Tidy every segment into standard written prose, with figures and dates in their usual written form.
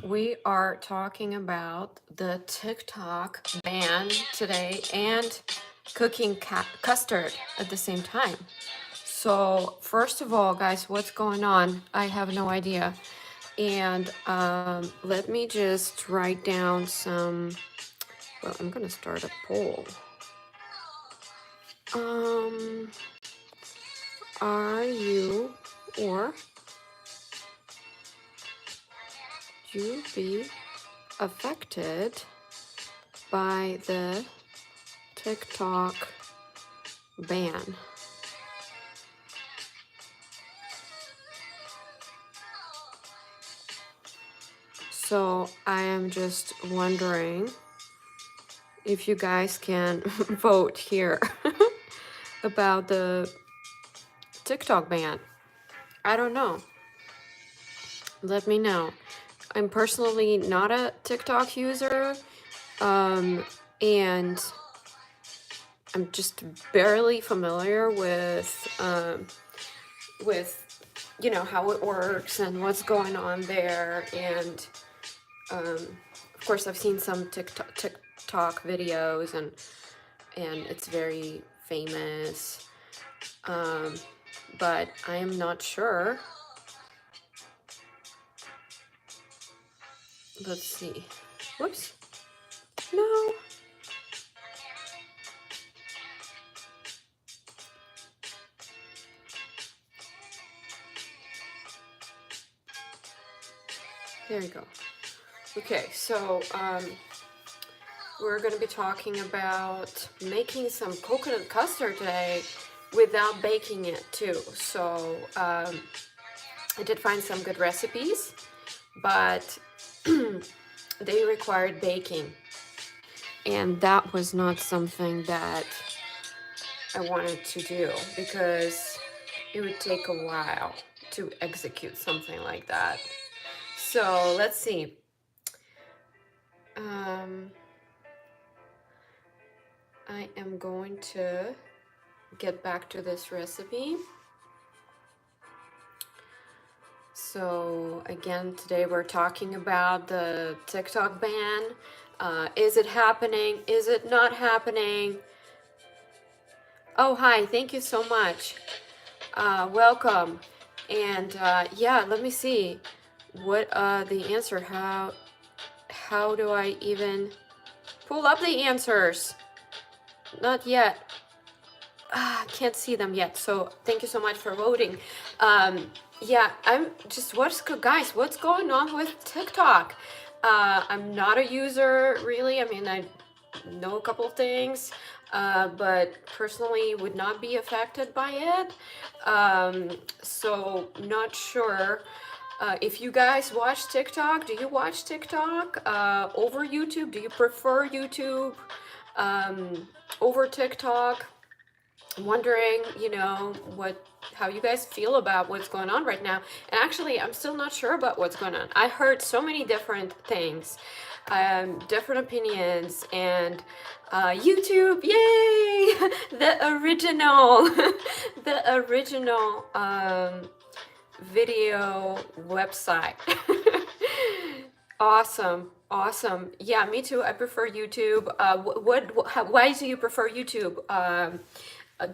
We are talking about the TikTok ban today and cooking custard at the same time. So first of all, guys, what's going on? I have no idea. And let me just write down some, well, I'm gonna start a poll. Are you or you be affected by the TikTok ban? So I am just wondering if you guys can vote here about the TikTok ban. I don't know. Let me know. I'm personally not a TikTok user, and I'm just barely familiar with how it works and what's going on there. And of course, I've seen some TikTok videos, and it's very famous. But I am not sure. Let's see. Whoops. No. There you go. Okay, so we're going to be talking about making some coconut custard today without baking it too. So I did find some good recipes, but they required baking. And that was not something that I wanted to do because it would take a while to execute something like that. So let's see. I am going to get back to this recipe. So again, today we're talking about the TikTok ban. Is it happening? Is it not happening? Oh, hi, thank you so much. Welcome. And yeah, let me see what the answer, how do I even pull up the answers? Not yet. Can't see them yet, so thank you so much for voting. Yeah, I'm just, guys, what's going on with TikTok? I'm not a user, really. I mean, I know a couple of things, but personally would not be affected by it. So not sure. If you guys watch TikTok, do you watch TikTok over YouTube? Do you prefer YouTube over TikTok? I'm wondering, how you guys feel about what's going on right now. And actually, I'm still not sure about what's going on. I heard so many different things, different opinions, and YouTube, yay! The original, the original video website. Awesome. Awesome. Yeah, me too. I prefer YouTube. Why do you prefer YouTube?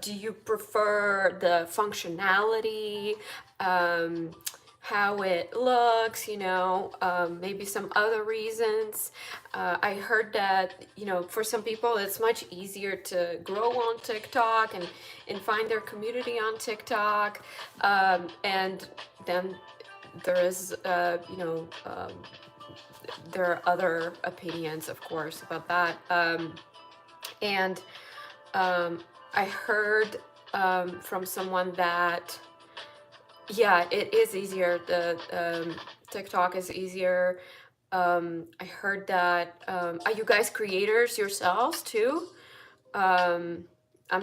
Do you prefer the functionality, how it looks, maybe some other reasons? I heard that, for some people, it's much easier to grow on TikTok and find their community on TikTok. And then there is, there are other opinions, of course, about that. And I heard from someone that, yeah, it is easier. The TikTok is easier. I heard that, are you guys creators yourselves too? I'm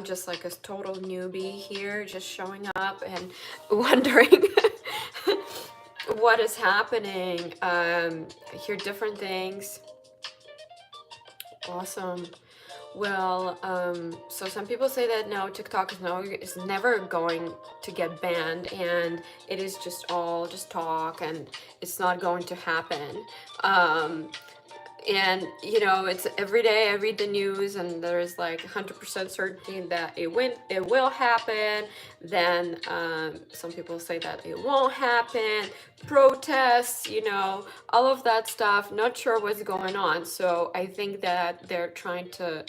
just like a total newbie here, just showing up and wondering what is happening. I hear different things. Awesome. Well, so some people say that no, TikTok is never going to get banned, and it is just all just talk, and it's not going to happen. Um, and you know, it's every day I read the news, and there's like 100% certainty that it will happen. Then some people say that it won't happen. Protests, you know, all of that stuff. Not sure what's going on. So I think that they're trying to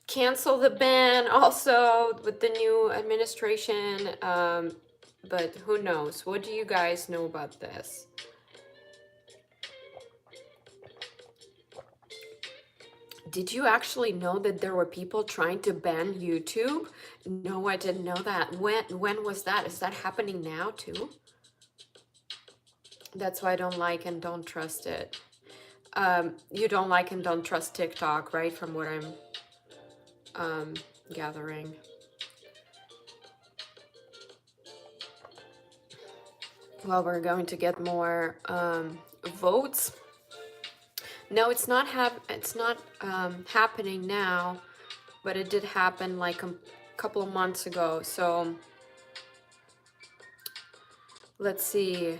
cancel the ban also with the new administration. But who knows? What do you guys know about this? Did you actually know that there were people trying to ban YouTube? No, I didn't know that. When was that? Is that happening now too? That's why I don't like and don't trust it. You don't like and don't trust TikTok, right? From what I'm gathering. Well, we're going to get more votes. No, it's not happening now, but it did happen like a couple of months ago. So let's see.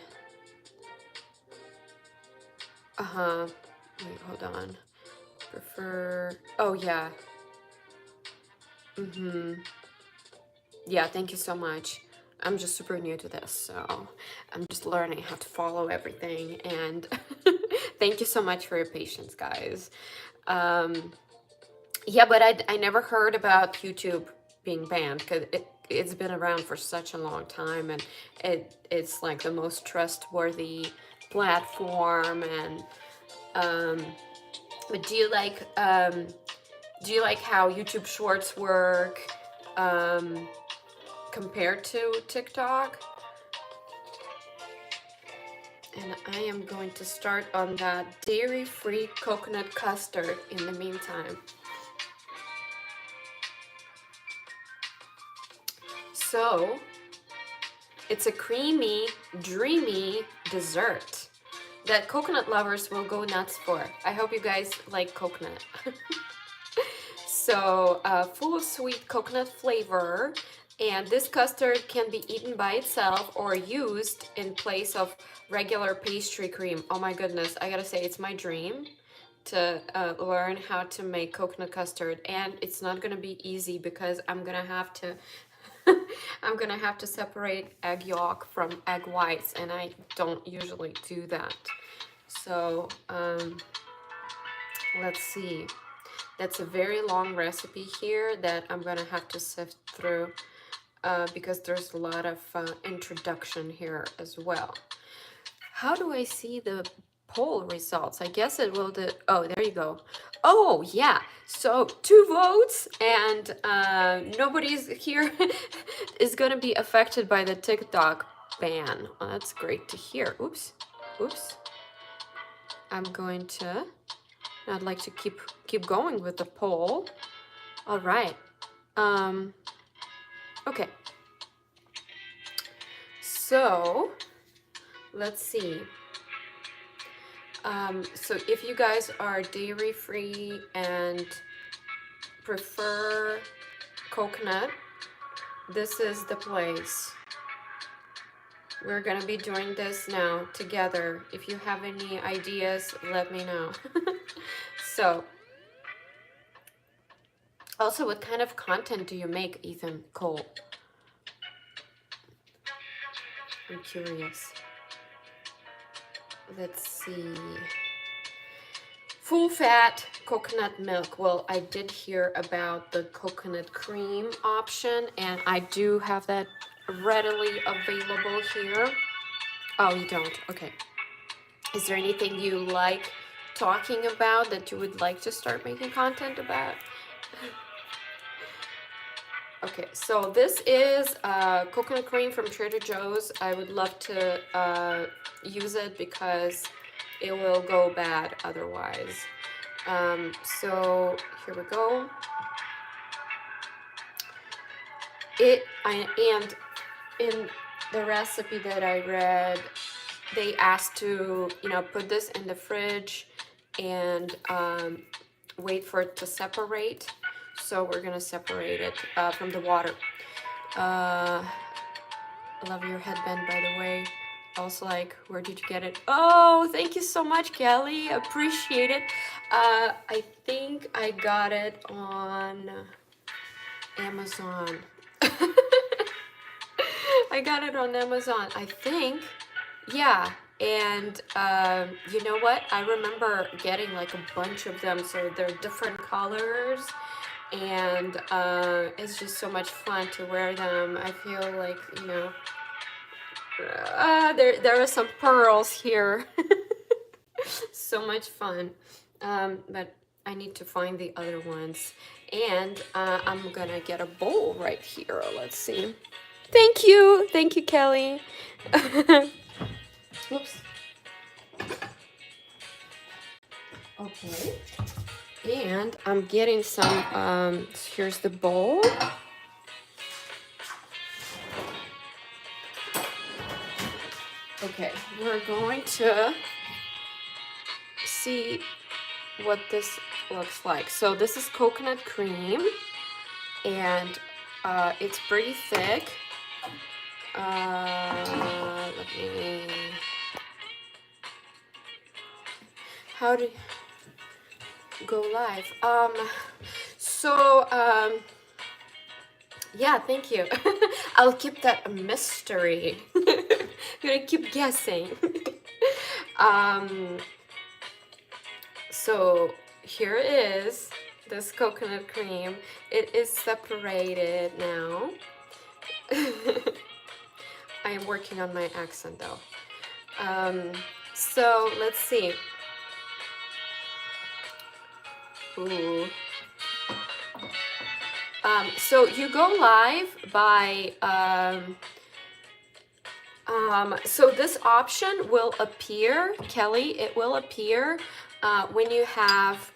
Wait, hold on. Prefer. Oh yeah. Yeah. Thank you so much. I'm just super new to this, so I'm just learning how to follow everything. And thank you so much for your patience, guys. Yeah, but I never heard about YouTube being banned because it's been around for such a long time, and it's like the most trustworthy platform. And but do you like how YouTube Shorts work compared to TikTok? And I am going to start on that dairy-free coconut custard in the meantime. So, it's a creamy, dreamy dessert that coconut lovers will go nuts for. I hope you guys like coconut. So, full of sweet coconut flavor, and this custard can be eaten by itself or used in place of regular pastry cream. Oh my goodness, I gotta say, it's my dream to learn how to make coconut custard, and it's not gonna be easy because I'm gonna have to I'm gonna have to separate egg yolk from egg whites, and I don't usually do that. So let's see. That's a very long recipe here that I'm gonna have to sift through because there's a lot of introduction here as well. How do I see the poll results? I guess it will do. Oh, there you go. Oh, yeah. So 2 votes, and nobody's here is going to be affected by the TikTok ban. Oh, that's great to hear. Oops. Oops. I'd like to keep going with the poll. All right. Okay. So let's see. So if you guys are dairy free and prefer coconut, this is the place. We're gonna be doing this now together. If you have any ideas, let me know. So, also, what kind of content do you make, Ethan Cole? I'm curious. Let's see. Full fat coconut milk. Well, I did hear about the coconut cream option, and I do have that readily available here. Oh, you don't? Okay. Is there anything you like talking about that you would like to start making content about? Okay, so this is coconut cream from Trader Joe's. I would love to use it because it will go bad otherwise. So here we go. And in the recipe that I read, they asked to, put this in the fridge and wait for it to separate. So we're gonna separate it from the water. I love your headband, by the way. Also, like, where did you get it? Oh, thank you so much, Kelly. Appreciate it. I think I got it on Amazon. I got it on Amazon, I think. Yeah. And you know what? I remember getting like a bunch of them. So they're different colors. And it's just so much fun to wear them. I feel like, you know, there are some pearls here. So much fun. But I need to find the other ones. And I'm gonna get a bowl right here. Let's see. Thank you. Thank you, Kelly. Whoops. Okay. And I'm getting some, here's the bowl. Okay, we're going to see what this looks like. So this is coconut cream, and it's pretty thick. Let me... How do you go live? Yeah, thank you. I'll keep that a mystery. I'm gonna keep guessing. So here is this coconut cream. It is separated now. I am working on my accent though. So let's see. Ooh. So you go live by, so this option will appear, Kelly, it will appear when you have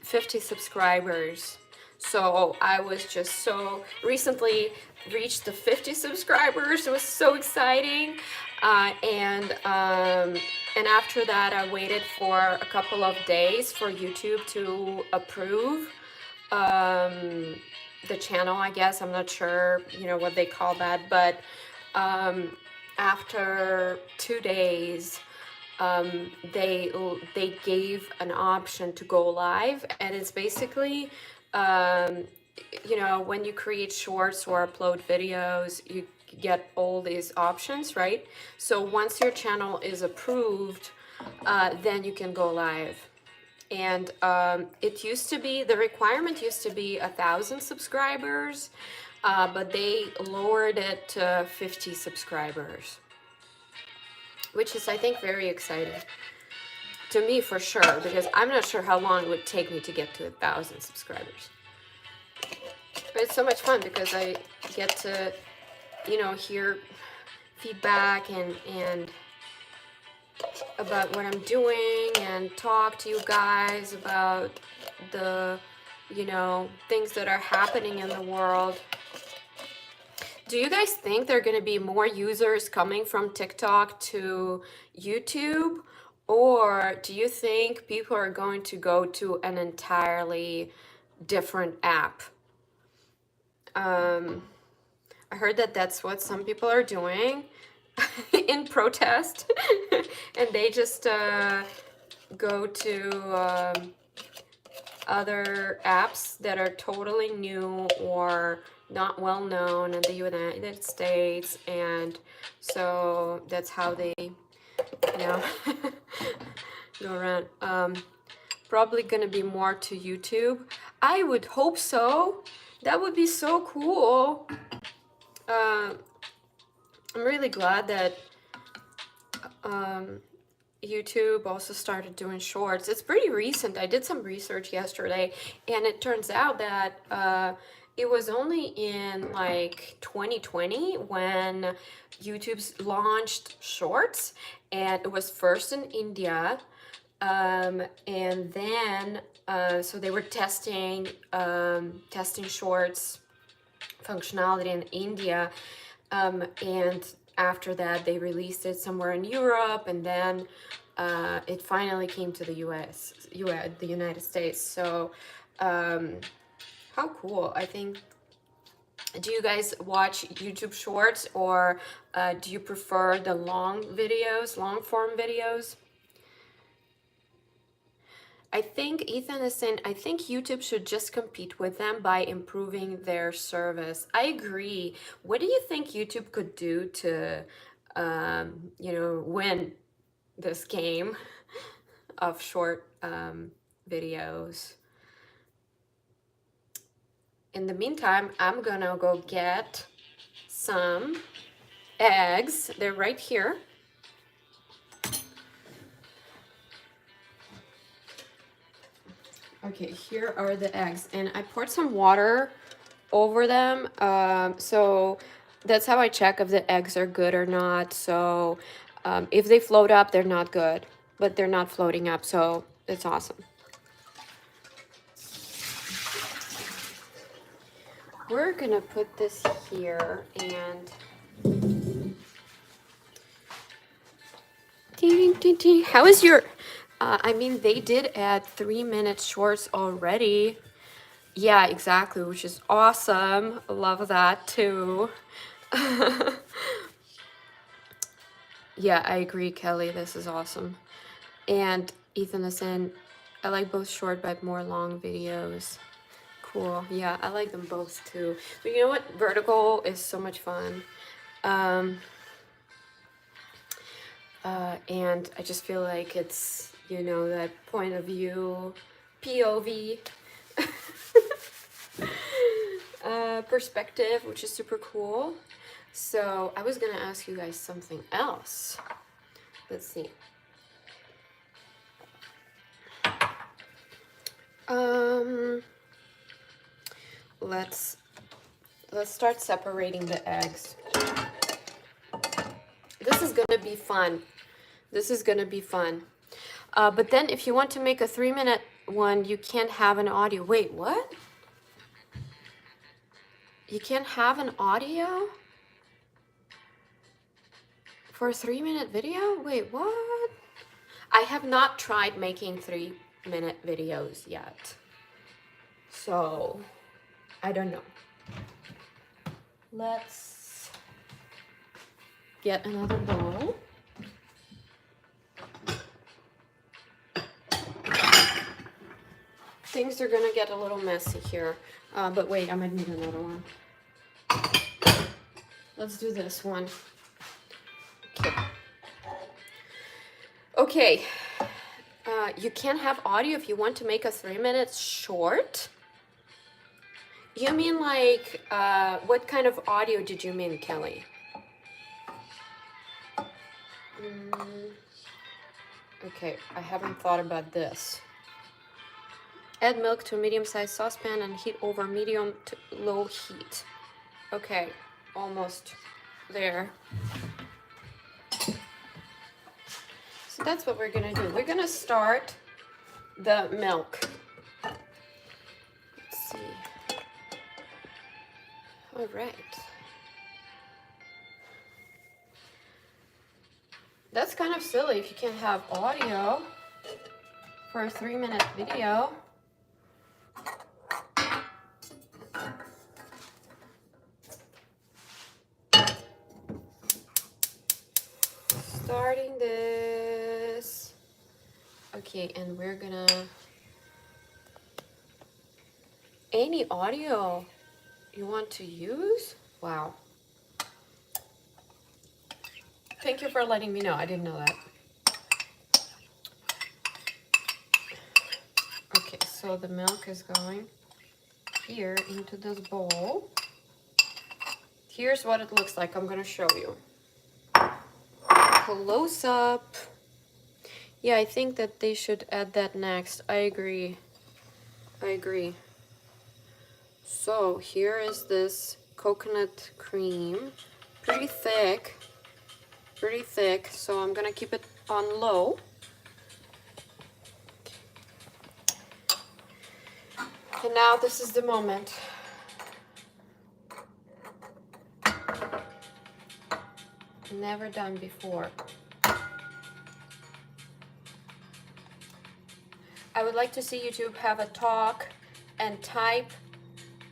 50 subscribers. So I was just so recently reached the 50 subscribers. It was so exciting. And after that, I waited for a couple of days for YouTube to approve the channel, I guess. I'm not sure, you know, what they call that, but after 2 days, they gave an option to go live, and it's basically, you know, when you create shorts or upload videos, you get all these options, right? So once your channel is approved, then you can go live. And it used to be, the requirement used to be 1,000 subscribers, but they lowered it to 50 subscribers, which is, I think, very exciting to me for sure, because I'm not sure how long it would take me to get to 1,000 subscribers. But it's so much fun because I get to, you know, hear feedback and about what I'm doing, and talk to you guys about the, you know, things that are happening in the world. Do you guys think there are going to be more users coming from TikTok to YouTube? Or do you think people are going to go to an entirely different app? I heard that that's what some people are doing in protest. And they just go to other apps that are totally new or not well known in the United States, and so that's how they, you know, go around. Probably gonna be more to YouTube. I would hope so. That would be so cool. I'm really glad that YouTube also started doing shorts. It's pretty recent. I did some research yesterday, and it turns out that it was only in like 2020 when YouTube's launched shorts, and it was first in India, and then so they were testing shorts functionality in India, and after that, they released it somewhere in Europe, and then it finally came to the the United States. So how cool. I think, do you guys watch YouTube Shorts, or do you prefer the long videos, long form videos? I think Ethan is saying, I think YouTube should just compete with them by improving their service. I agree. What do you think YouTube could do to, you know, win this game of short videos? In the meantime, I'm gonna go get some eggs. They're right here. Okay, here are the eggs, and I poured some water over them. So that's how I check if the eggs are good or not. So if they float up, they're not good, but they're not floating up, so it's awesome. We're gonna put this here, and how is your, I mean, they did add 3-minute shorts already. Yeah, exactly, which is awesome. Love that too. Yeah, I agree, Kelly. This is awesome. And Ethan is in, I like both short but more long videos. Cool. Yeah, I like them both too. But you know what? Vertical is so much fun. And I just feel like it's, you know, that point of view, POV perspective, which is super cool. So I was gonna ask you guys something else. Let's see. Let's start separating the eggs. This is gonna be fun. This is gonna be fun. But then if you want to make a 3-minute one, you can't have an audio. Wait, what? You can't have an audio for a 3-minute video? Wait, what? I have not tried making 3-minute videos yet. So, I don't know. Let's get another bowl. Things are gonna get a little messy here. But wait, I might need another one. Let's do this one. Okay. You can't have audio if you want to make a 3-minute short? You mean like, what kind of audio did you mean, Kelly? Okay, I haven't thought about this. Add milk to a medium-sized saucepan and heat over medium to low heat. Okay, almost there. So that's what we're gonna do. We're gonna start the milk. Let's see. All right. That's kind of silly if you can't have audio for a 3-minute video. Starting this. Okay, and we're gonna, any audio you want to use? Wow. Thank you for letting me know. I didn't know that. Okay, so the milk is going here into this bowl. Here's what it looks like. I'm gonna show you. Close up. Yeah, I think that they should add that next. I agree. I agree. So here is this coconut cream. Pretty thick. Pretty thick. So I'm gonna keep it on low. And now this is the moment. never done before. I would like to see YouTube have a talk and type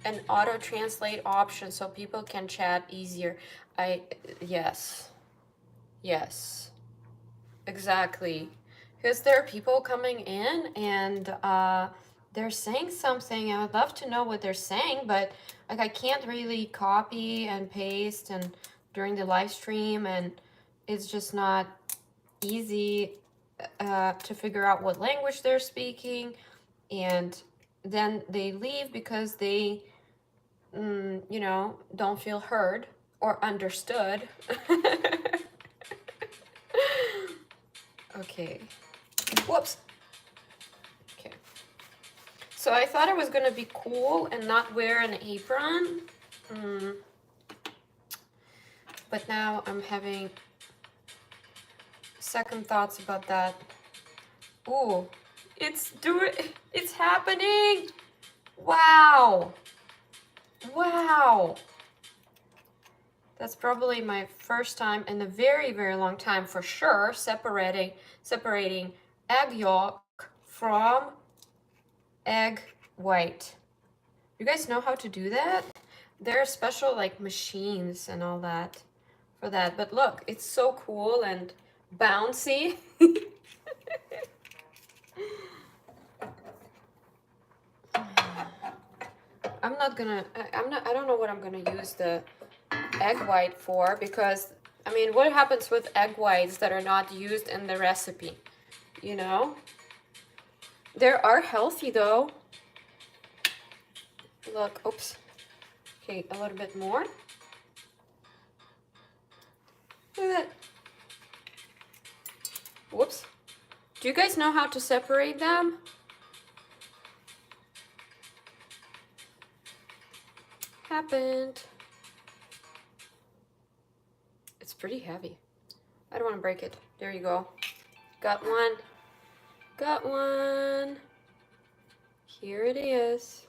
an auto translate option so people can chat easier. Yes, exactly. Because there are people coming in and they're saying something. I would love to know what they're saying, but like I can't really copy and paste and during the live stream, and it's just not easy to figure out what language they're speaking, and then they leave because they you know, don't feel heard or understood. Okay. Whoops. Okay. So I thought it was gonna be cool and not wear an apron. But now I'm having second thoughts about that. Ooh, it's happening. Wow. Wow. That's probably my first time in a very, very long time for sure separating egg yolk from egg white. You guys know how to do that? There are special like machines and all that for that. But look, it's so cool and bouncy. I don't know what I'm gonna use the egg white for, because I mean, what happens with egg whites that are not used in the recipe? You know? They are healthy though. Look, oops. Okay, a little bit more. Look at that. Whoops. Do you guys know how to separate them? Happened. It's pretty heavy. I don't want to break it. There you go. Got one. Got one. Here it is.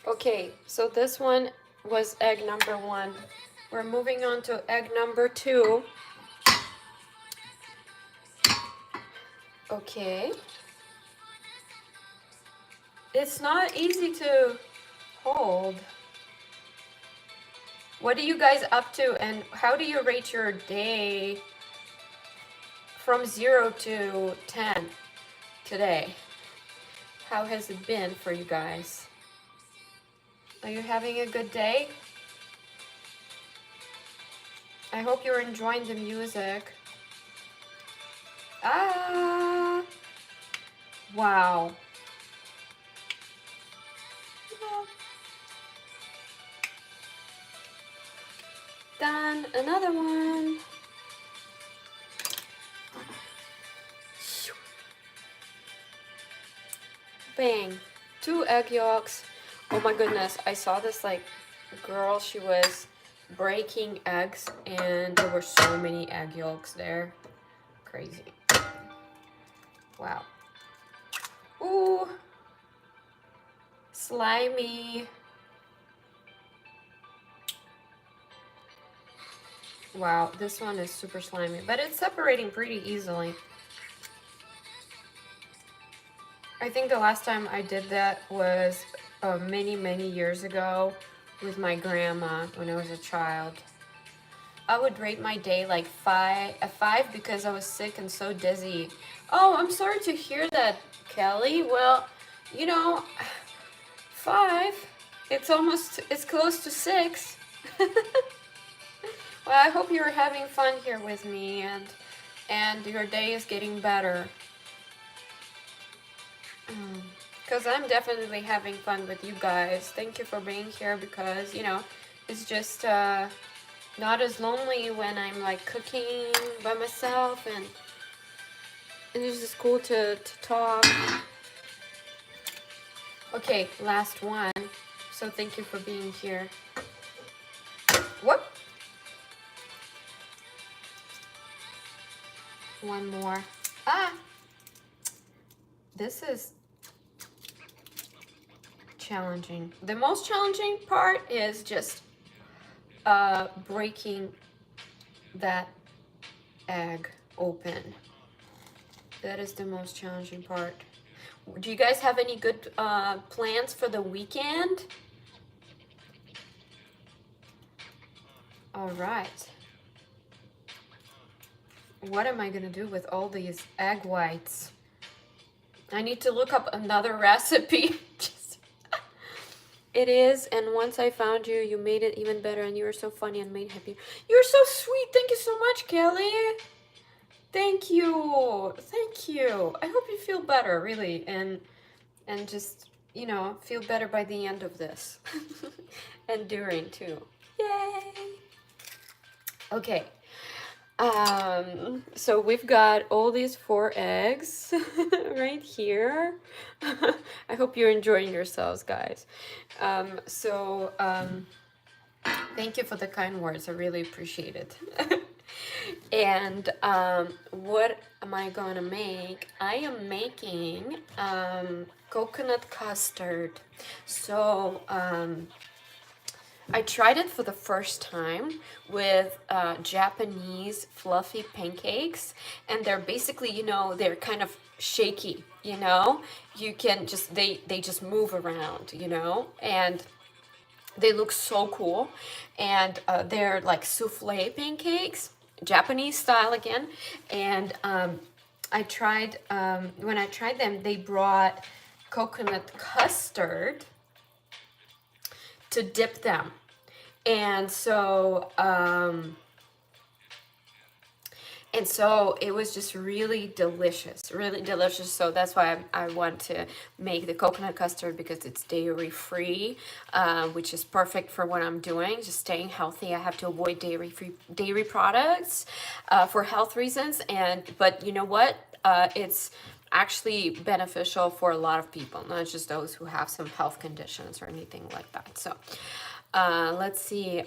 Okay, so this one was egg number 1. We're moving on to egg number 2. Okay. It's not easy to hold. What are you guys up to, and how do you rate your day from 0 to 10 today? How has it been for you guys? Are you having a good day? I hope you're enjoying the music. Ah! Wow. Done. Another one. Bang. 2 egg yolks. Oh my goodness. I saw this like girl, she was breaking eggs and there were so many egg yolks there. Crazy. Wow. Ooh. Slimy. Wow, this one is super slimy, but it's separating pretty easily. I think the last time I did that was many years ago with my grandma when I was a child. I would rate my day like a 5 because I was sick and so dizzy. Oh, I'm sorry to hear that, Kelly. Well, you know, 5, it's close to 6. Well, I hope you're having fun here with me and your day is getting better. Because I'm definitely having fun with you guys. Thank you for being here, because, you know, it's just not as lonely when I'm like cooking by myself, and it's just cool to talk. Okay, last one. So thank you for being here. Whoop. One more. Ah! This is challenging. The most challenging part is just breaking that egg open. That is the most challenging part. Do you guys have any good plans for the weekend? All right. What am I gonna do with all these egg whites? I need to look up another recipe. It is, and once I found you, you made it even better, and you were so funny and made happy. You're so sweet. Thank you so much, Kelly. Thank you. Thank you. I hope you feel better, really, and just, you know, feel better by the end of this. And during, too. Yay! Okay. So we've got all these 4 eggs right here. I hope you're enjoying yourselves, guys. Thank you for the kind words. I really appreciate it. And what am I gonna make? I am making coconut custard. So I tried it for the first time with Japanese fluffy pancakes, and they're basically, you know, they're kind of shaky, you know? You can just, they just move around, you know? And they look so cool, and they're like souffle pancakes, Japanese style again. And I tried, when I tried them, they brought coconut custard to dip them. And so it was just really delicious. So that's why I want to make the coconut custard, because it's dairy free, which is perfect for what I'm doing, just staying healthy. I have to avoid dairy products for health reasons. But you know what? It's actually beneficial for a lot of people, not just those who have some health conditions or anything like that. So let's see.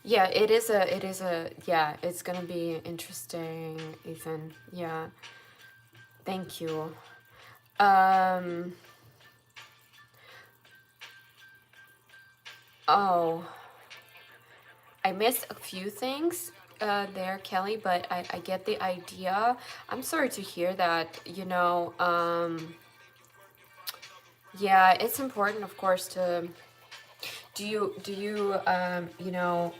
Yeah, it is a, yeah, it's gonna be interesting, Ethan. Yeah, thank you. Oh, I missed a few things there, Kelly, but I get the idea. I'm sorry to hear that, you know. Yeah, it's important, of course, to, do you you know,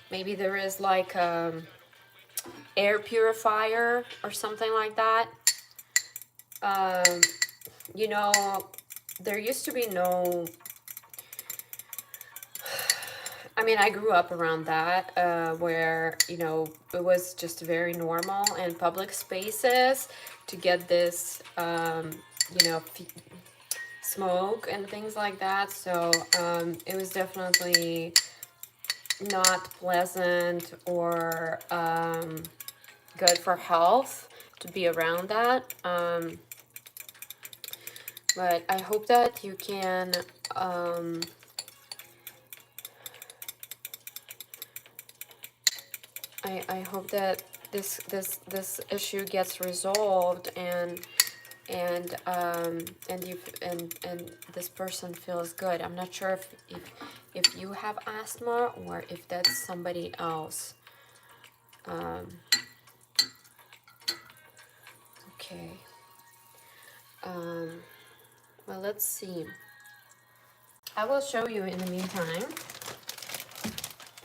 maybe there is like air purifier or something like that. You know, there used to be no, I mean, I grew up around that, where, you know, it was just very normal in public spaces to get this, you know, smoke and things like that. So it was definitely not pleasant or good for health to be around that. But I hope that you can I hope that this issue gets resolved, and this person feels good. I'm not sure if you have asthma or if that's somebody else. Okay. Well, let's see. I will show you in the meantime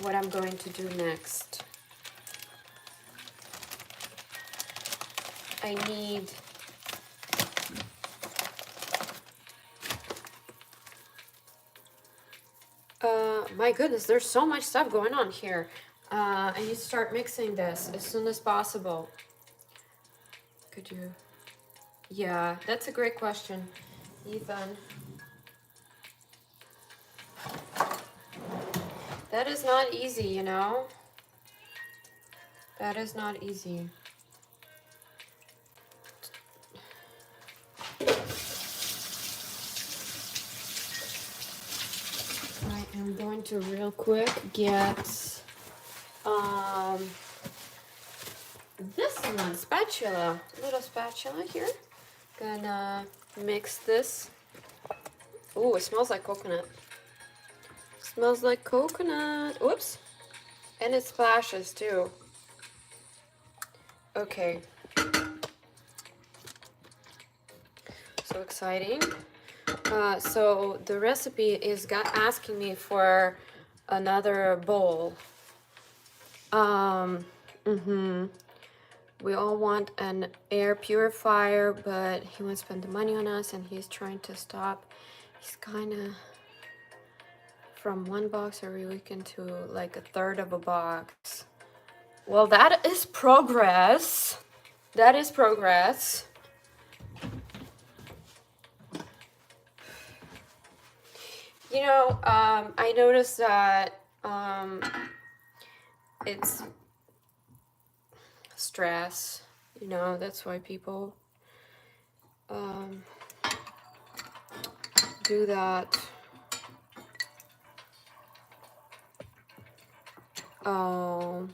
what I'm going to do next. I need my goodness, there's so much stuff going on here. I need to start mixing this as soon as possible. Could you? Yeah, that's a great question, Ethan. That is not easy, you know? That is not easy. I am going to real quick get Spatula, little spatula here. Gonna mix this. Ooh, it smells like coconut. Smells like coconut. Whoops. And it splashes too. Okay. So exciting. So the recipe is asking me for another bowl. We all want an air purifier, but he won't spend the money on us, and he's trying to stop. He's kind of from one box every weekend to like a third of a box. Well, that is progress. That is progress. You know, I noticed that it's stress. You know, that's why people do that. Oh,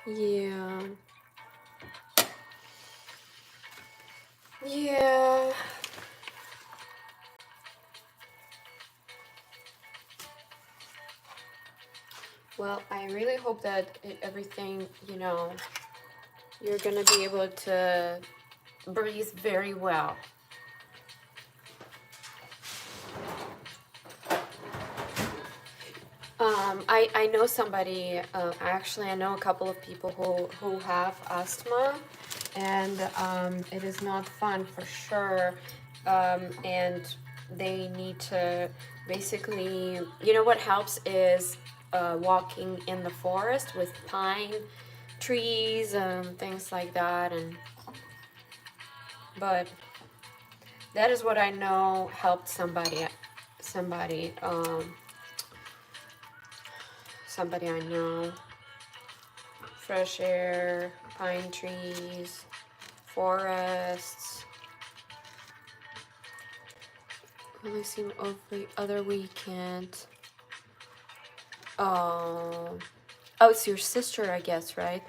yeah. Yeah. Well, I really hope that everything, you know, you're gonna be able to breathe very well. I know somebody, actually I know a couple of people who have asthma, and it is not fun for sure, and they need to basically, you know what helps is walking in the forest with pine trees and things like that, and but that is what I know helped somebody somebody I know. Fresh air, pine trees, forests. Only seen every other weekend. Oh, it's your sister, I guess, right?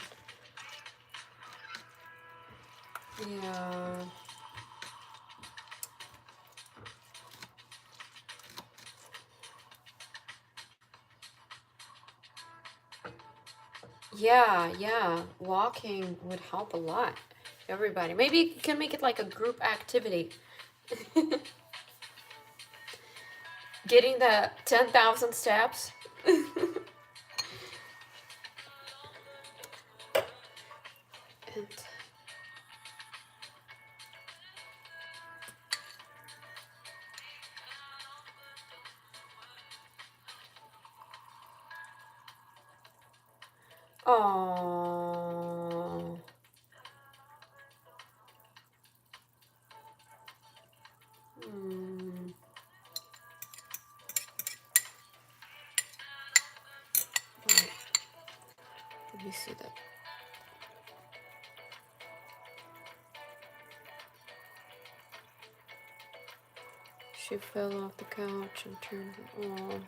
Yeah. Yeah. Walking would help a lot. Everybody. Maybe you can make it like a group activity. Getting the 10,000 steps. And oh. Right. Let me see that. She fell off the couch and turned. Oh.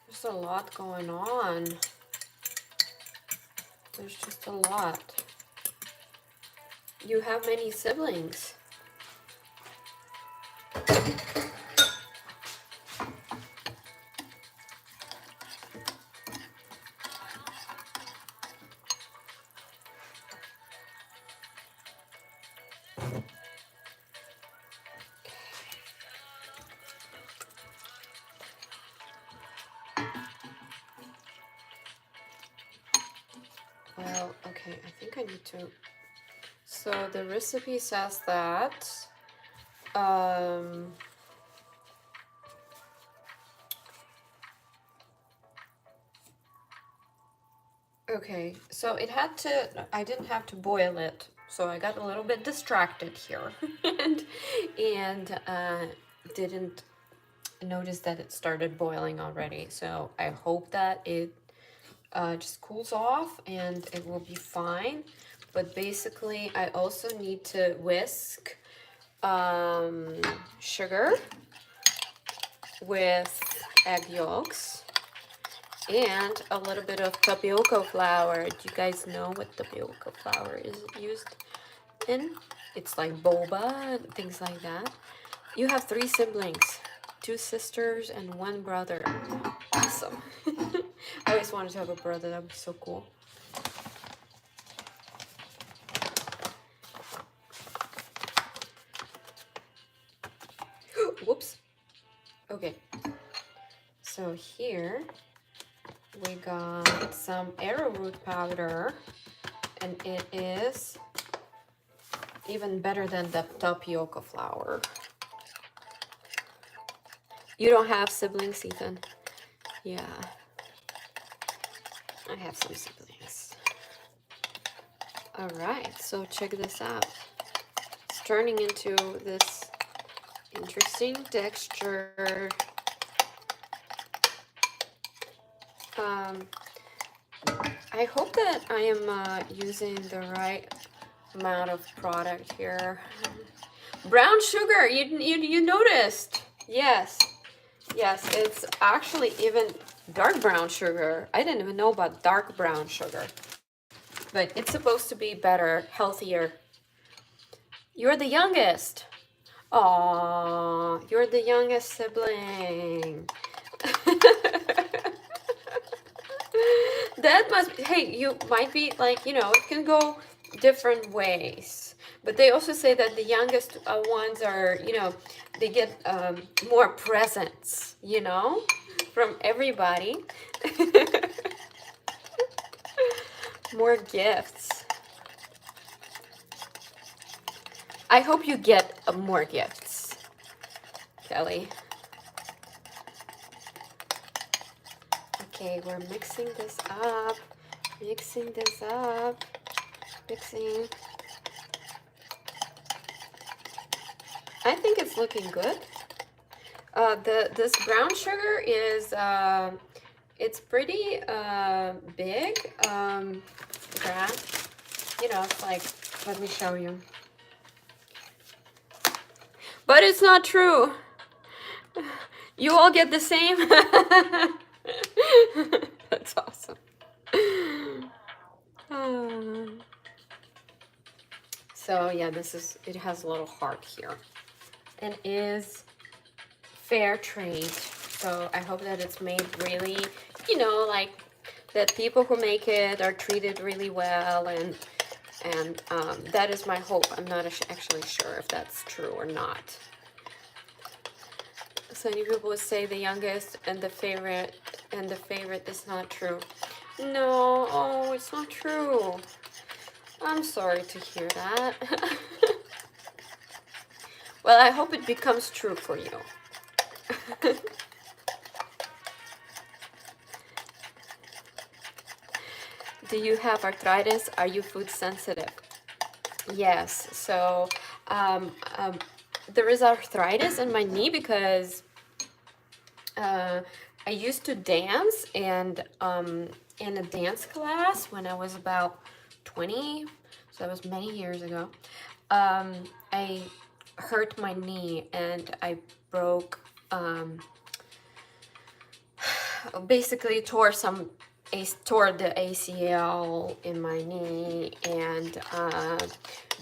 There's a lot going on. There's just a lot. You have many siblings. Well, okay, I think I need to. So the recipe says that okay, so it had to, I didn't have to boil it, so I got a little bit distracted here and didn't notice that it started boiling already. So I hope that it just cools off and it will be fine. But basically, I also need to whisk sugar with egg yolks and a little bit of tapioca flour. Do you guys know what tapioca flour is used in? It's like boba and things like that. You have 3 siblings, 2 sisters and 1 brother. Awesome. I always wanted to have a brother. That would be so cool. Whoops. Okay. So here we got some arrowroot powder, and it is even better than the tapioca flour. You don't have siblings, Ethan? Yeah. I have some siblings. All right, so check this out. It's turning into this interesting texture. I hope that I am using the right amount of product here. Brown sugar, you noticed? Yes, yes, it's actually even dark brown sugar. I didn't even know about dark brown sugar, but it's supposed to be better, healthier. You're the youngest. Aww, you're the youngest sibling. That must, hey, you might be like, you know, it can go different ways. But they also say that the youngest ones are, you know, they get more presents, you know, from everybody. More gifts. I hope you get more gifts, Kelly. Okay, we're mixing this up, mixing. I think it's looking good. This brown sugar is it's pretty big. Brand, you know, it's like, let me show you. But it's not true. You all get the same. That's awesome. So yeah, it has a little heart here and is fair trade. So I hope that it's made really, you know, like that people who make it are treated really well, and that is my hope. I'm not actually sure if that's true or not. So many people would say the youngest and the favorite is not true. No, oh, it's not true. I'm sorry to hear that. Well, I hope it becomes true for you. Do you have arthritis? Are you food sensitive? Yes, so there is arthritis in my knee because I used to dance, and in a dance class when I was about 20, so that was many years ago, I hurt my knee and I broke, basically tore the ACL in my knee, and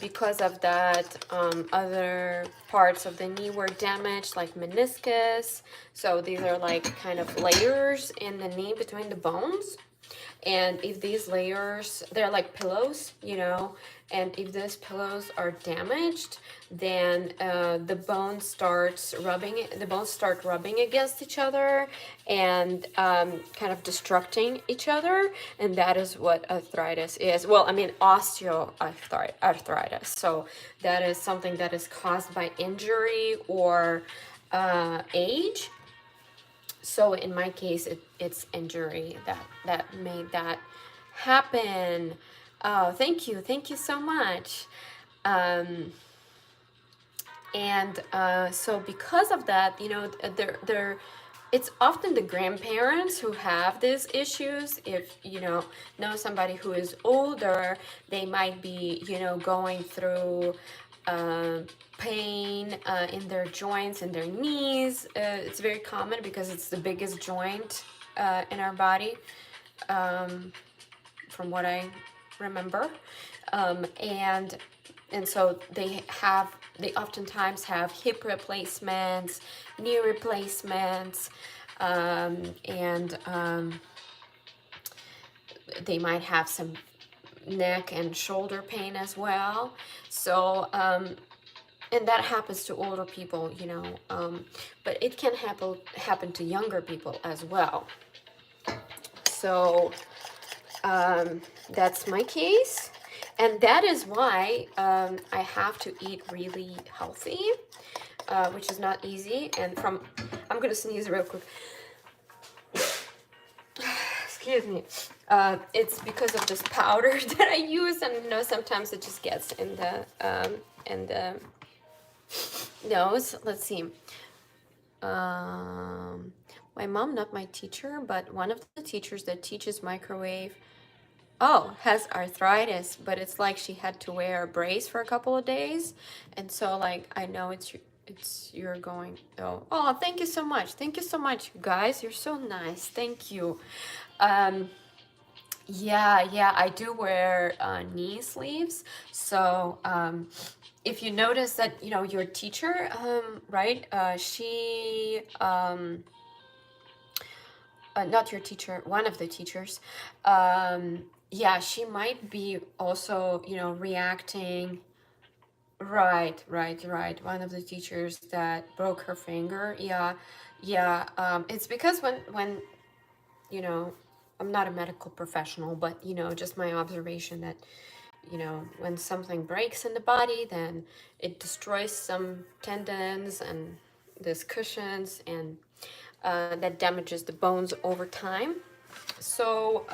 because of that, other parts of the knee were damaged, like meniscus. So these are like kind of layers in the knee between the bones. And if these layers, they're like pillows, you know, and if these pillows are damaged, then the bones start rubbing against each other and kind of destructing each other. And that is what arthritis is. Well, I mean, osteoarthritis. So that is something that is caused by injury or age. So in my case, it's injury that made that happen. Oh, thank you so much. And so because of that, you know, it's often the grandparents who have these issues. If you know somebody who is older, they might be going through uh, pain in their joints and their knees. It's very common because it's the biggest joint in our body, um, from what I remember, and so they oftentimes have hip replacements, knee replacements, and they might have some neck and shoulder pain as well. So and that happens to older people, but it can happen to younger people as well. So that's my case, and that is why I have to eat really healthy, which is not easy. And I'm gonna sneeze real quick. Excuse me. It's because of this powder that I use, and sometimes it just gets in the nose. Let's see. My mom, not my teacher, but one of the teachers that teaches microwave, has arthritis, but it's like she had to wear a brace for a couple of days. And so like, I know you're going, thank you so much. Thank you so much, guys. You're so nice. Thank you. Yeah, I do wear knee sleeves. So if you notice that, your teacher, right, she, not your teacher, one of the teachers, yeah, she might be also, reacting. Right. One of the teachers that broke her finger. Yeah. It's because when I'm not a medical professional, but just my observation that when something breaks in the body, then it destroys some tendons and these cushions, and that damages the bones over time. So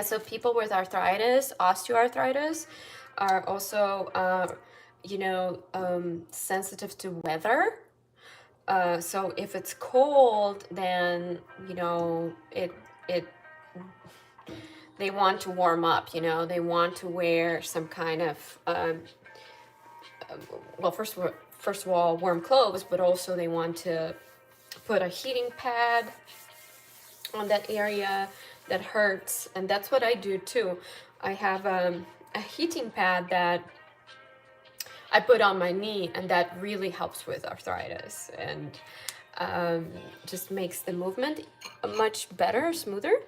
so people with arthritis, osteoarthritis, are also sensitive to weather. So if it's cold, then it they want to warm up. They want to wear some kind of first of all, warm clothes, but also they want to put a heating pad on that area that hurts, and that's what I do too. I have a heating pad that I put on my knee, and that really helps with arthritis, and just makes the movement much better, smoother.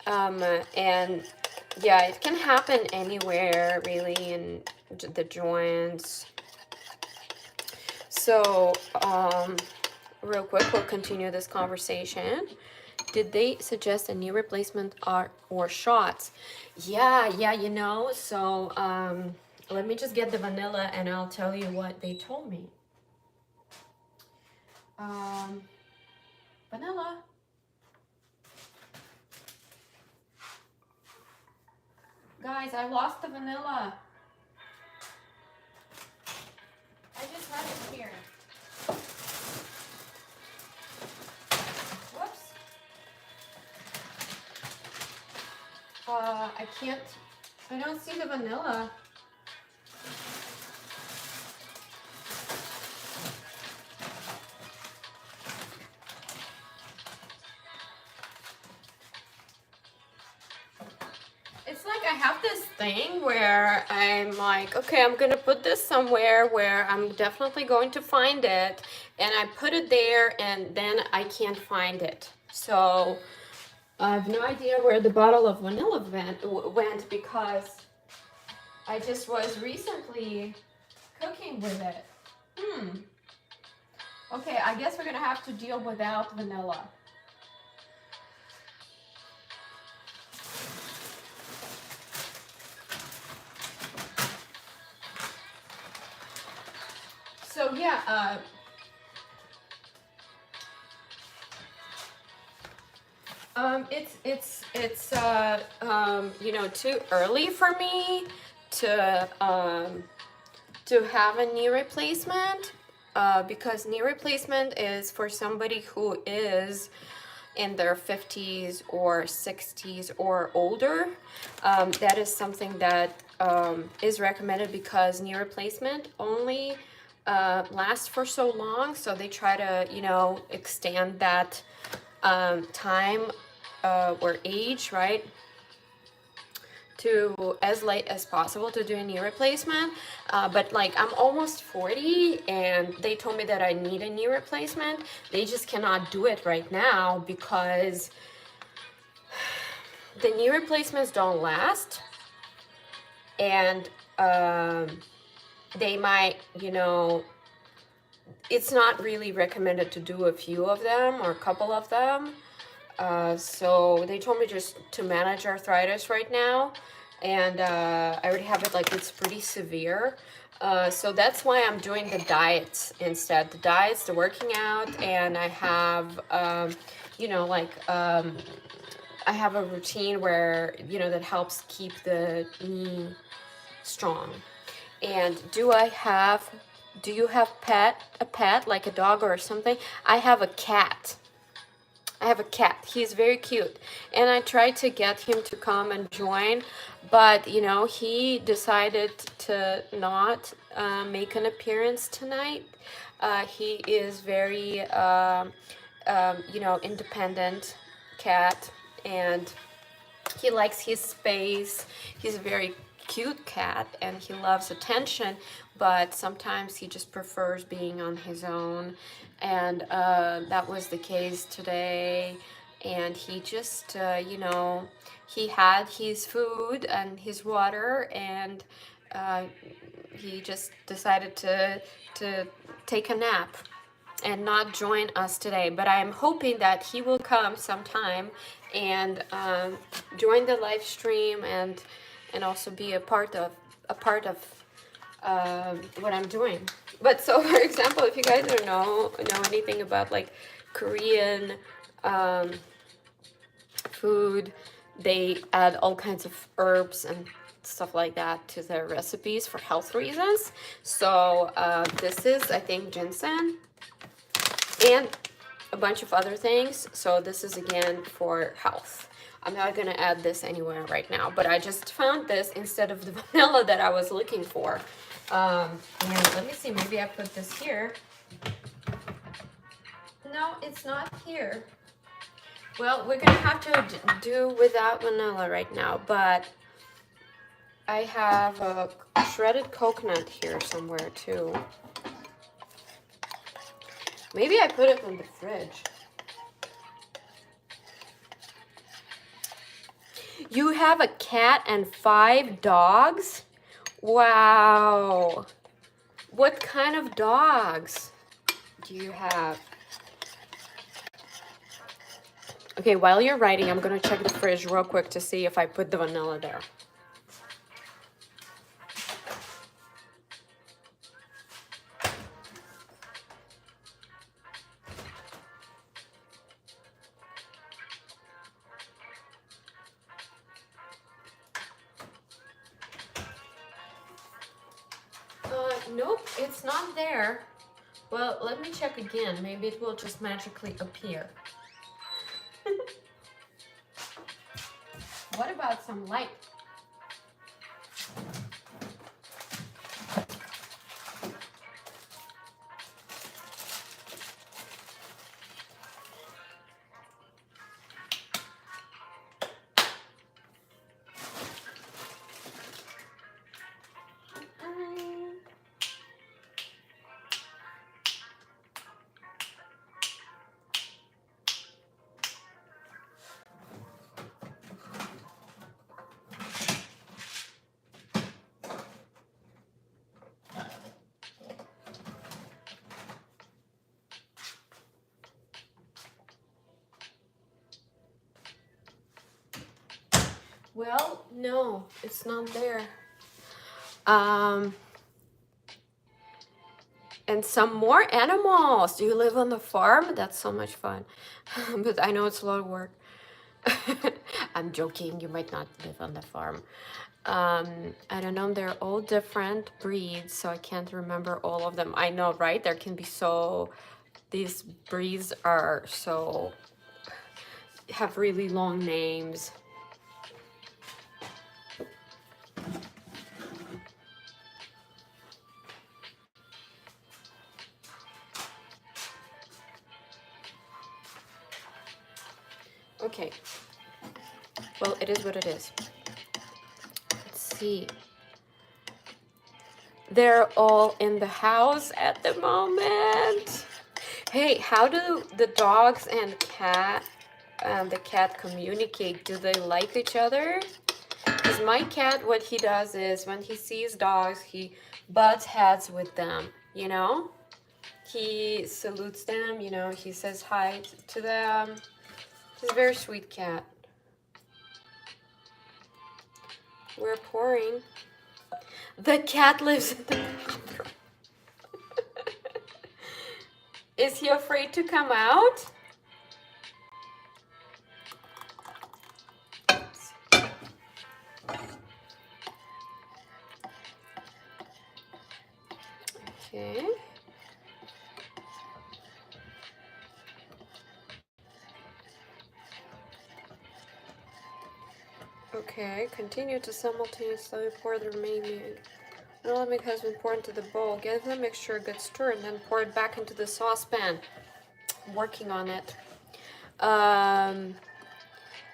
And yeah, it can happen anywhere really in the joints. So real quick, we'll continue this conversation. Did they suggest a knee replacement or shots? Yeah, so let me just get the vanilla and I'll tell you what they told me. Vanilla. Guys, I lost the vanilla. I just had it here. Whoops. I don't see the vanilla. It's like I have this thing where I'm like, okay, I'm gonna put this somewhere where I'm definitely going to find it, and I put it there and then I can't find it. So I have no idea where the bottle of vanilla went because I just was recently cooking with it. Okay, I guess we're gonna have to deal without vanilla. So yeah, it's too early for me to have a knee replacement. because knee replacement is for somebody who is in their 50s or 60s or older. That is something that is recommended because knee replacement only lasts for so long, so they try to, you know, extend that time or age, right, to as late as possible to do a knee replacement. But like I'm almost 40 and they told me that I need a knee replacement. They just cannot do it right now because the knee replacements don't last, and they might, you know, it's not really recommended to do a few of them or a couple of them. So they told me just to manage arthritis right now, and I already have it, like it's pretty severe. So that's why I'm doing the diets instead. The diets, the working out, and I have, you know, like I have a routine where, you know, that helps keep the knee strong. And do you have a pet like a dog or something? I have a cat. I have a cat. He's very cute. And I tried to get him to come and join, but you know, he decided to not make an appearance tonight. He is very, you know, independent cat, and he likes his space. He's a very cute cat and he loves attention, but sometimes he just prefers being on his own. And that was the case today. And he just, you know, he had his food and his water, and he just decided to take a nap and not join us today. But I'm hoping that he will come sometime and join the live stream and also be a part of what I'm doing. But so, for example, if you guys don't know anything about like Korean food, they add all kinds of herbs and stuff like that to their recipes for health reasons. So this is, I think, ginseng and a bunch of other things. So this is again for health. I'm not gonna add this anywhere right now, but I just found this instead of the vanilla that I was looking for. And let me see, maybe I put this here. No, it's not here. Well, we're gonna have to do without vanilla right now, but I have a shredded coconut here somewhere too. Maybe I put it in the fridge. You have a cat and 5 dogs? Wow. What kind of dogs do you have? Okay, while you're writing, I'm gonna check the fridge real quick to see if I put the vanilla there. Nope, it's not there. Well, let me check again. Maybe it will just magically appear. What about some light? Well, no, it's not there. And some more animals. Do you live on the farm? That's so much fun. But I know it's a lot of work. I'm joking. You might not live on the farm. I don't know, they're all different breeds, so I can't remember all of them. I know, right? There can be these breeds are have really long names. Okay, well, it is what it is. Let's see. They're all in the house at the moment. Hey, how do the dogs and the cat communicate? Do they like each other? Because my cat, what he does is when he sees dogs, he butts heads with them, you know? He salutes them, you know, he says hi to them. He's a very sweet cat. We're pouring. The cat lives in the bathroom. Is he afraid to come out? Okay. Okay, continue to simultaneously pour the remaining. When all the milk has been poured into the bowl, give the mixture a good stir and then pour it back into the saucepan. I'm working on it.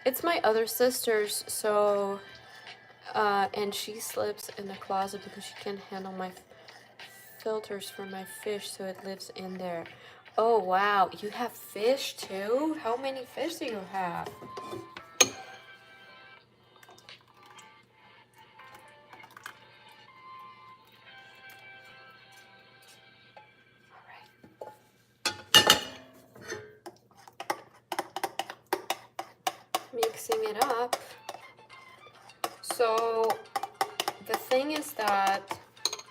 It's my other sister's, so, and she sleeps in the closet because she can't handle my filters for my fish, so it lives in there. Oh, wow, you have fish too? How many fish do you have? Mixing it up. So the thing is that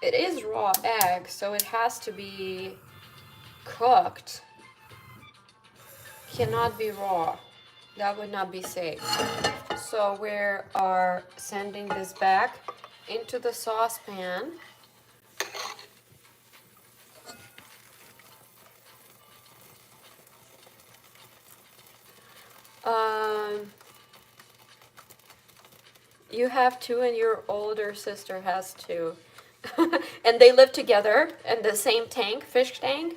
it is raw egg, so it has to be cooked. Cannot be raw. That would not be safe. So we are sending this back into the saucepan. You have two and your older sister has two. And they live together in the same tank, fish tank?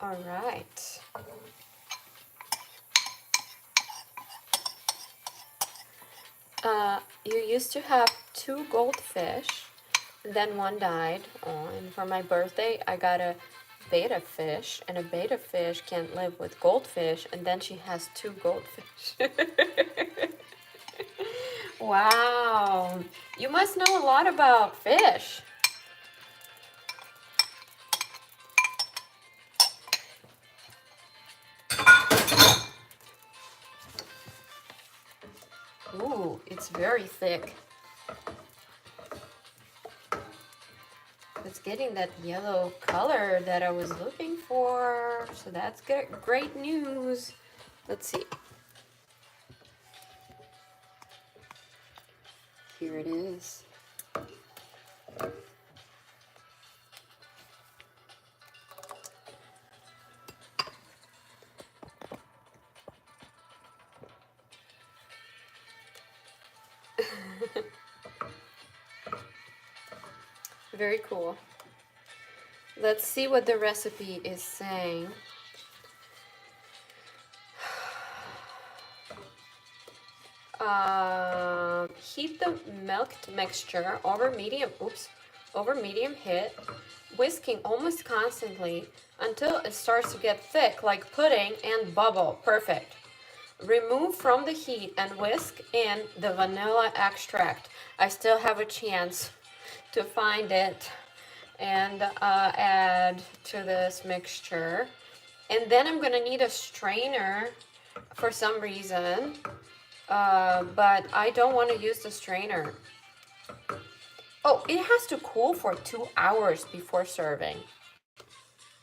All right. You used to have two goldfish, then one died. Oh, and for my birthday, I got a betta fish, and a betta fish can't live with goldfish, and then she has two goldfish. Wow, you must know a lot about fish. Ooh, it's very thick. It's getting that yellow color that I was looking for, so that's good. Great news. Let's see. Here it is. Very cool. Let's see what the recipe is saying. Heat the milked mixture over medium heat, whisking almost constantly until it starts to get thick like pudding and bubble. Perfect. Remove from the heat and whisk in the vanilla extract. I still have a chance to find it. and add to this mixture. And then I'm gonna need a strainer for some reason, but I don't want to use the strainer. Oh, it has to cool for 2 hours before serving.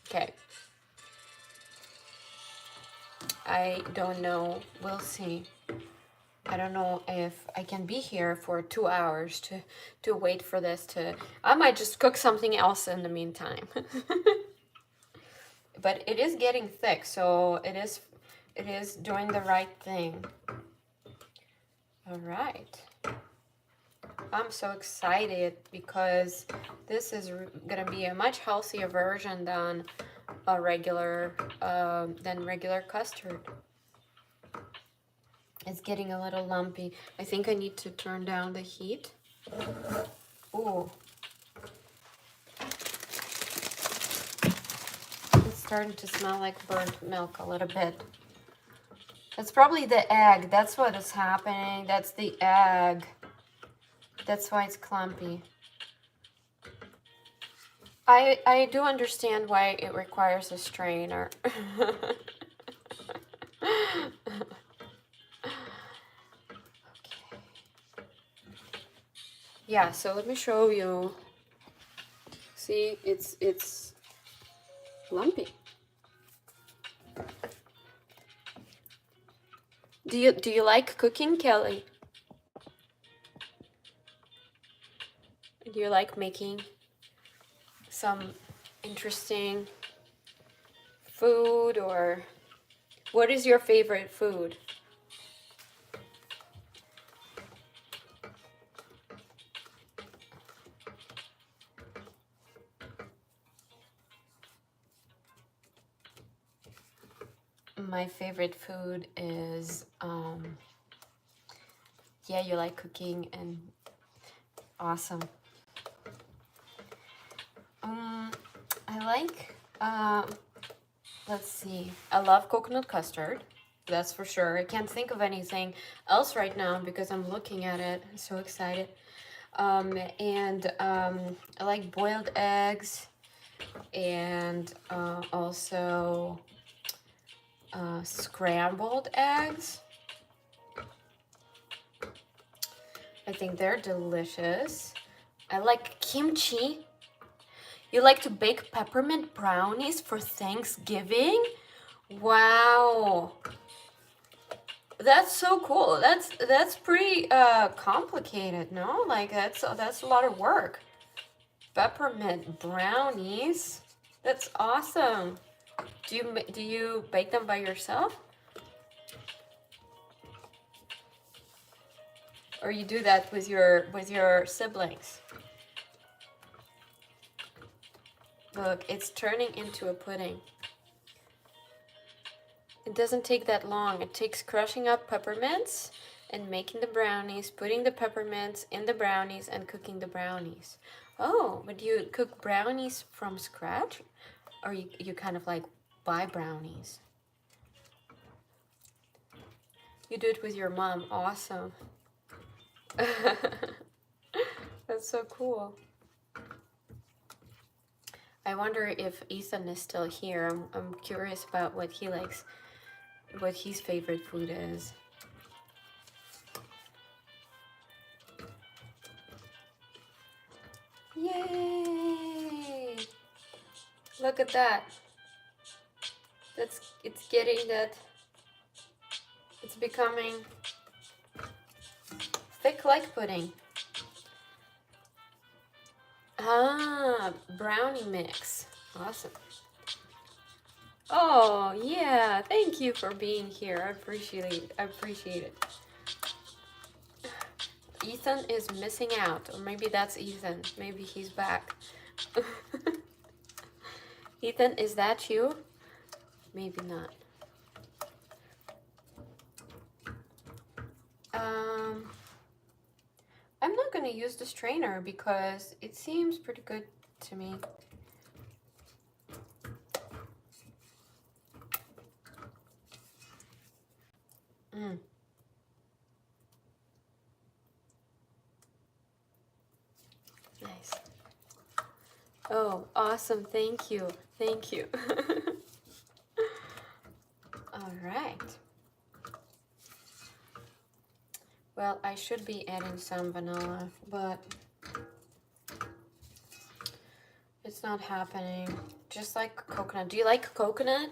Okay. I don't know. We'll see. I don't know if I can be here for 2 hours to wait for this to... I might just cook something else in the meantime. But it is getting thick, so it is doing the right thing. All right. I'm so excited because this is gonna be a much healthier version than a regular custard. It's getting a little lumpy. I think I need to turn down the heat. Ooh. It's starting to smell like burnt milk a little bit. That's probably the egg. That's what is happening. That's the egg. That's why it's clumpy. I do understand why it requires a strainer. Yeah, so let me show you. See, it's lumpy. Do you like cooking, Kelly? Do you like making some interesting food, or what is your favorite food? My favorite food is, yeah, you like cooking, and awesome. I like, let's see, I love coconut custard, that's for sure. I can't think of anything else right now because I'm looking at it. I'm so excited. I like boiled eggs, and also scrambled eggs. I think they're delicious. I like kimchi. You like to bake peppermint brownies for Thanksgiving? Wow. That's so cool. That's pretty complicated, no? Like that's a lot of work. Peppermint brownies. That's awesome. Do you bake them by yourself? Or you do that with your siblings? Look, it's turning into a pudding. It doesn't take that long. It takes crushing up peppermints and making the brownies, putting the peppermints in the brownies, and cooking the brownies. Oh, but you cook brownies from scratch? Or you kind of like buy brownies? You do it with your mom. Awesome. That's so cool. I wonder if Ethan is still here. I'm curious about what he likes, what his favorite food is. Yay! Look at that. It's getting that. It's becoming thick like pudding. Ah, brownie mix. Awesome. Oh, yeah. Thank you for being here. I appreciate it. I appreciate it. Ethan is missing out. Or maybe that's Ethan. Maybe he's back. Ethan, is that you? Maybe not. I'm not going to use the strainer because it seems pretty good to me. Nice. Oh, awesome. Thank you. Thank you. All right. Well, I should be adding some vanilla, but it's not happening. Just like coconut. Do you like coconut?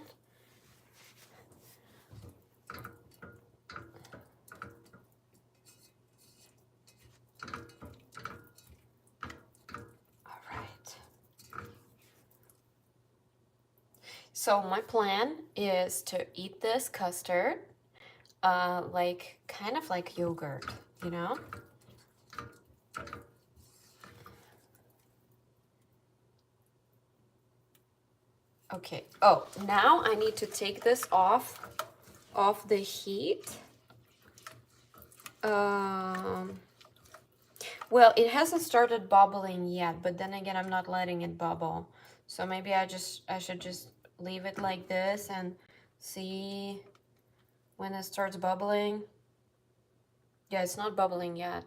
All right. So my plan is to eat this custard like kind of like yogurt, you know? Okay. Oh, now I need to take this off the heat. Well, it hasn't started bubbling yet, but then again, I'm not letting it bubble. So maybe I should just leave it like this and see when it starts bubbling. Yeah, it's not bubbling yet.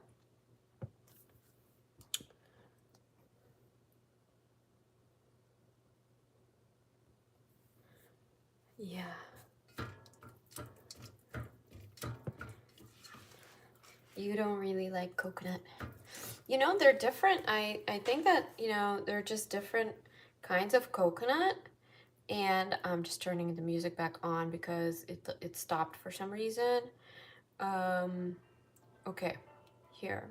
Yeah. You don't really like coconut. You know, they're different. I think that, you know, they're just different kinds of coconut. And I'm just turning the music back on because it stopped for some reason. Okay, here.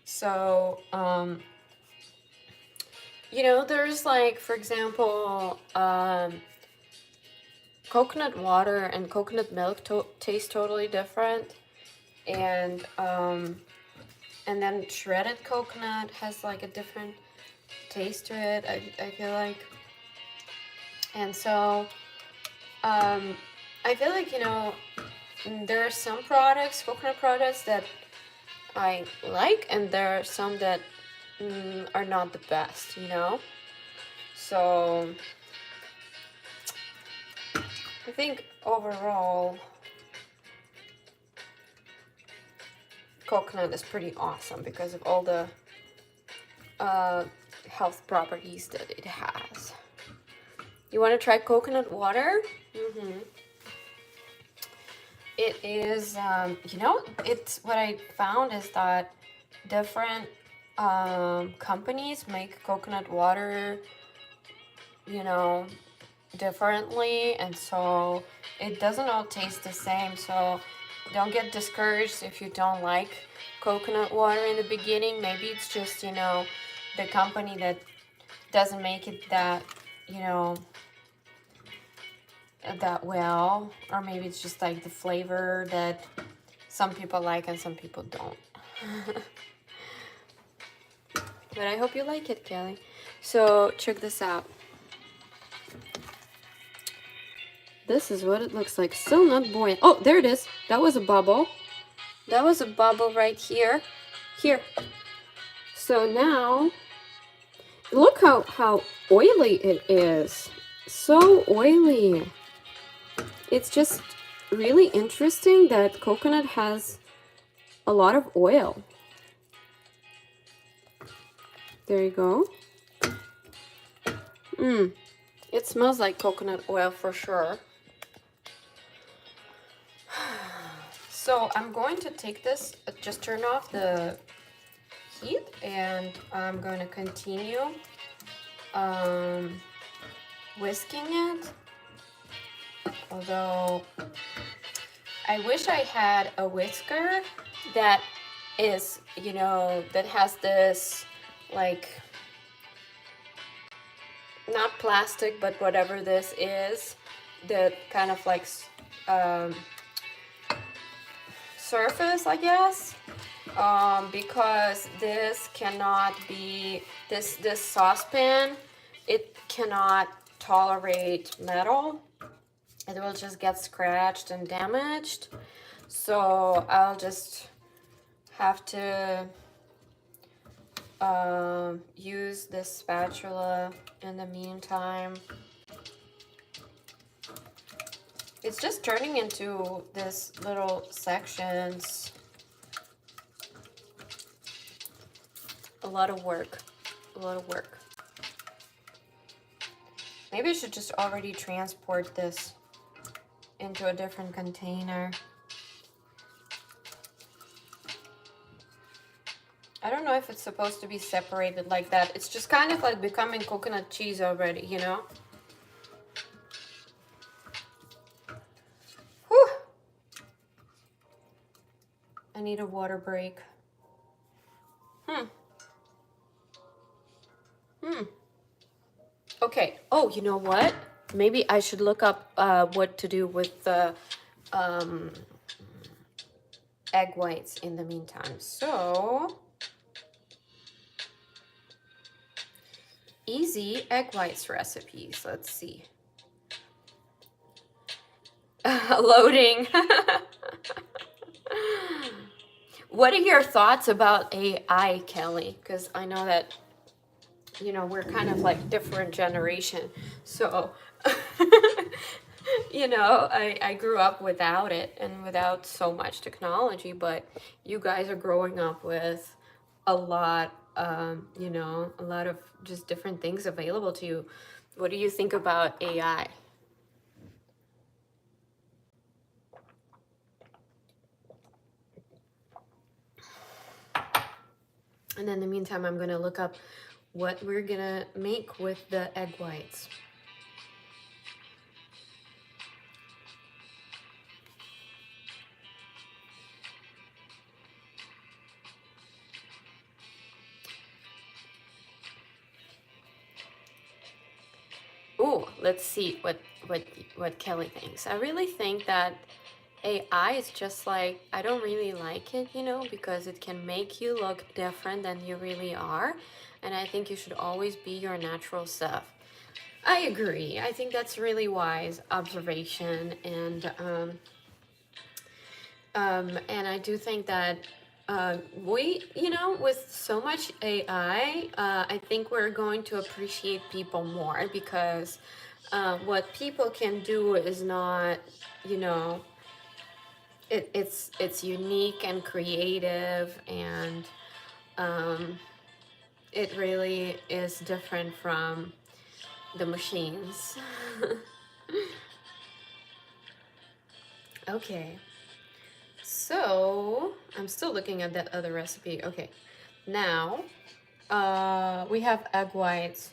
So, you know, there's like, for example, coconut water and coconut milk taste totally different. And then shredded coconut has like a different taste to it, I feel like. And so, I feel like, you know, there are some products, coconut products, that I like, and there are some that are not the best, you know? So, I think overall, coconut is pretty awesome because of all the health properties that it has. You want to try coconut water? It is, you know, it's what I found is that different companies make coconut water, you know, differently, and so it doesn't all taste the same. So don't get discouraged if you don't like coconut water in the beginning. Maybe it's just, you know, the company that doesn't make it that, you know, that well, or maybe it's just like the flavor that some people like and some people don't. But I hope you like it, Kelly. So check this out. This is what it looks like. Still not boiling. Oh, there it is. That was a bubble. That was a bubble right here. Here. So now, look how oily it is. So oily. It's just really interesting that coconut has a lot of oil. There you go. It smells like coconut oil for sure. So I'm going to take this, just turn off the heat, and I'm going to continue whisking it. Although I wish I had a whisker that is, you know, that has this, like, not plastic, but whatever this is, that kind of like surface, I guess, because this cannot be, this saucepan, it cannot tolerate metal. It will just get scratched and damaged. So I'll just have to use this spatula in the meantime. It's just turning into this little sections. A lot of work. a lot of work. Maybe I should just already transport this into a different container. I don't know if it's supposed to be separated like that. It's just kind of like becoming coconut cheese already, you know? Whew. I need a water break. Okay. Oh, you know what? Maybe I should look up what to do with the egg whites in the meantime. So, easy egg whites recipes. Let's see. Loading. What are your thoughts about AI, Kelly? Because I know that, you know, we're kind of like different generation. So, you know, I grew up without it and without so much technology, but you guys are growing up with a lot, you know, a lot of just different things available to you. What do you think about AI? And in the meantime, I'm gonna look up what we're gonna make with the egg whites. Ooh, let's see what Kelly thinks. I really think that AI is just like, I don't really like it, you know, because it can make you look different than you really are. And I think you should always be your natural self. I agree. I think that's really wise observation. And I do think that we, you know, with so much AI, I think we're going to appreciate people more because what people can do is not, you know, it's unique and creative, and it really is different from the machines. Okay, so I'm still looking at that other recipe. Okay, now we have egg whites.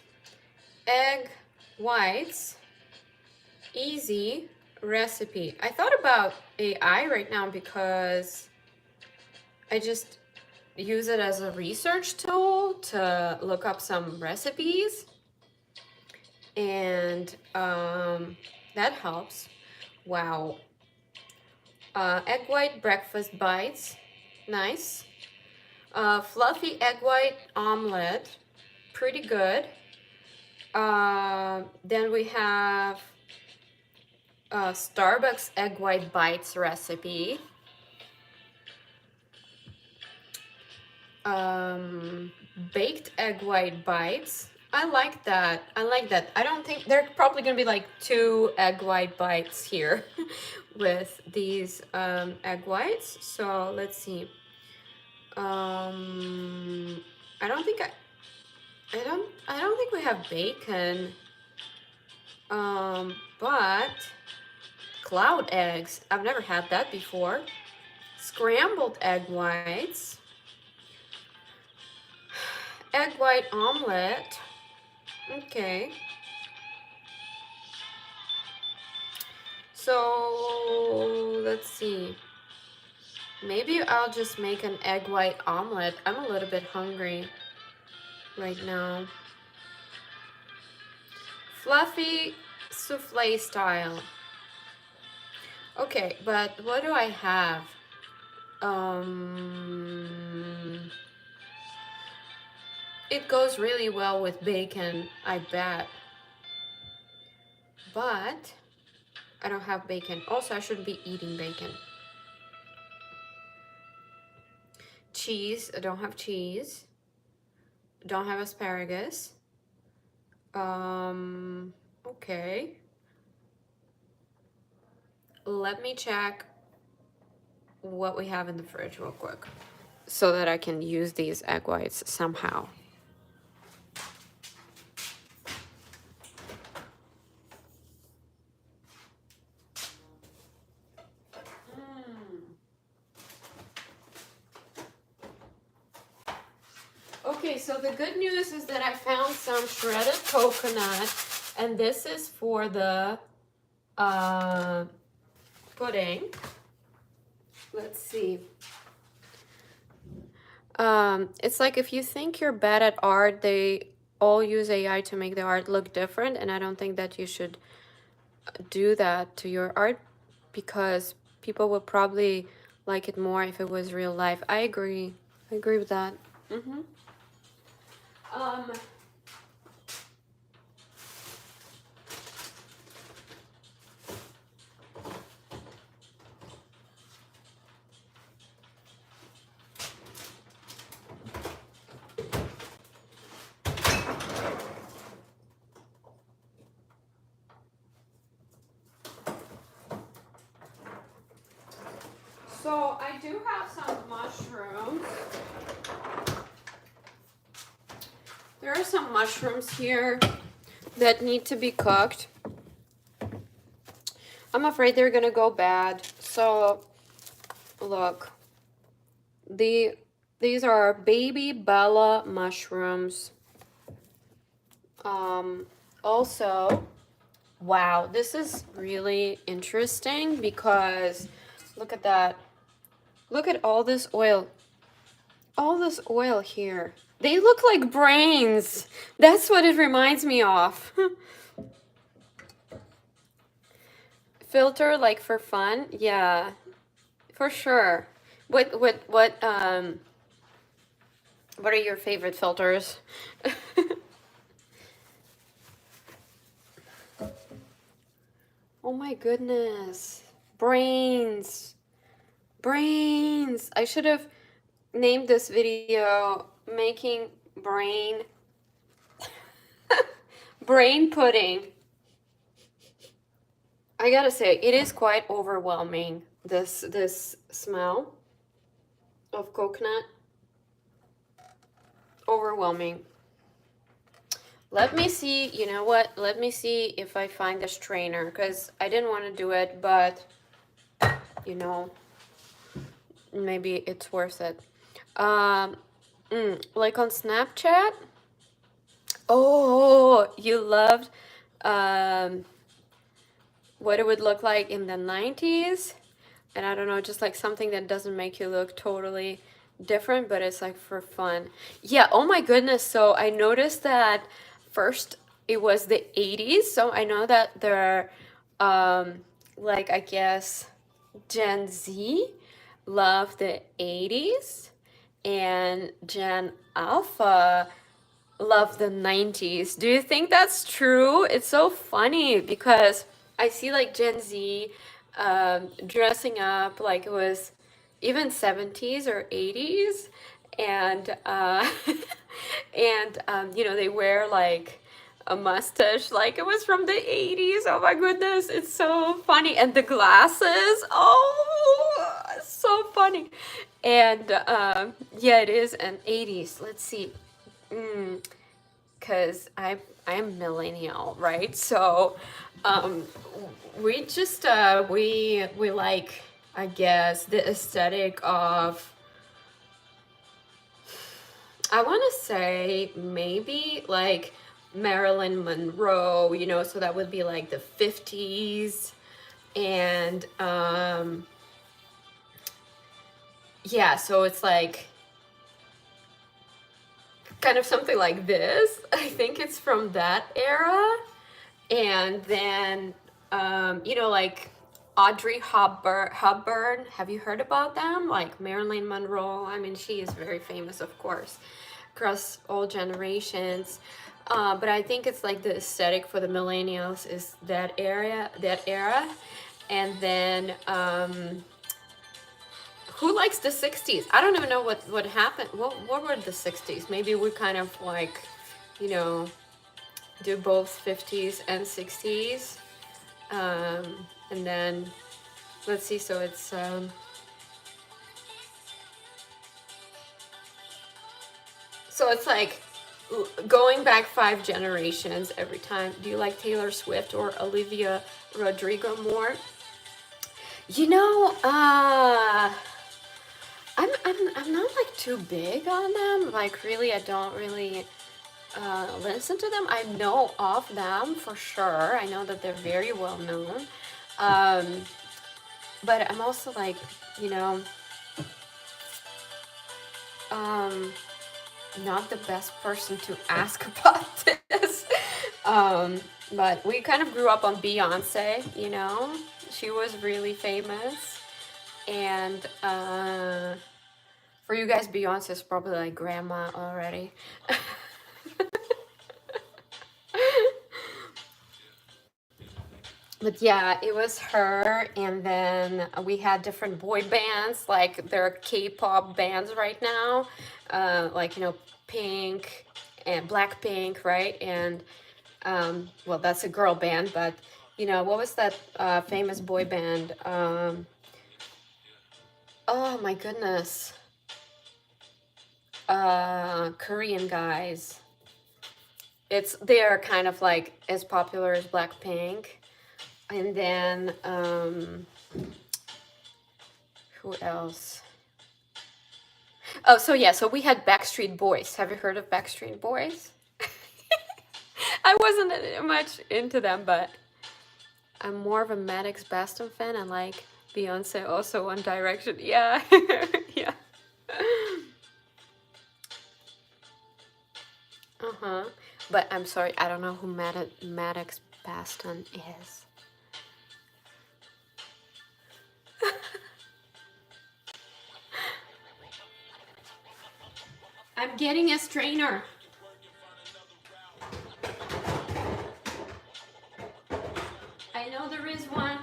Egg whites, easy recipe. I thought about AI right now because I just use it as a research tool to look up some recipes, and that helps. Wow. Egg white breakfast bites, nice. Fluffy egg white omelet, pretty good. Then we have Starbucks egg white bites recipe. Baked egg white bites. I like that. I like that. I don't think there are probably gonna be like 2 egg white bites here with these egg whites. So let's see. I don't think I don't think we have bacon. But cloud eggs. I've never had that before. Scrambled egg whites. Egg white omelet. Okay. So let's see. Maybe I'll just make an egg white omelet. I'm a little bit hungry right now. Fluffy souffle style. Okay, but what do I have? It goes really well with bacon, I bet. But I don't have bacon. Also, I shouldn't be eating bacon. Cheese, I don't have cheese. Don't have asparagus. Okay. Let me check what we have in the fridge real quick so that I can use these egg whites somehow. Okay, so the good news is that I found some shredded coconut, and this is for the pudding. Let's see. It's like if you think you're bad at art, they all use AI to make the art look different, and I don't think that you should do that to your art because people would probably like it more if it was real life. I agree. I agree with that. Mm-hmm. Um, so I do have some mushrooms. There are some mushrooms here that need to be cooked. I'm afraid they're gonna go bad. So look, these are baby Bella mushrooms. Also, wow, this is really interesting because look at that. Look at all this oil. All this oil here. They look like brains. That's what it reminds me of. Filter like for fun? Yeah, for sure. What are your favorite filters? Oh my goodness. Brains. Brains. I should have named this video making brain brain pudding. I gotta say, it is quite overwhelming, this smell of coconut. Overwhelming. Let me see, you know what? Let me see if I find the strainer, because I didn't want to do it, but, you know, maybe it's worth it. Like on Snapchat? Oh, you loved what it would look like in the 90s. And I don't know, just like something that doesn't make you look totally different, but it's like for fun. Yeah, oh my goodness. So I noticed that first it was the 80s. So I know that there are, like, I guess Gen Z love the 80s and Gen Alpha love the 90s. Do you think that's true? It's so funny because I see like Gen Z dressing up like it was even 70s or 80s, and and you know, they wear like a mustache like it was from the 80s. Oh my goodness, it's so funny. And the glasses, oh, so funny. And yeah, it is an 80s. Let's see. Because I'm millennial, right? So we just we like, I guess, the aesthetic of, I want to say maybe like Marilyn Monroe, you know, so that would be like the 50s. And yeah, so it's like kind of something like this. I think it's from that era. And then you know, like Audrey Hepburn, have you heard about them? Like Marilyn Monroe, I mean, she is very famous, of course, across all generations. But I think it's like the aesthetic for the millennials is that era. And then who likes the 60s? I don't even know what happened. What were the 60s? Maybe we kind of like, you know, do both 50s and 60s. And then, let's see, so it's, so it's like going back 5 generations every time. Do you like Taylor Swift or Olivia Rodrigo more? You know, I'm not like too big on them. Like really, I don't really listen to them. I know of them for sure. I know that they're very well known. Um, but I'm also like, you know, um, not the best person to ask about this. um, but we kind of grew up on Beyonce, you know. She was really famous. And for you guys, Beyonce is probably like grandma already. But yeah, it was her, and then we had different boy bands, like there are K-pop bands right now, like, you know, Pink and Blackpink, right? And well, that's a girl band, but you know, what was that famous boy band? Oh my goodness, Korean guys. They're kind of like as popular as Blackpink. And then who else? Oh, so yeah, so we had Backstreet Boys. Have you heard of Backstreet Boys? I wasn't much into them, but I'm more of a Maddox Baston fan, and like Beyonce, also One Direction. Yeah, yeah. Uh-huh. But I'm sorry, I don't know who Maddox Baston is. I'm getting a strainer. I know there is one.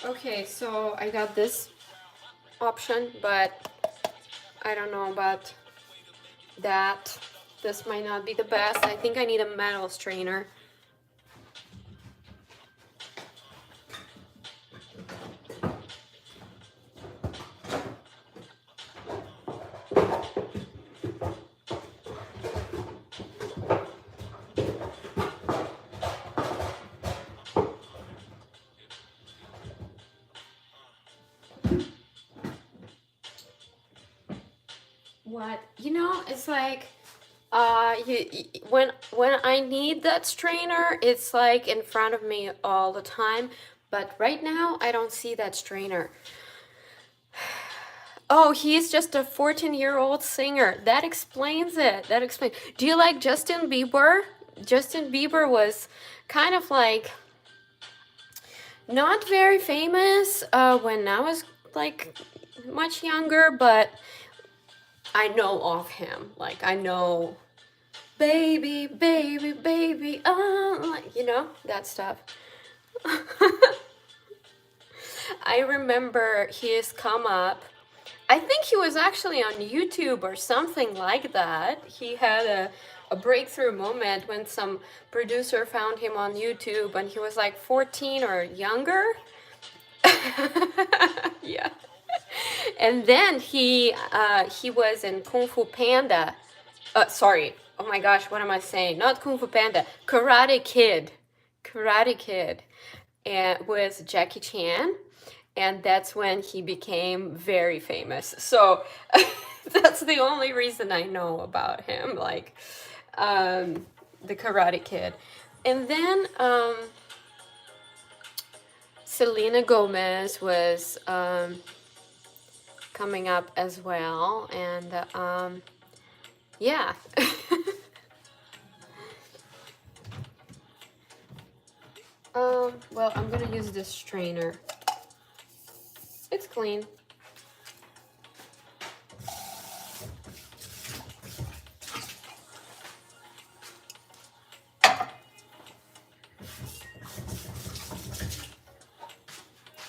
Okay, so I got this option, but I don't know about that. This might not be the best. I think I need a metal strainer. What? You know, it's like when I need that strainer, it's like in front of me all the time, but right now I don't see that strainer. Oh, he's just a 14-year-old singer. That explains it. That explains. Do you like Justin Bieber? Justin Bieber was kind of like not very famous when I was like much younger, but I know of him. Like I know baby, baby, baby, like, you know, that stuff. I remember his come up. I think he was actually on YouTube or something like that. He had a breakthrough moment when some producer found him on YouTube and he was like 14 or younger. Yeah. And then he was in Kung Fu Panda. Sorry. Oh my gosh, what am I saying? Not Kung Fu Panda. Karate Kid. Karate Kid. And with Jackie Chan. And that's when he became very famous. So that's the only reason I know about him, like the Karate Kid. And then Selena Gomez was coming up as well. And yeah. Well, I'm gonna use this strainer. It's clean.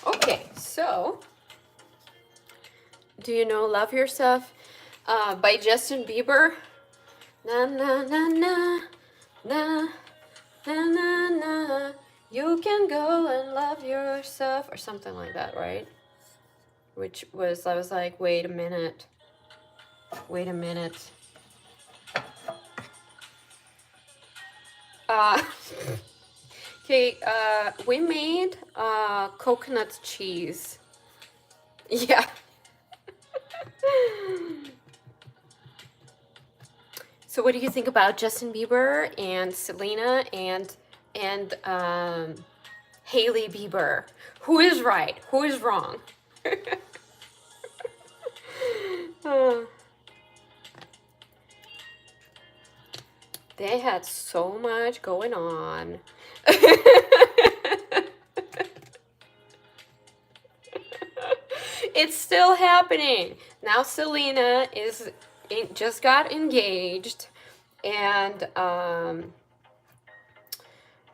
Okay, so do you know Love Yourself by Justin Bieber? Na na na na na na na na. You can go and love yourself, or something like that, right? Which was, I was like, wait a minute. Wait a minute. Okay, we made coconut cheese. Yeah. So what do you think about Justin Bieber and Selena and Hailey Bieber? Who is right? Who is wrong? Oh, they had so much going on. It's still happening. Now Selena just got engaged, and oh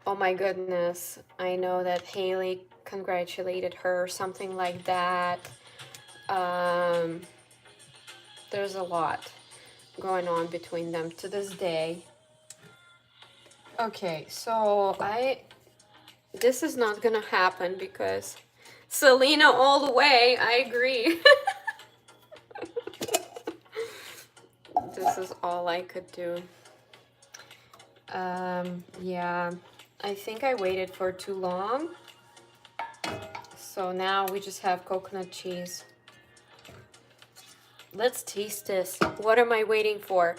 my goodness, I know that Hailey congratulated her, something like that. There's a lot going on between them to this day. Okay, so this is not gonna happen because Selena all the way, I agree. This is all I could do. Yeah, I think I waited for too long. So now we just have coconut cheese. Let's taste this. What am I waiting for?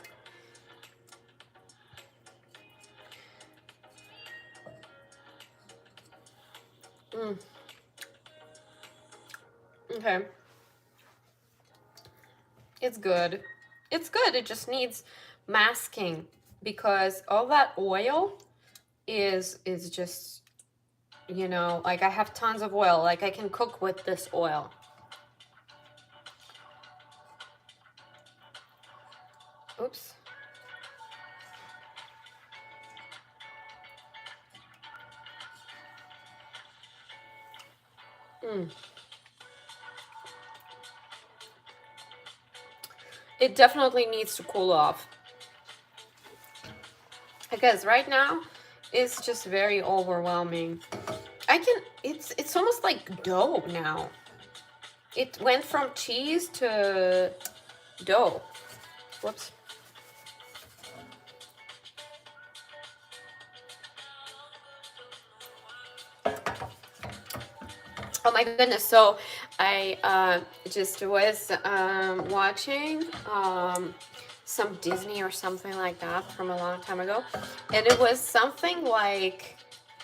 Okay. It's good. It's good. It just needs masking because all that oil is just, you know, like I have tons of oil. Like I can cook with this oil. Oops. It definitely needs to cool off. Because right now, it's just very overwhelming. It's almost like dough now. It went from cheese to dough. Whoops. Oh my goodness, so I just was watching some Disney or something like that from a long time ago, and it was something like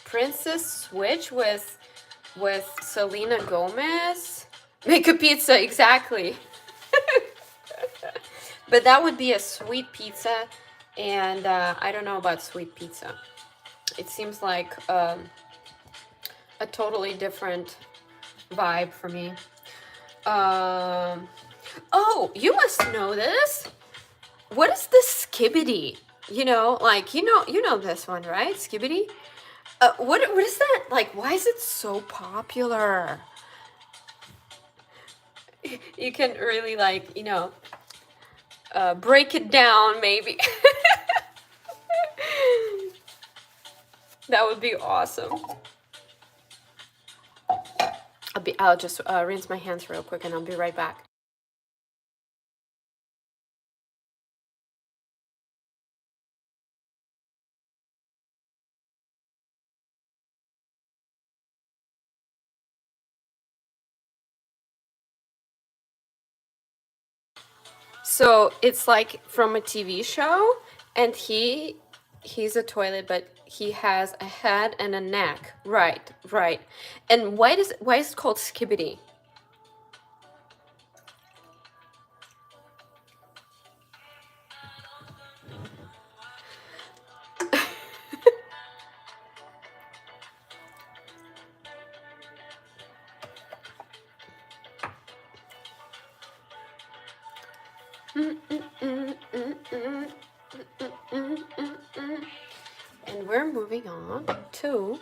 Princess Switch with Selena Gomez. Make a pizza, exactly. But that would be a sweet pizza, and I don't know about sweet pizza. It seems like a totally different vibe for me. Oh, you must know this. What is this Skibbity? You know, like you know this one, right? Skibbity. What is that? Like, why is it so popular? You can really like, you know, break it down maybe. That would be awesome. I'll just rinse my hands real quick and I'll be right back. So it's like from a TV show, and he's a toilet, but he has a head and a neck. Right, right. And why is it called Skibbity? And we're moving on to,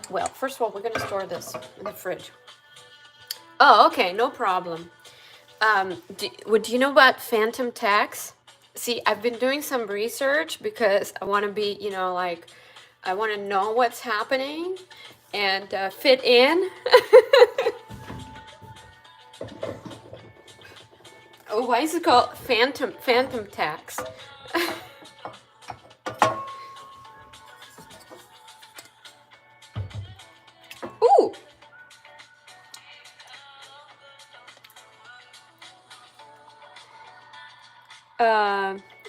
well, first of all, we're gonna store this in the fridge. Oh, okay, no problem. Do you know about phantom tax? See, I've been doing some research because I want to be, you know, like, I want to know what's happening and fit in. Oh, why is it called phantom tax?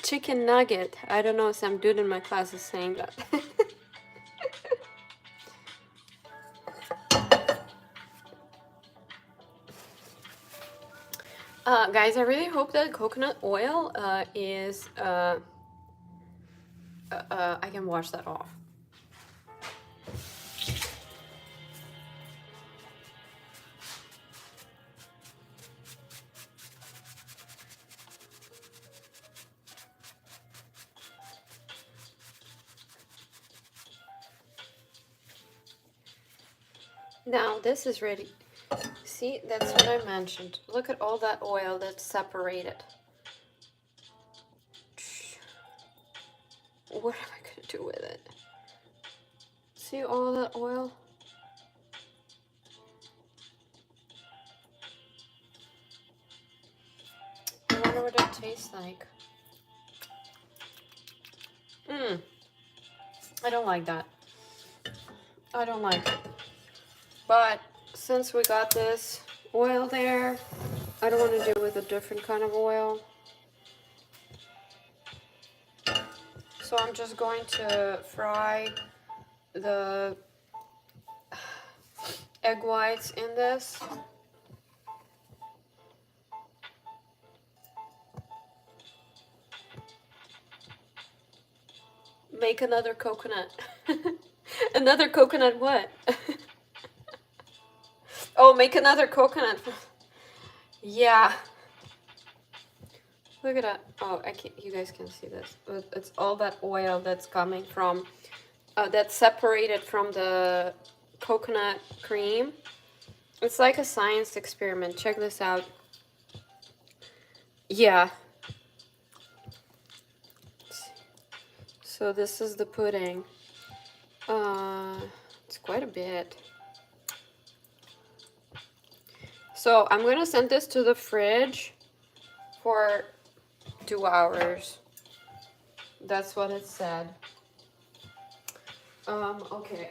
chicken nugget. I don't know, some dude in my class is saying that. Guys, I really hope that coconut oil is, I can wash that off. Now this is ready. See, that's what I mentioned. Look at all that oil that's separated. What am I gonna do with it? See all that oil? I wonder what it tastes like. I don't like that. I don't like it. But since we got this oil there, I don't want to do it with a different kind of oil. So I'm just going to fry the egg whites in this. Make another coconut. Another coconut what? Oh, make another coconut. Yeah. Look at that. Oh, I can't, you guys can see this. It's all that oil that's coming from, that's separated from the coconut cream. It's like a science experiment. Check this out. Yeah. So this is the pudding. It's quite a bit. So I'm gonna send this to the fridge for 2 hours. That's what it said. Okay.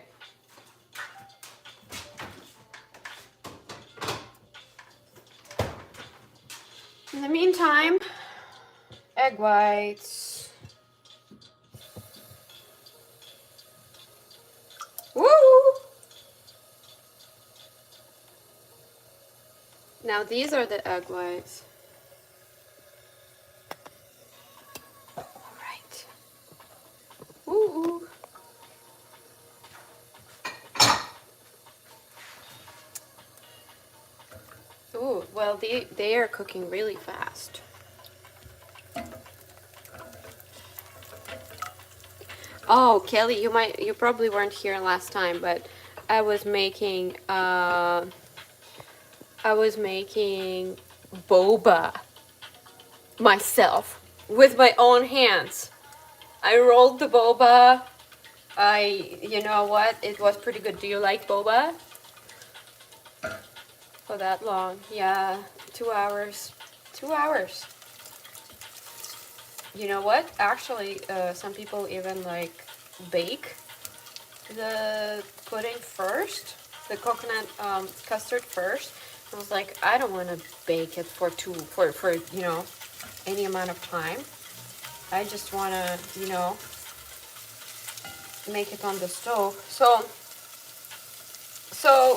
In the meantime, egg whites. Woo! Now these are the egg whites. All right. Woo! Ooh, well, they are cooking really fast. Oh, Kelly, you probably weren't here last time, but I was making boba myself with my own hands. I rolled the boba. You know what? It was pretty good. Do you like boba? For that long? Yeah, 2 hours. 2 hours. You know what? Actually, some people even like bake the pudding first, the coconut custard first. I was like, I don't want to bake it for you know, any amount of time. I just want to, you know, make it on the stove. So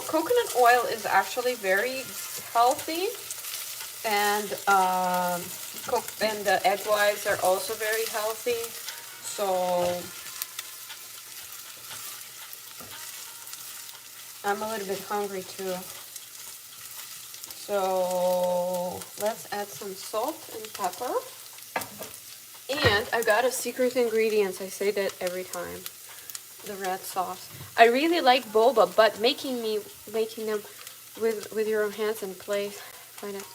coconut oil is actually very healthy, and the egg whites are also very healthy. So I'm a little bit hungry too. So let's add some salt and pepper. And I got a secret ingredient. I say that every time. The red sauce. I really like boba, but making them with your own hands and play, kind of,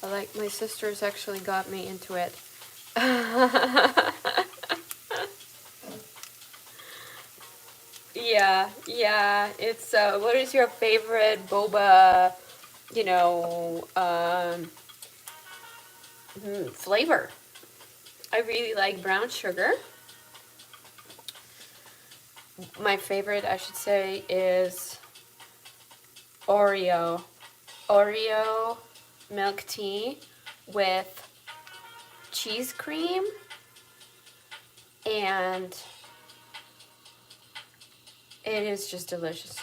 I like, my sisters actually got me into it. Yeah. It's what is your favorite boba, you know, flavor? I really like brown sugar. My favorite, I should say, is Oreo milk tea with cheese cream and it is just delicious.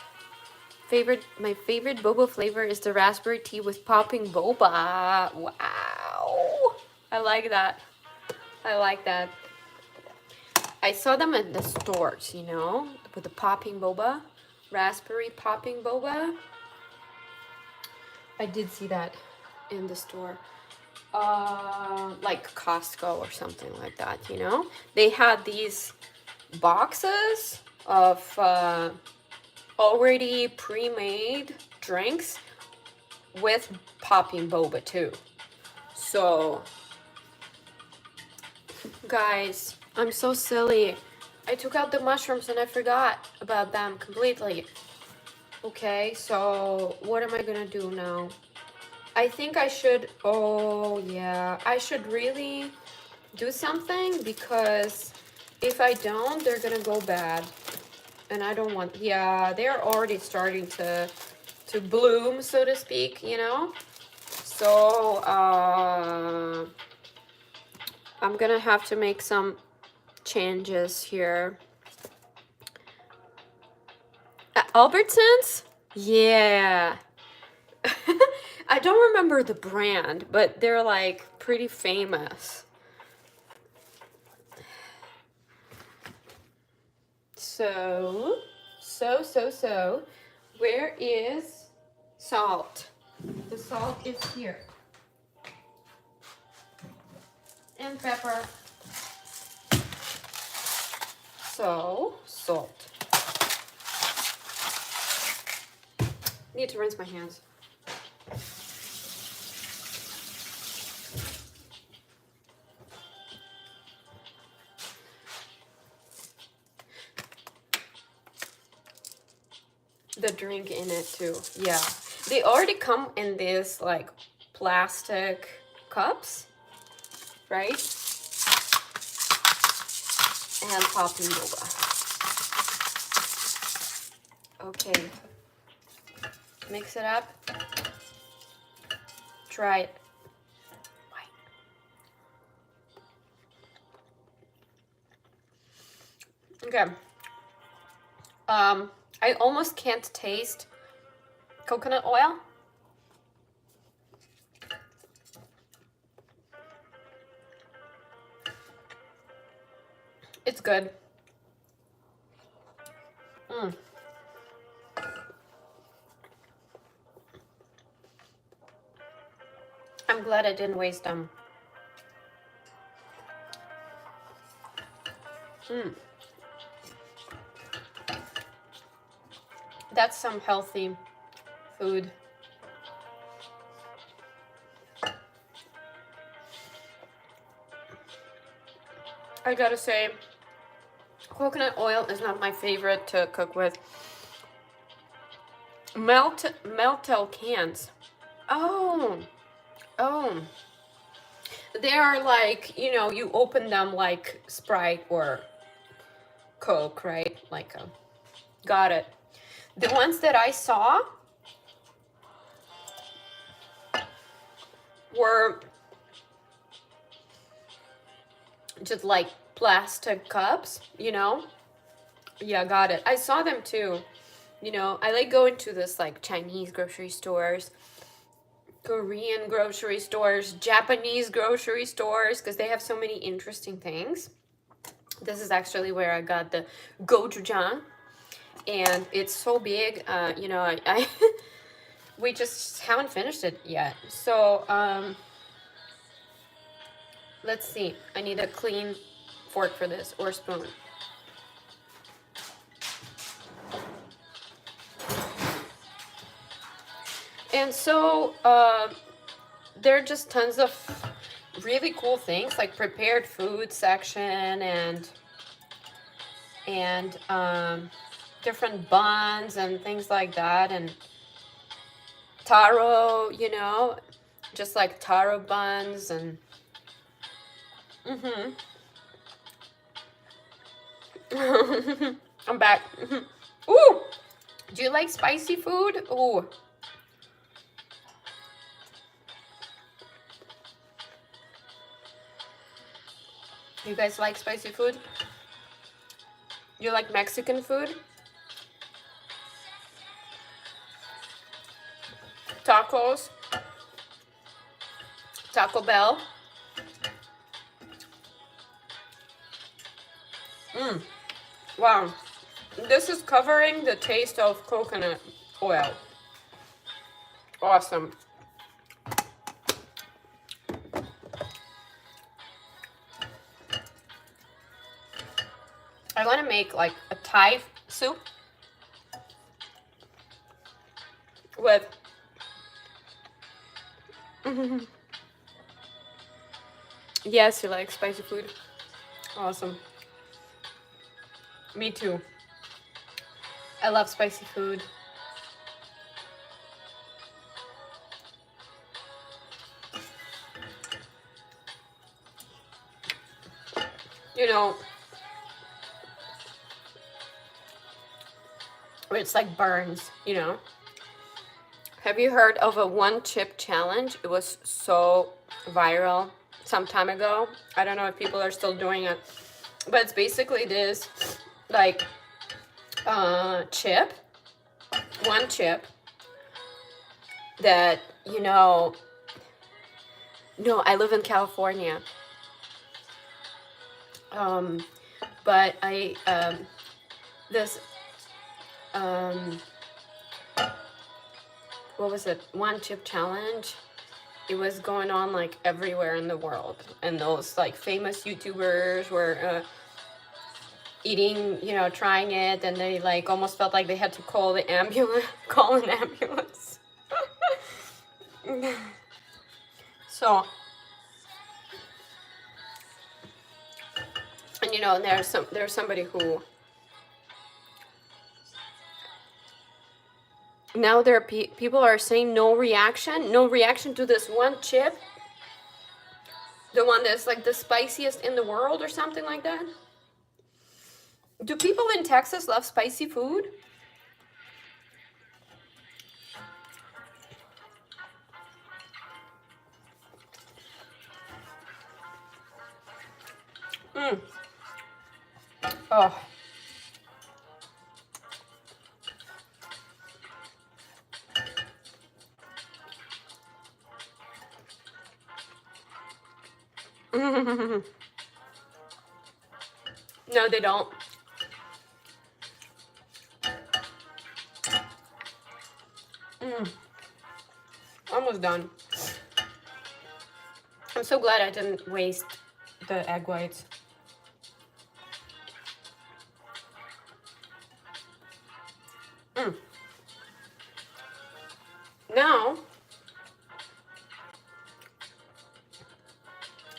My favorite boba flavor is the raspberry tea with popping boba. Wow, I like that. I like that. I saw them at the stores, you know, with the popping boba, raspberry popping boba. I did see that in the store, like Costco or something like that, you know. They had these boxes of already pre-made drinks with popping boba too. So, guys, I'm so silly. I took out the mushrooms and I forgot about them completely. Okay, so what am I gonna do now? I think I should, oh yeah, I should really do something, because if I don't, they're gonna go bad. And I don't want, yeah, they're already starting to bloom, so to speak, you know? So, I'm gonna have to make some changes here. Albertsons? Yeah. I don't remember the brand, but they're like pretty famous. So, where is salt? The salt is here. And pepper. So, salt. Need to rinse my hands. The drink in it too, yeah. They already come in this like plastic cups, right? And popping boba. Okay, mix it up. Try it. Okay. I almost can't taste coconut oil. It's good. I'm glad I didn't waste them. That's some healthy food. I gotta say, coconut oil is not my favorite to cook with. Meltel cans. Oh. They are like, you know, you open them like Sprite or Coke, right? Like, got it. The ones that I saw were just like plastic cups, you know? Yeah, got it. I saw them too. You know, I like going to this like Chinese grocery stores, Korean grocery stores, Japanese grocery stores, because they have so many interesting things. This is actually where I got the gochujang, and it's so big. You know, I we just haven't finished it yet. So let's see. I need a clean fork for this, or spoon. And so there are just tons of really cool things, like prepared food section and different buns and things like that, and taro, you know, just like taro buns and I'm back. Ooh, do you like spicy food? Ooh. You guys like spicy food? You like Mexican food? Tacos? Taco Bell? Wow. This is covering the taste of coconut oil. Awesome. I want to make like a Thai soup with yes, you like spicy food. Awesome. Me too. I love spicy food. You know, it's like burns, you know. Have you heard of a one chip challenge? It was so viral some time ago. I don't know if people are still doing it, but it's basically this like chip, one chip that, you know, no, I live in California. But this what was it? One chip challenge. It was going on like everywhere in the world, and those like famous YouTubers were eating, you know, trying it, and they like almost felt like they had to call the ambulance, call an ambulance. So, and you know, there's somebody who now there are people are saying no reaction to this one chip, the one that's like the spiciest in the world or something like that. Do people in Texas love spicy food? Oh. No, they don't. Almost done. I'm so glad I didn't waste the egg whites. Now,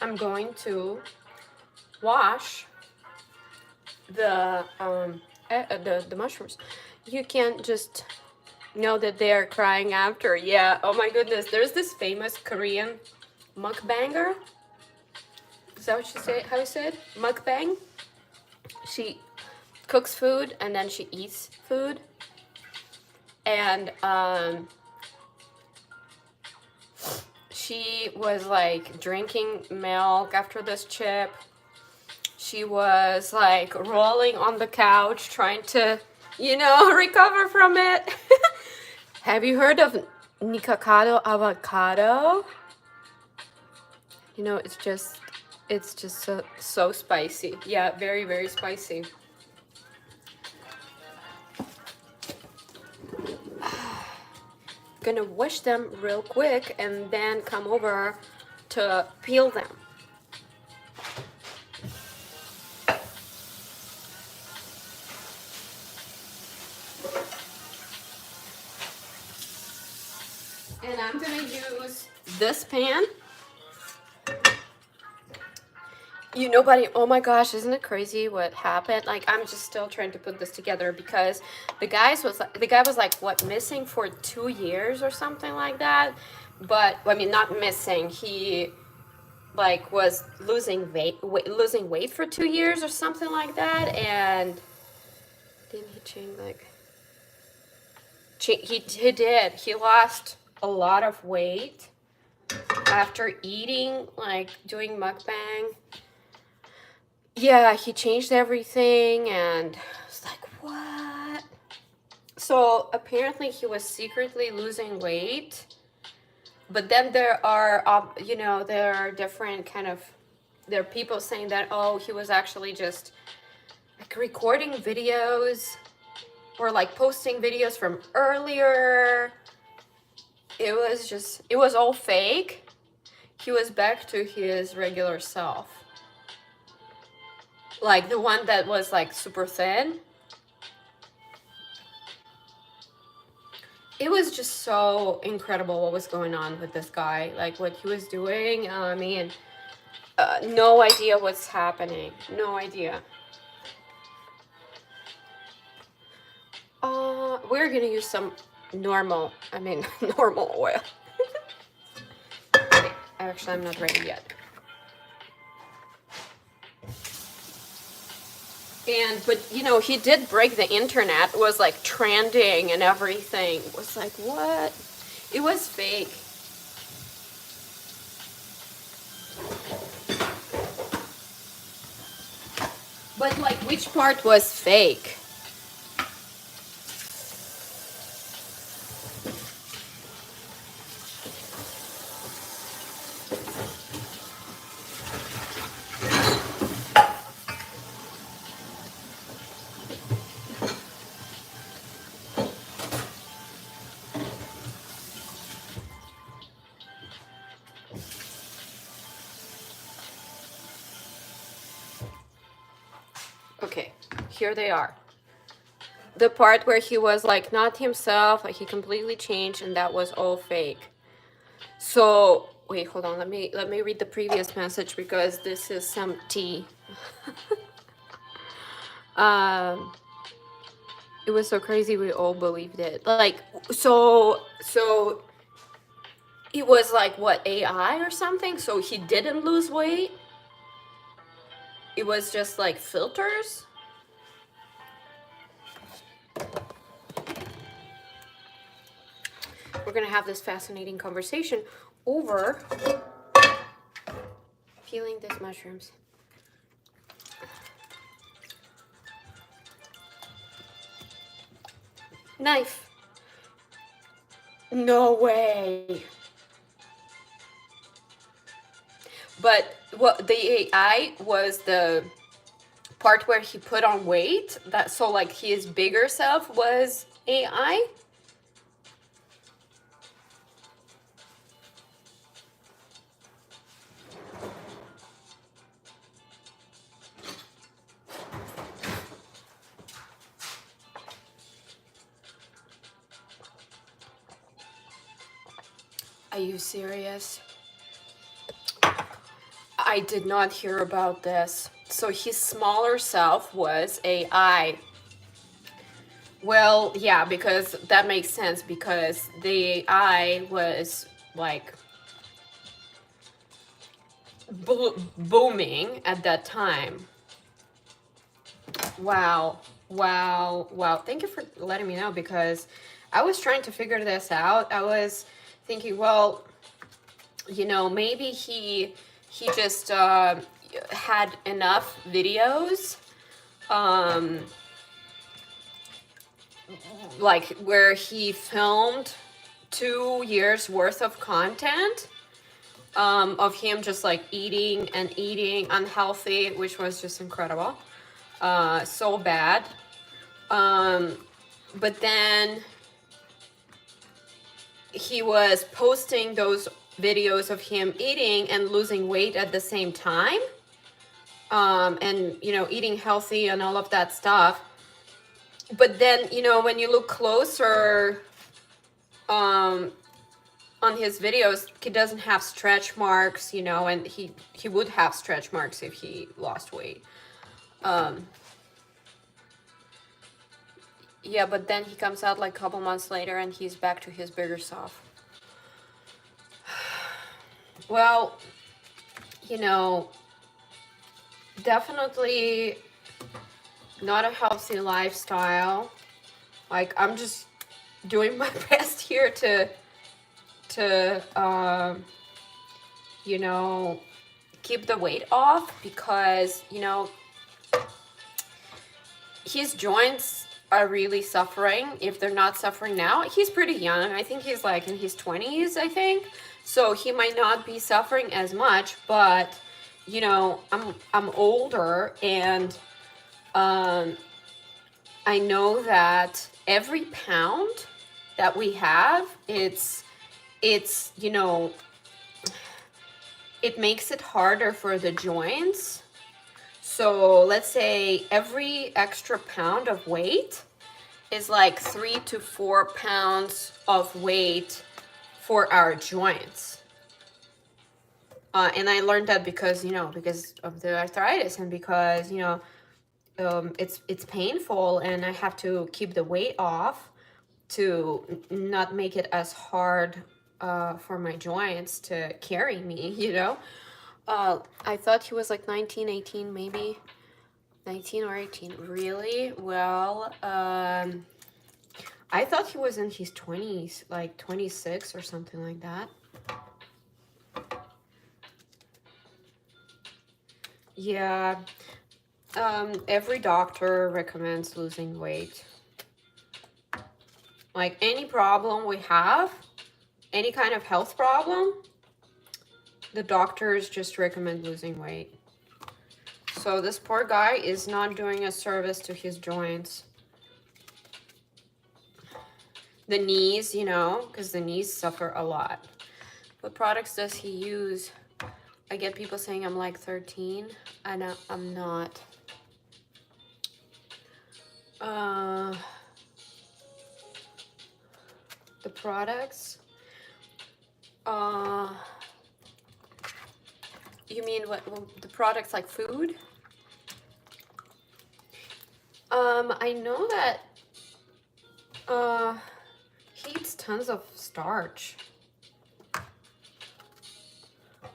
I'm going to wash the mushrooms. You can't just know that they are crying after. Yeah, oh my goodness. There's this famous Korean mukbanger. Is that what you say? How you say it? Mukbang? She cooks food and then she eats food. And she was like drinking milk after this chip. She was like rolling on the couch trying to, you know, recover from it. Have you heard of Nikocado avocado? You know, it's just so spicy. Yeah, very, very spicy. Gonna wash them real quick and then come over to peel them. And I'm gonna use this pan. You know, buddy, oh my gosh, isn't it crazy what happened? Like, I'm just still trying to put this together because the guy was like, what, missing for 2 years or something like that? But, I mean, not missing, he, like, was losing weight for 2 years or something like that, and didn't he change, like, he did. He lost a lot of weight after eating, like, doing mukbang. yeah, he changed everything, and it's like, what? So apparently he was secretly losing weight, but then there are, there are different kind of, there are people saying that, oh, he was actually just like recording videos or like posting videos from earlier. It was all fake. He was back to his regular self. Like the one that was like super thin. It was just so incredible what was going on with this guy, like what he was doing. I mean, no idea what's happening. No idea. We're gonna use some normal oil. Okay, actually, I'm not ready yet. But he did break the internet. It was like trending and everything. It was like, what? It was fake. But like, which part was fake? Okay, here they are. The part where he was like not himself, like he completely changed, and that was all fake. So wait, hold on. Let me read the previous message because this is some tea. It was so crazy. We all believed it. Like so it was like what, AI or something? So he didn't lose weight. It was just like filters. We're gonna have this fascinating conversation over peeling these mushrooms. Knife. No way. But what the AI was the part where he put on weight, that so like his bigger self was AI. Are you serious? I did not hear about this. So his smaller self was AI. Well, yeah, because that makes sense, because the AI was like booming at that time. Wow. Wow. Wow. Thank you for letting me know, because I was trying to figure this out. I was thinking, well, maybe he just had enough videos, like where he filmed 2 years worth of content, of him just like eating and eating unhealthy, which was just incredible, so bad. But then he was posting those videos of him eating and losing weight at the same time, and eating healthy and all of that stuff. But then when you look closer, on his videos, he doesn't have stretch marks, and he would have stretch marks if he lost weight. Yeah, but then he comes out like a couple months later and he's back to his bigger self. Well, definitely not a healthy lifestyle. Like, I'm just doing my best here to keep the weight off, because his joints are really suffering. If they're not suffering now, he's pretty young. I think he's like in his 20s, I think. So he might not be suffering as much, but you know, I'm older, and um I know that every pound that we have, it's you know, it makes it harder for the joints. So let's say every extra pound of weight is like 3 to 4 pounds of weight for our joints. And I learned that because, you know, because of the arthritis, and because, you know, it's painful, and I have to keep the weight off to not make it as hard for my joints to carry me, you know. I thought he was like 19, 18, maybe 19 or 18. Really? Well, I thought he was in his 20s, like 26 or something like that. Yeah. Every doctor recommends losing weight. Like any problem we have, any kind of health problem, the doctors just recommend losing weight. So this poor guy is not doing a service to his joints. The knees, you know, because the knees suffer a lot. What products does he use? I get people saying I'm like 13. I'm not. The products. You mean what? The products like food? I know that he eats tons of starch.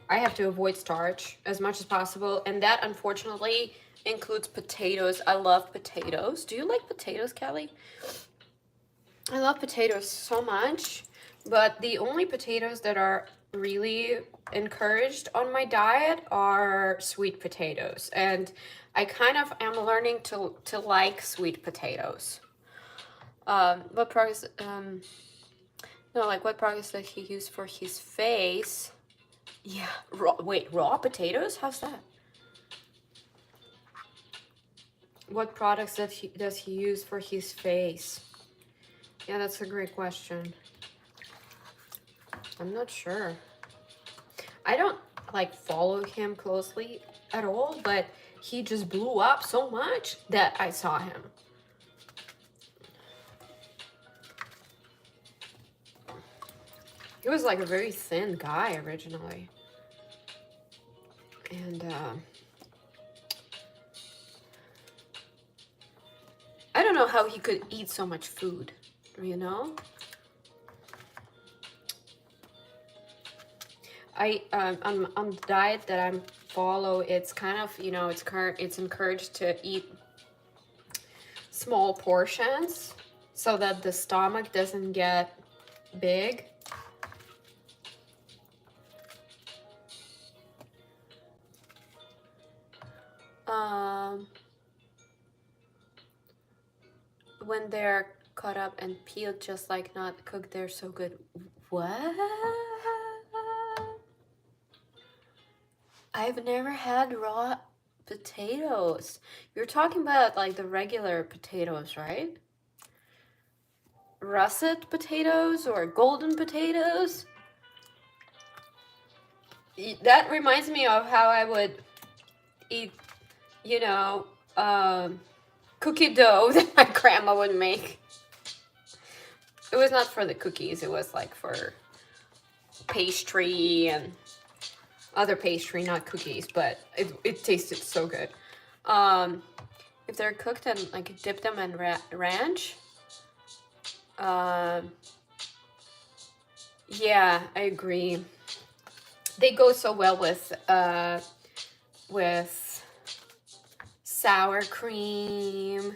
I have to avoid starch as much as possible, and that unfortunately includes potatoes. I love potatoes. Do you like potatoes, Kelly? I love potatoes so much, but the only potatoes that are really encouraged on my diet are sweet potatoes, and I kind of am learning to like sweet potatoes. What products? No, like what products does he use for his face? Yeah, raw potatoes? How's that? What products does he use for his face? Yeah, that's a great question. I'm not sure. I don't like follow him closely at all, but he just blew up so much that I saw him. He was like a very thin guy originally. And I don't know how he could eat so much food, you know? On the diet that I follow, it's kind of, you know, it's encouraged to eat small portions so that the stomach doesn't get big. When they're cut up and peeled, just like not cooked, they're so good. What? I've never had raw potatoes. You're talking about like the regular potatoes, right? Russet potatoes or golden potatoes? That reminds me of how I would eat, you know, cookie dough that my grandma would make. It was not for the cookies, it was like for pastry and other pastry, not cookies, but it tasted so good. If they're cooked and like dip them in ranch, yeah, I agree. They go so well with sour cream.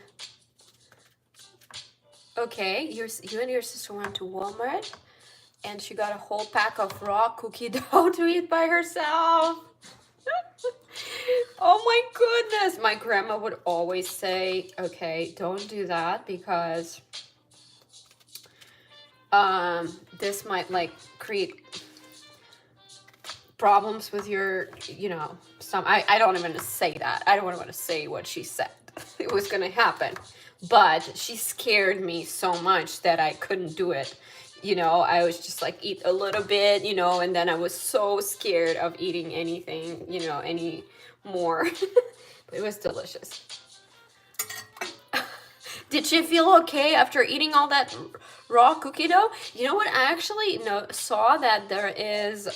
Okay, you and your sister went to Walmart and she got a whole pack of raw cookie dough to eat by herself. Oh my goodness. My grandma would always say, okay, don't do that because this might like create problems with your, you know, some, I don't even say that. I don't want to say what she said. It was gonna happen. But she scared me so much that I couldn't do it. You know, I was just like eat a little bit, you know, and then I was so scared of eating anything, you know, any more. It was delicious. Did she feel okay after eating all that raw cookie dough? You know what? I actually saw that there is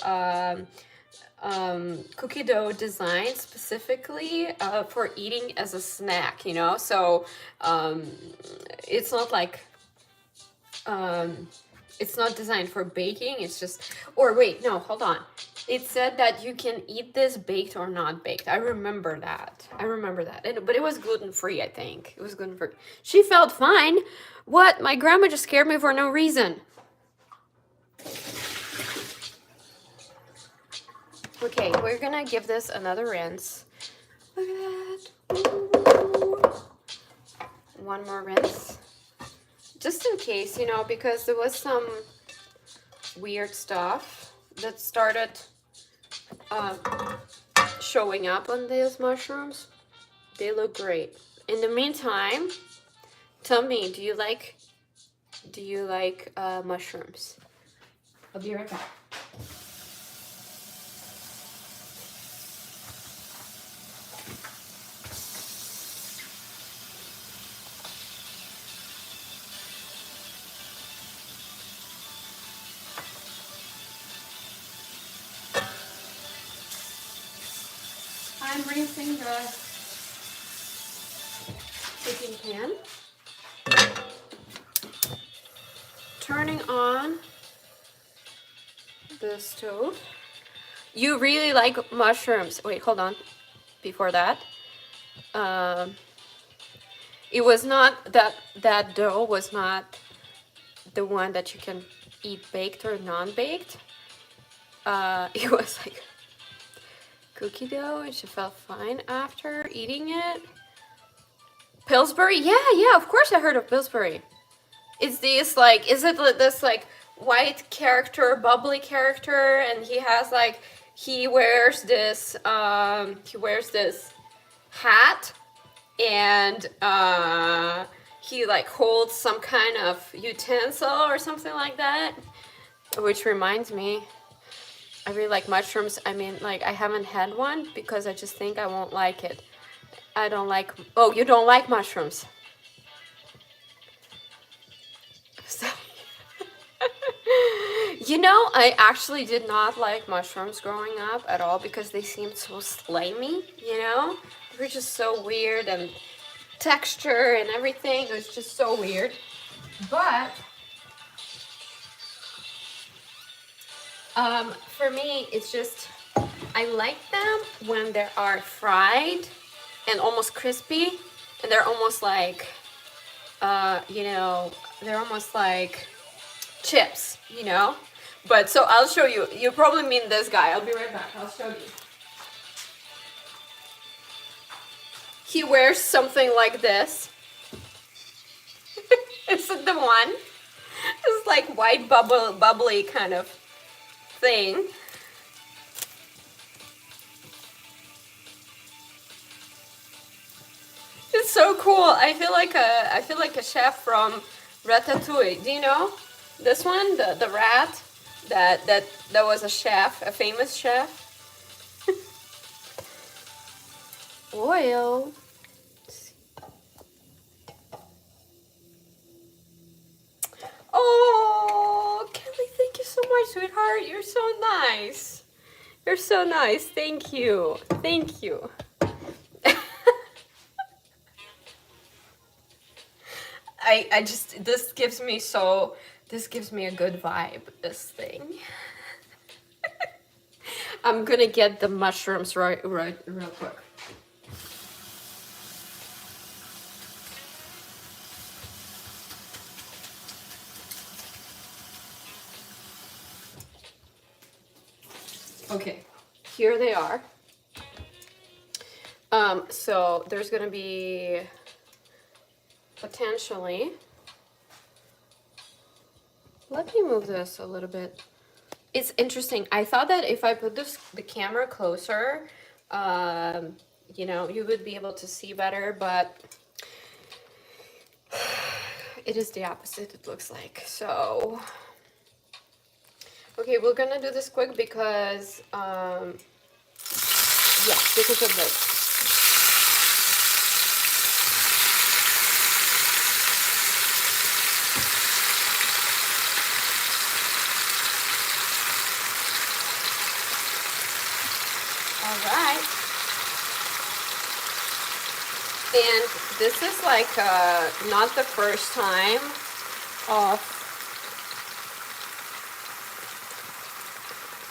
cookie dough design specifically for eating as a snack, you know? So it's not like, it's not designed for baking. It's just, or wait, no, hold on. It said that you can eat this baked or not baked. I remember that. I remember that. But it was gluten-free, I think. It was gluten-free. She felt fine. What? My grandma just scared me for no reason. Okay, we're gonna give this another rinse. Look at that. Ooh. One more rinse. Just in case, you know, because there was some weird stuff that started showing up on these mushrooms. They look great. In the meantime, tell me, do you like mushrooms? I'll be right back. I'm rinsing the cooking pan. Turning on the stove. You really like mushrooms. Wait, hold on. Before that, it was not that dough was not the one that you can eat baked or non-baked. It was like cookie dough, and she felt fine after eating it. Pillsbury? Yeah, of course I heard of Pillsbury. Is this like, is it this like white character, bubbly character, and he has like, he wears this hat, and he like holds some kind of utensil or something like that, which reminds me, I really like mushrooms. I mean, like, I haven't had one because I just think I won't like it. I don't like, oh, you don't like mushrooms? You know, I actually did not like mushrooms growing up at all because they seemed so slimy, you know? They were just so weird, and texture and everything. It was just so weird. But for me, it's just, I like them when they are fried and almost crispy, and they're almost like, you know, they're almost like chips, you know? But so I'll show you. You probably mean this guy. I'll be right back. I'll show you. He wears something like this. Is it the one? It's like white bubbly kind of thing. It's so cool. I feel like a chef from Ratatouille. Do you know this one? The rat that was a chef, a famous chef. Oil. Oh, Kelly, thank you so much, sweetheart. You're so nice. You're so nice. Thank you. Thank you. I just, this gives me a good vibe, this thing. I'm gonna get the mushrooms right real quick. Okay, here they are. So there's gonna be potentially, let me move this a little bit. It's interesting. I thought that if I put the camera closer, you know, you would be able to see better, but it is the opposite, it looks like. So, okay, we're gonna do this quick because, yeah, because of this. All right. And this is like not the first time of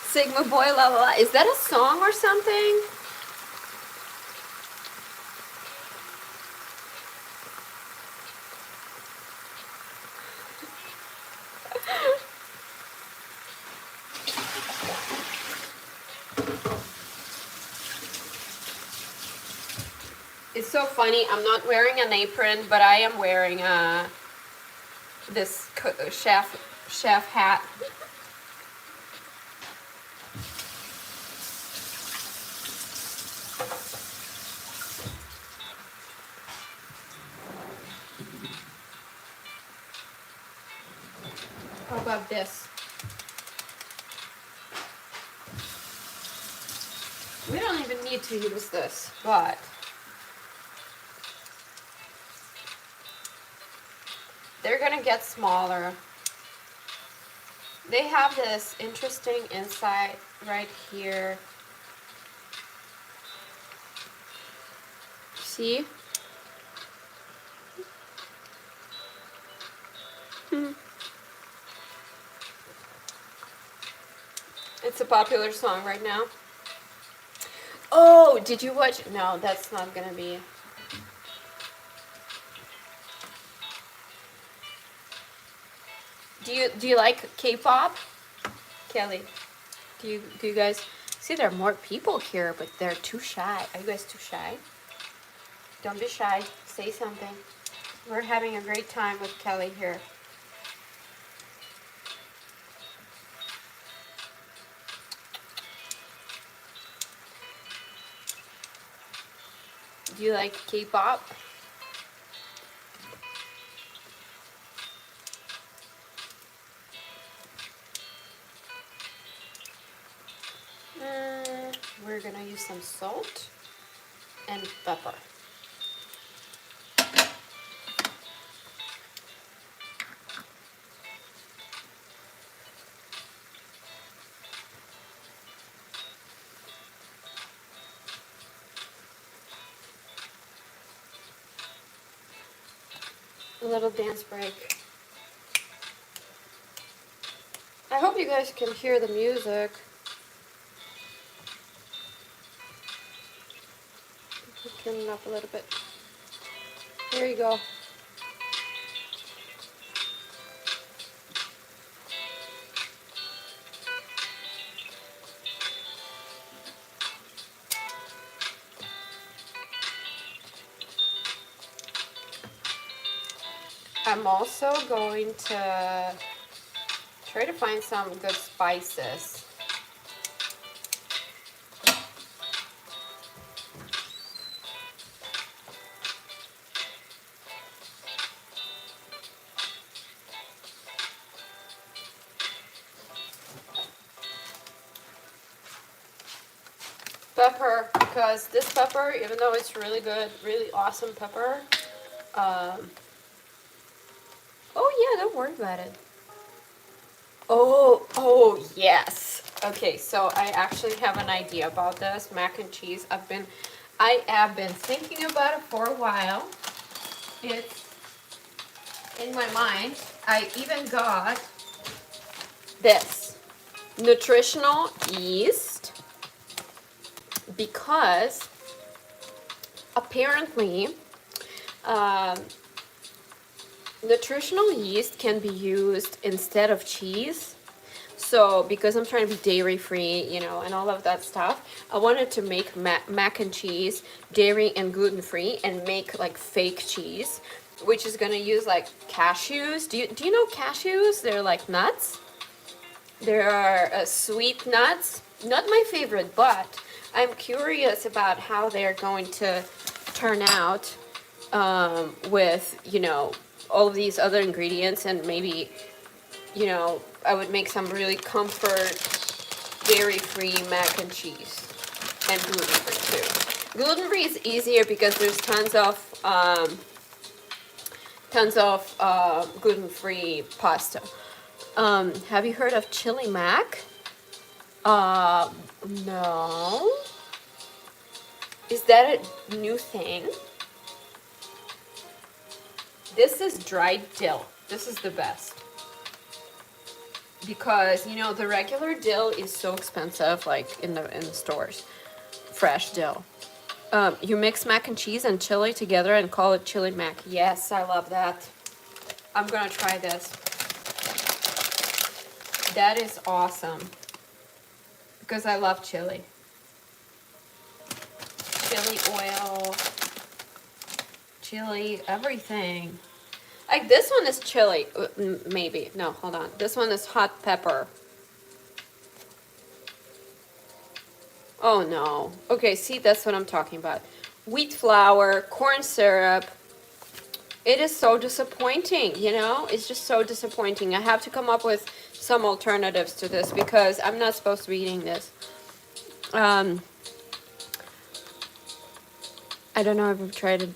Sigma Boy La La La. Is that a song or something? It's so funny. I'm not wearing an apron, but I am wearing this chef hat. How about this? We don't even need to use this, but they're gonna get smaller. They have this interesting inside right here. See? It's a popular song right now. Oh, did you watch? No, that's not gonna be. Do you like K-pop? Kelly, do you guys see there are more people here, but they're too shy. Are you guys too shy? Don't be shy. Say something. We're having a great time with Kelly here. Do you like K-pop? We're gonna use some salt and pepper. A little dance break. I hope you guys can hear the music. Turn it up a little bit. There you go. I'm also going to try to find some good spices. Pepper, because this pepper, even though it's really good, really awesome pepper, oh yeah, don't worry about it. Oh yes. Okay, so I actually have an idea about this mac and cheese. I have been thinking about it for a while. It's in my mind. I even got this nutritional yeast because apparently nutritional yeast can be used instead of cheese. So because I'm trying to be dairy free, you know, and all of that stuff, I wanted to make mac and cheese dairy and gluten free and make like fake cheese, which is gonna use like cashews. Do you know cashews? They're like nuts. There are sweet nuts. Not my favorite, but I'm curious about how they're going to turn out with, you know, all of these other ingredients, and maybe, you know, I would make some really comfort dairy-free mac and cheese, and gluten-free too. Gluten-free is easier because there's tons of gluten-free pasta. Have you heard of chili mac? No. Is that a new thing? This is dried dill. This is the best. Because, you know, the regular dill is so expensive, like in the stores. Fresh dill. You mix mac and cheese and chili together and call it chili mac. Yes, I love that. I'm gonna try this. That is awesome. Because I love chili. Chili oil. Chili, everything. Like this one is chili, maybe. No, hold on. This one is hot pepper. Oh no. Okay, see, that's what I'm talking about. Wheat flour, corn syrup. It is so disappointing, you know? It's just so disappointing. I have to come up with some alternatives to this because I'm not supposed to be eating this. I don't know if I've tried it.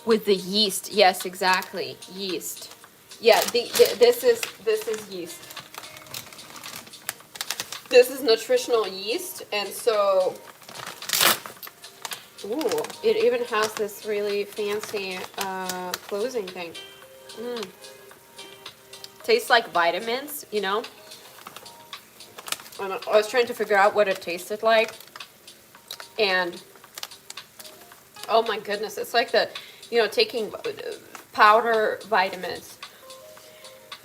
With the yeast, yes, exactly, yeast. Yeah, this is yeast. This is nutritional yeast, and so, ooh, it even has this really fancy closing thing. Tastes like vitamins, you know. And I was trying to figure out what it tasted like, and oh my goodness, it's like the, you know, taking powder vitamins.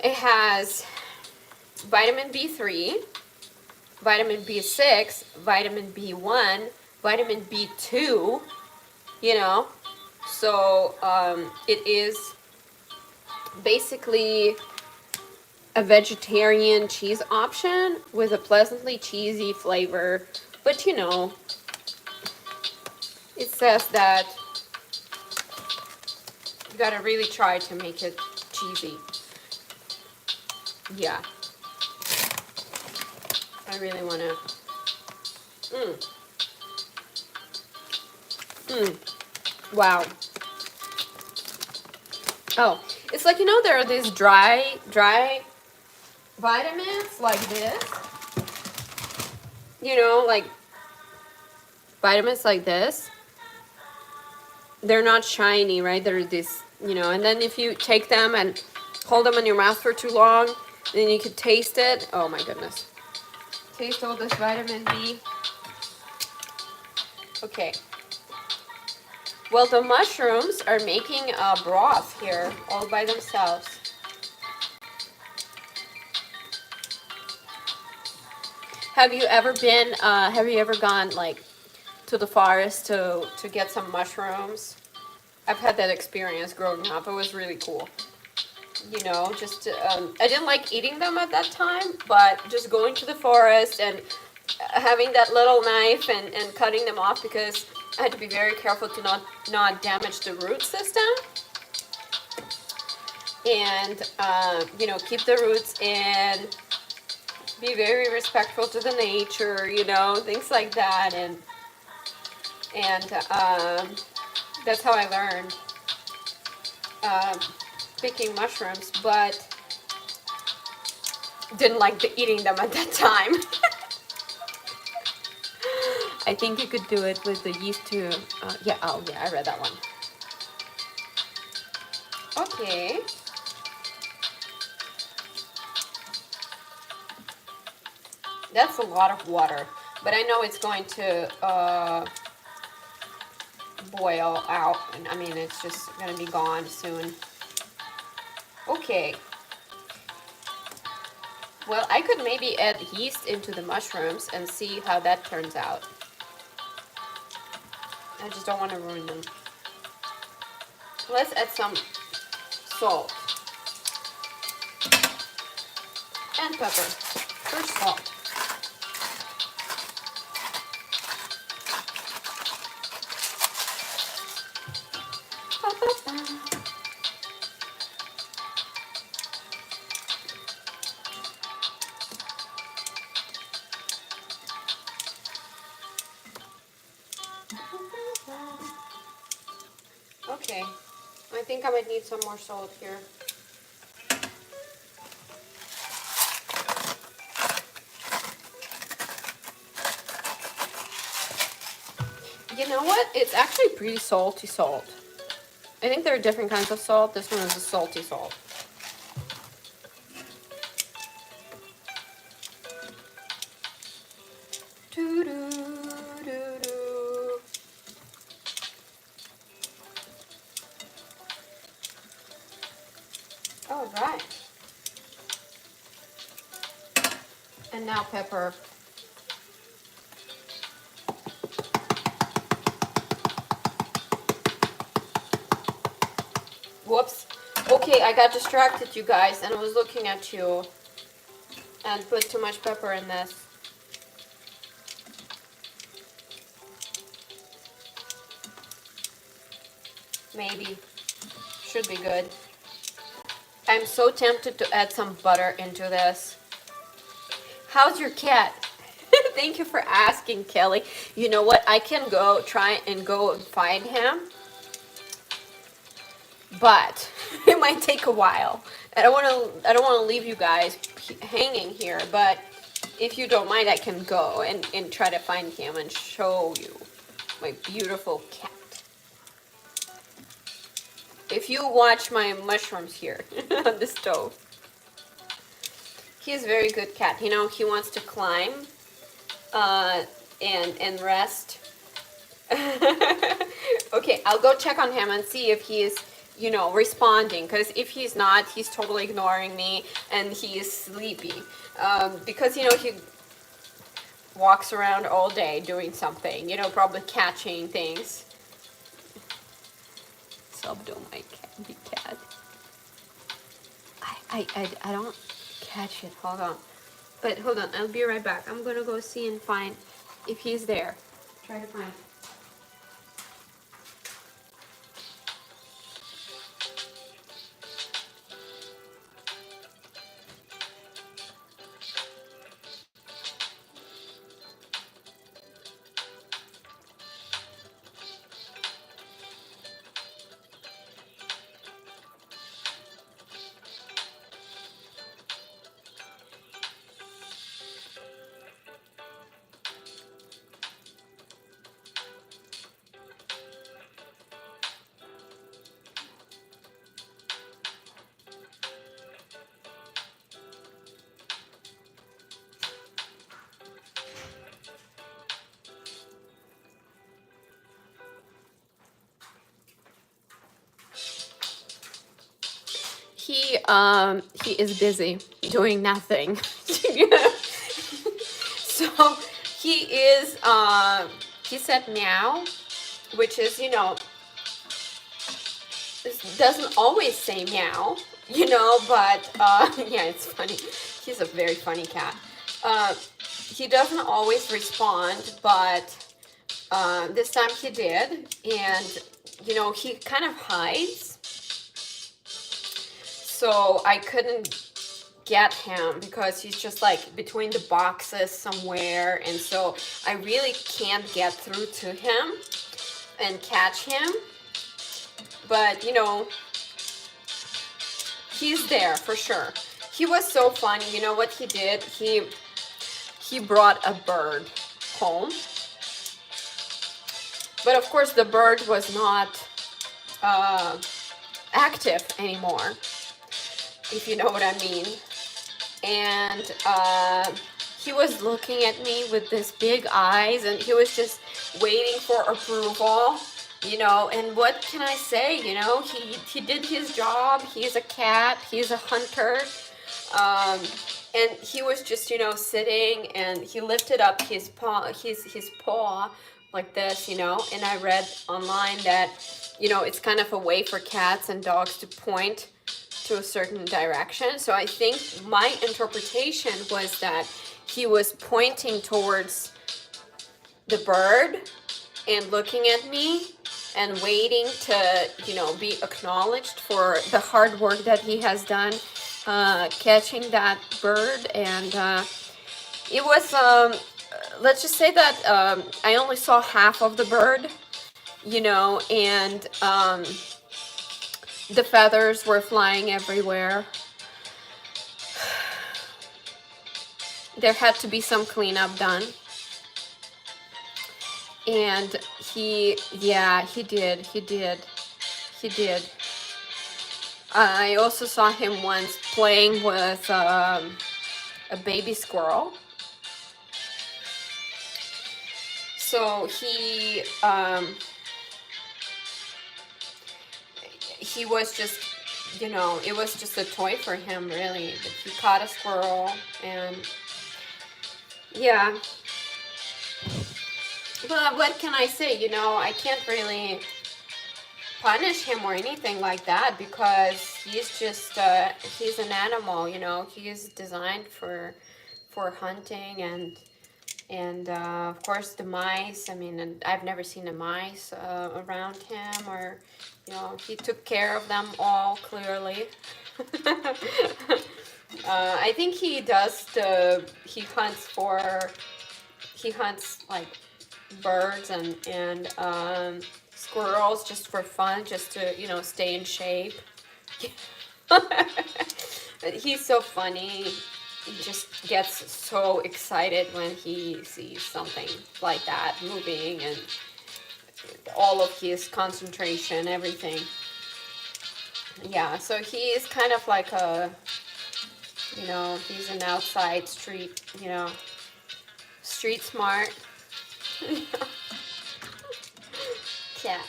It has vitamin B3, vitamin B6, vitamin B1, vitamin B2, you know. So it is basically a vegetarian cheese option with a pleasantly cheesy flavor. But you know, it says that you gotta really try to make it cheesy. Yeah. I really wanna. Wow. Oh, it's like, you know, there are these dry vitamins like this. You know, like vitamins like this. They're not shiny, right? They're this, you know, and then if you take them and hold them in your mouth for too long, then you could taste it. Oh my goodness. Taste all this vitamin B. Okay. Well, the mushrooms are making a broth here all by themselves. Have you ever gone like to the forest to get some mushrooms? I've had that experience growing up. It was really cool. You know, just I didn't like eating them at that time, but just going to the forest and having that little knife and cutting them off, because I had to be very careful to not damage the root system, and you know, keep the roots in, be very respectful to the nature, you know, things like that, and that's how I learned picking mushrooms, but didn't like eating them at that time. I think you could do it with the yeast too. Yeah, oh yeah, I read that one. Okay. That's a lot of water, but I know it's going to boil out, and I mean, it's just gonna be gone soon. Okay. Well, I could maybe add yeast into the mushrooms and see how that turns out. I just don't want to ruin them. Let's add some salt and pepper. First salt. Okay, I think I might need some more salt here. You know what? It's actually pretty salty salt. I think there are different kinds of salt. This one is a salty salt. All right. And now pepper. Whoops. Okay, I got distracted, you guys, and I was looking at you and put too much pepper in this. Maybe. Should be good. I'm so tempted to add some butter into this. How's your cat? Thank you for asking, Kelly. You know what? I can try and find him, but it might take a while. I don't want to leave you guys hanging here, but if you don't mind, I can go and try to find him and show you my beautiful cat. If you watch my mushrooms here on the stove. He's a very good cat. You know, he wants to climb and rest. Okay, I'll go check on him and see if he is, you know, responding. Because if he's not, he's totally ignoring me and he is sleepy. Because, you know, he walks around all day doing something. You know, probably catching things. Subdue my big cat. I don't catch it. Hold on. But hold on, I'll be right back. I'm gonna go see and find if he's there. Try to find him. He is busy doing nothing. So he said meow, which is, you know, this doesn't always say meow, you know, but yeah, it's funny. He's a very funny cat. He doesn't always respond, but this time he did, and you know, he kind of hides. So I couldn't get him because he's just like between the boxes somewhere, and so I really can't get through to him and catch him. But you know, he's there for sure. He was so funny. You know what he did? He brought a bird home, but of course the bird was not active anymore, if you know what I mean. And he was looking at me with this big eyes, and he was just waiting for approval, you know. And what can I say? You know, he did his job. He's a cat. He's a hunter. And he was just, you know, sitting, and he lifted up his paw like this, you know. And I read online that, you know, it's kind of a way for cats and dogs to point to a certain direction. So I think my interpretation was that he was pointing towards the bird and looking at me and waiting to, you know, be acknowledged for the hard work that he has done catching that bird. And it was, let's just say that I only saw half of the bird, you know, and the feathers were flying everywhere. There had to be some cleanup done. And yeah, he did. I also saw him once playing with a baby squirrel. So he was just, you know, it was just a toy for him, really. He caught a squirrel, and yeah. But what can I say? You know, I can't really punish him or anything like that, because he's just he's an animal, you know. He is designed for hunting, and of course the mice. I mean, and I've never seen a mice around him, or, you know, he took care of them all, clearly. I think he does he hunts like birds and squirrels just for fun, just to, you know, stay in shape. But he's so funny. He just gets so excited when he sees something like that moving, and all of his concentration, everything. Yeah, so he is kind of like a, you know, he's an outside street, you know, street smart cat.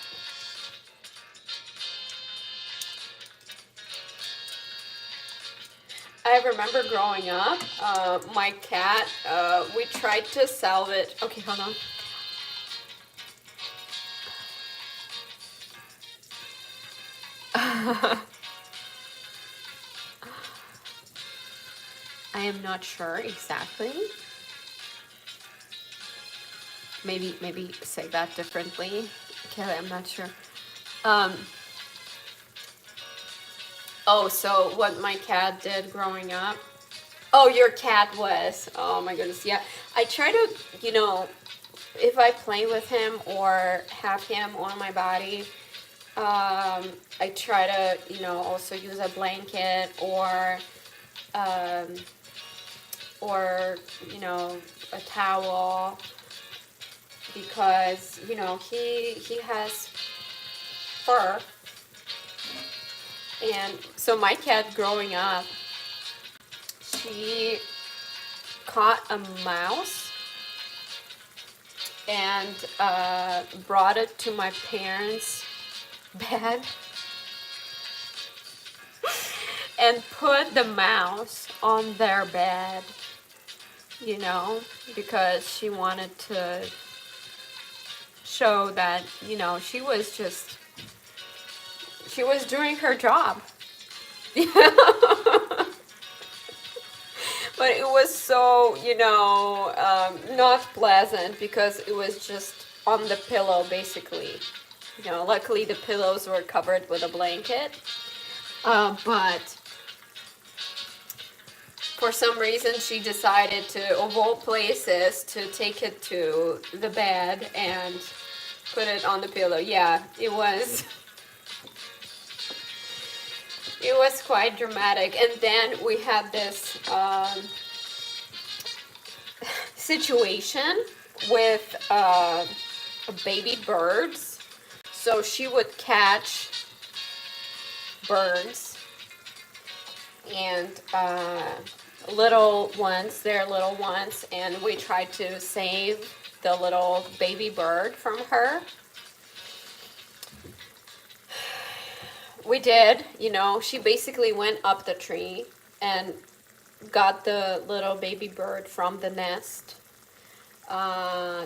I remember growing up, my cat, we tried to salvage. Okay, hold on. I am not sure exactly. Maybe say that differently. Okay, I'm not sure. Oh, so what my cat did growing up? Oh, your cat was. Oh my goodness, yeah. I try to, you know, if I play with him or have him on my body, I try to, you know, also use a blanket um, or, you know, a towel, because, you know, he has fur. And so my cat growing up, she caught a mouse and brought it to my parents' bed and put the mouse on their bed, you know, because she wanted to show that, you know, she was doing her job. But it was so, you know, not pleasant, because it was just on the pillow, basically. You know, luckily the pillows were covered with a blanket. But for some reason she decided to, of all places, to take it to the bed and put it on the pillow. Yeah, it was... It was quite dramatic. And then we had this situation with baby birds. So she would catch birds, and little ones, they're little ones, and we tried to save the little baby bird from her. We did, you know, she basically went up the tree and got the little baby bird from the nest,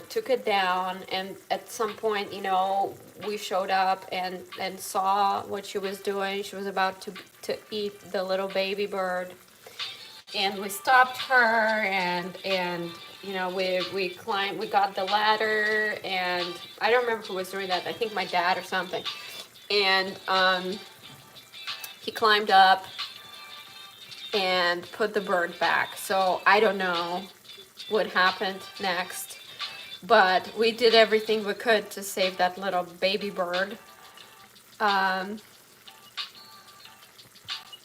took it down, and at some point, you know, we showed up and saw what she was doing. She was about to eat the little baby bird, and we stopped her, and you know, we climbed, we got the ladder, and I don't remember who was doing that. I think my dad or something, and he climbed up and put the bird back. So I don't know what happened next, but we did everything we could to save that little baby bird. Um,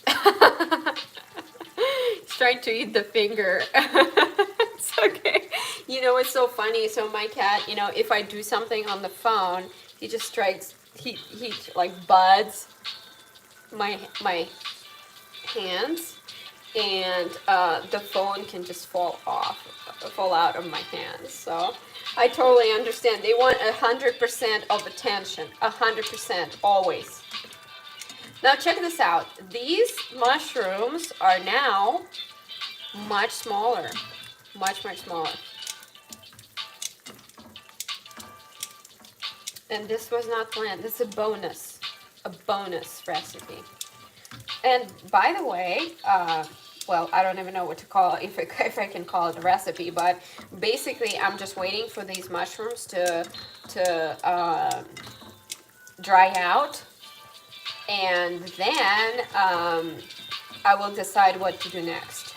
he's trying to eat the finger. It's okay. You know, it's so funny. So my cat, you know, if I do something on the phone, he just strikes, he like buds my hands, and the phone can just fall out of my hands. So I totally understand. They want 100% of attention, 100% always. Now check this out. These mushrooms are now much smaller, much smaller. And this was not planned. This is a bonus recipe. And by the way, well, I don't even know what to call it, if I can call it a recipe, but basically I'm just waiting for these mushrooms to dry out, and then I will decide what to do next.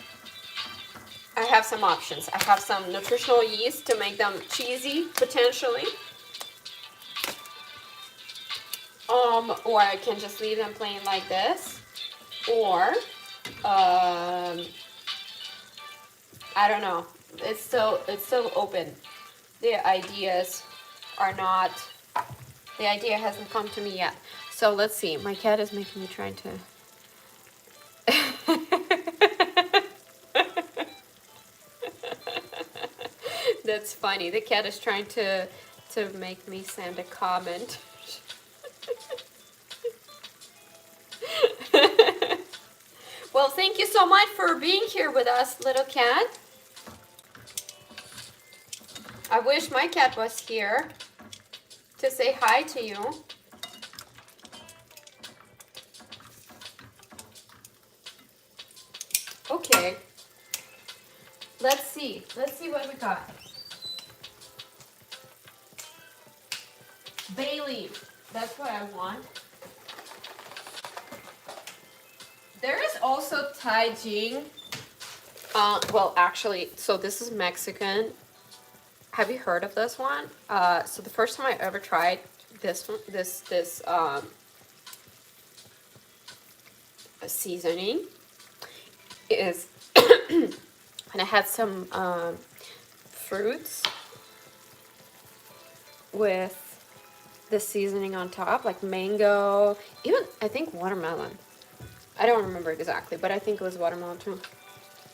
I have some options. I have some nutritional yeast to make them cheesy, potentially. Or I can just leave them plain like this. Or, I don't know. It's still open. The ideas are not, the idea hasn't come to me yet. So let's see. My cat is making me try to. That's funny. The cat is trying to make me send a comment. Well, thank you so much for being here with us, little cat. I wish my cat was here to say hi to you. Okay. Let's see what we got. Bay leaf. That's what I want. There is also Taijing. Well, actually, so this is Mexican. Have you heard of this one? So the first time I ever tried this one, this seasoning is, and it had some fruits with the seasoning on top, like mango, even I think watermelon. I don't remember exactly, but I think it was watermelon too.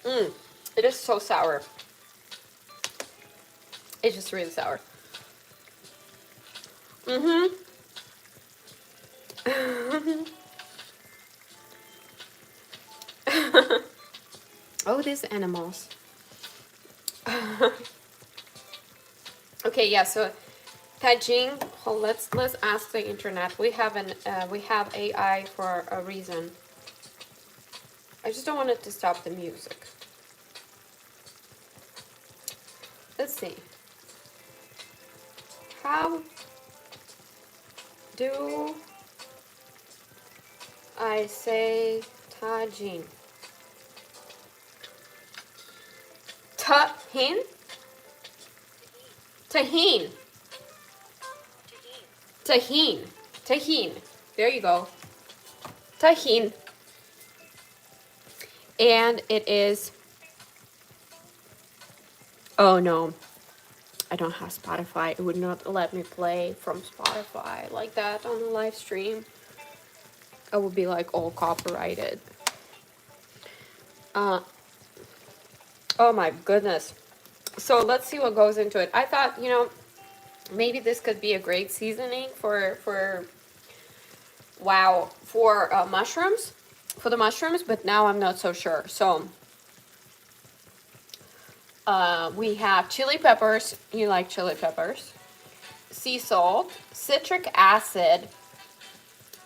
It is so sour. It's just really sour. Oh, these animals. Okay, yeah. So, Taijing. Well, let's ask the internet. We have AI for a reason. I just don't want it to stop the music. Let's see. How do I say Tajin? Tahin? Tahin. Tahin. Tahin. There you go. Tahin. And it is, oh no, I don't have Spotify. It would not let me play from Spotify like that on the live stream. I would be like all copyrighted. Oh my goodness. So let's see what goes into it. I thought, you know, maybe this could be a great seasoning for mushrooms, for the mushrooms, but now I'm not so sure. So We have chili peppers. You like chili peppers. Sea salt, citric acid.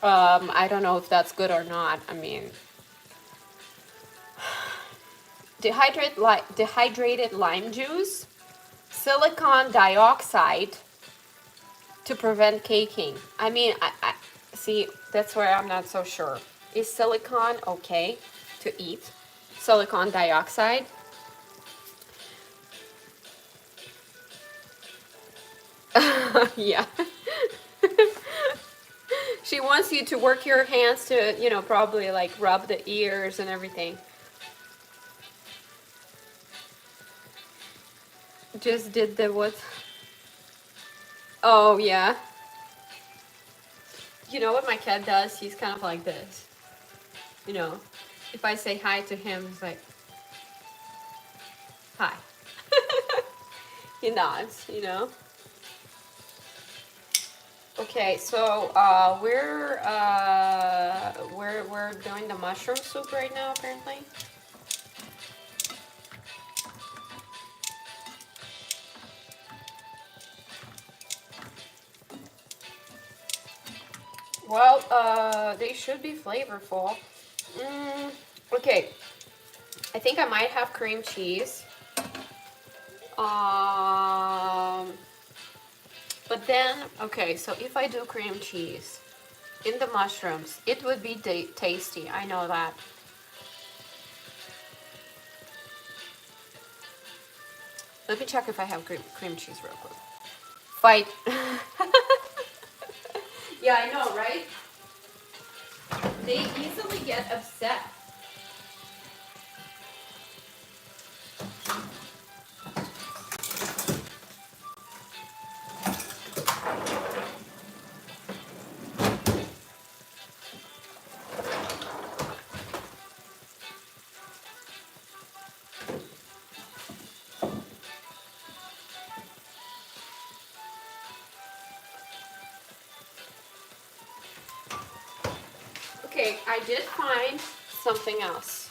I don't know if that's good or not. I mean, dehydrated lime juice, silicon dioxide to prevent caking. I mean, I see, that's where I'm not so sure. Is silicon okay to eat? Silicon dioxide? Yeah. She wants you to work your hands to, you know, probably like rub the ears and everything. Just did the what? Oh, yeah. You know what my cat does? He's kind of like this. You know, if I say hi to him, he's like, hi. He nods, you know. Okay, so we're doing the mushroom soup right now, apparently. Well, they should be flavorful. Okay, I think I might have cream cheese. But then, okay, so if I do cream cheese in the mushrooms, it would be tasty. I know that. Let me check if I have cream cheese real quick. Fight. Yeah, I know, right? They easily get upset. Okay, I did find something else.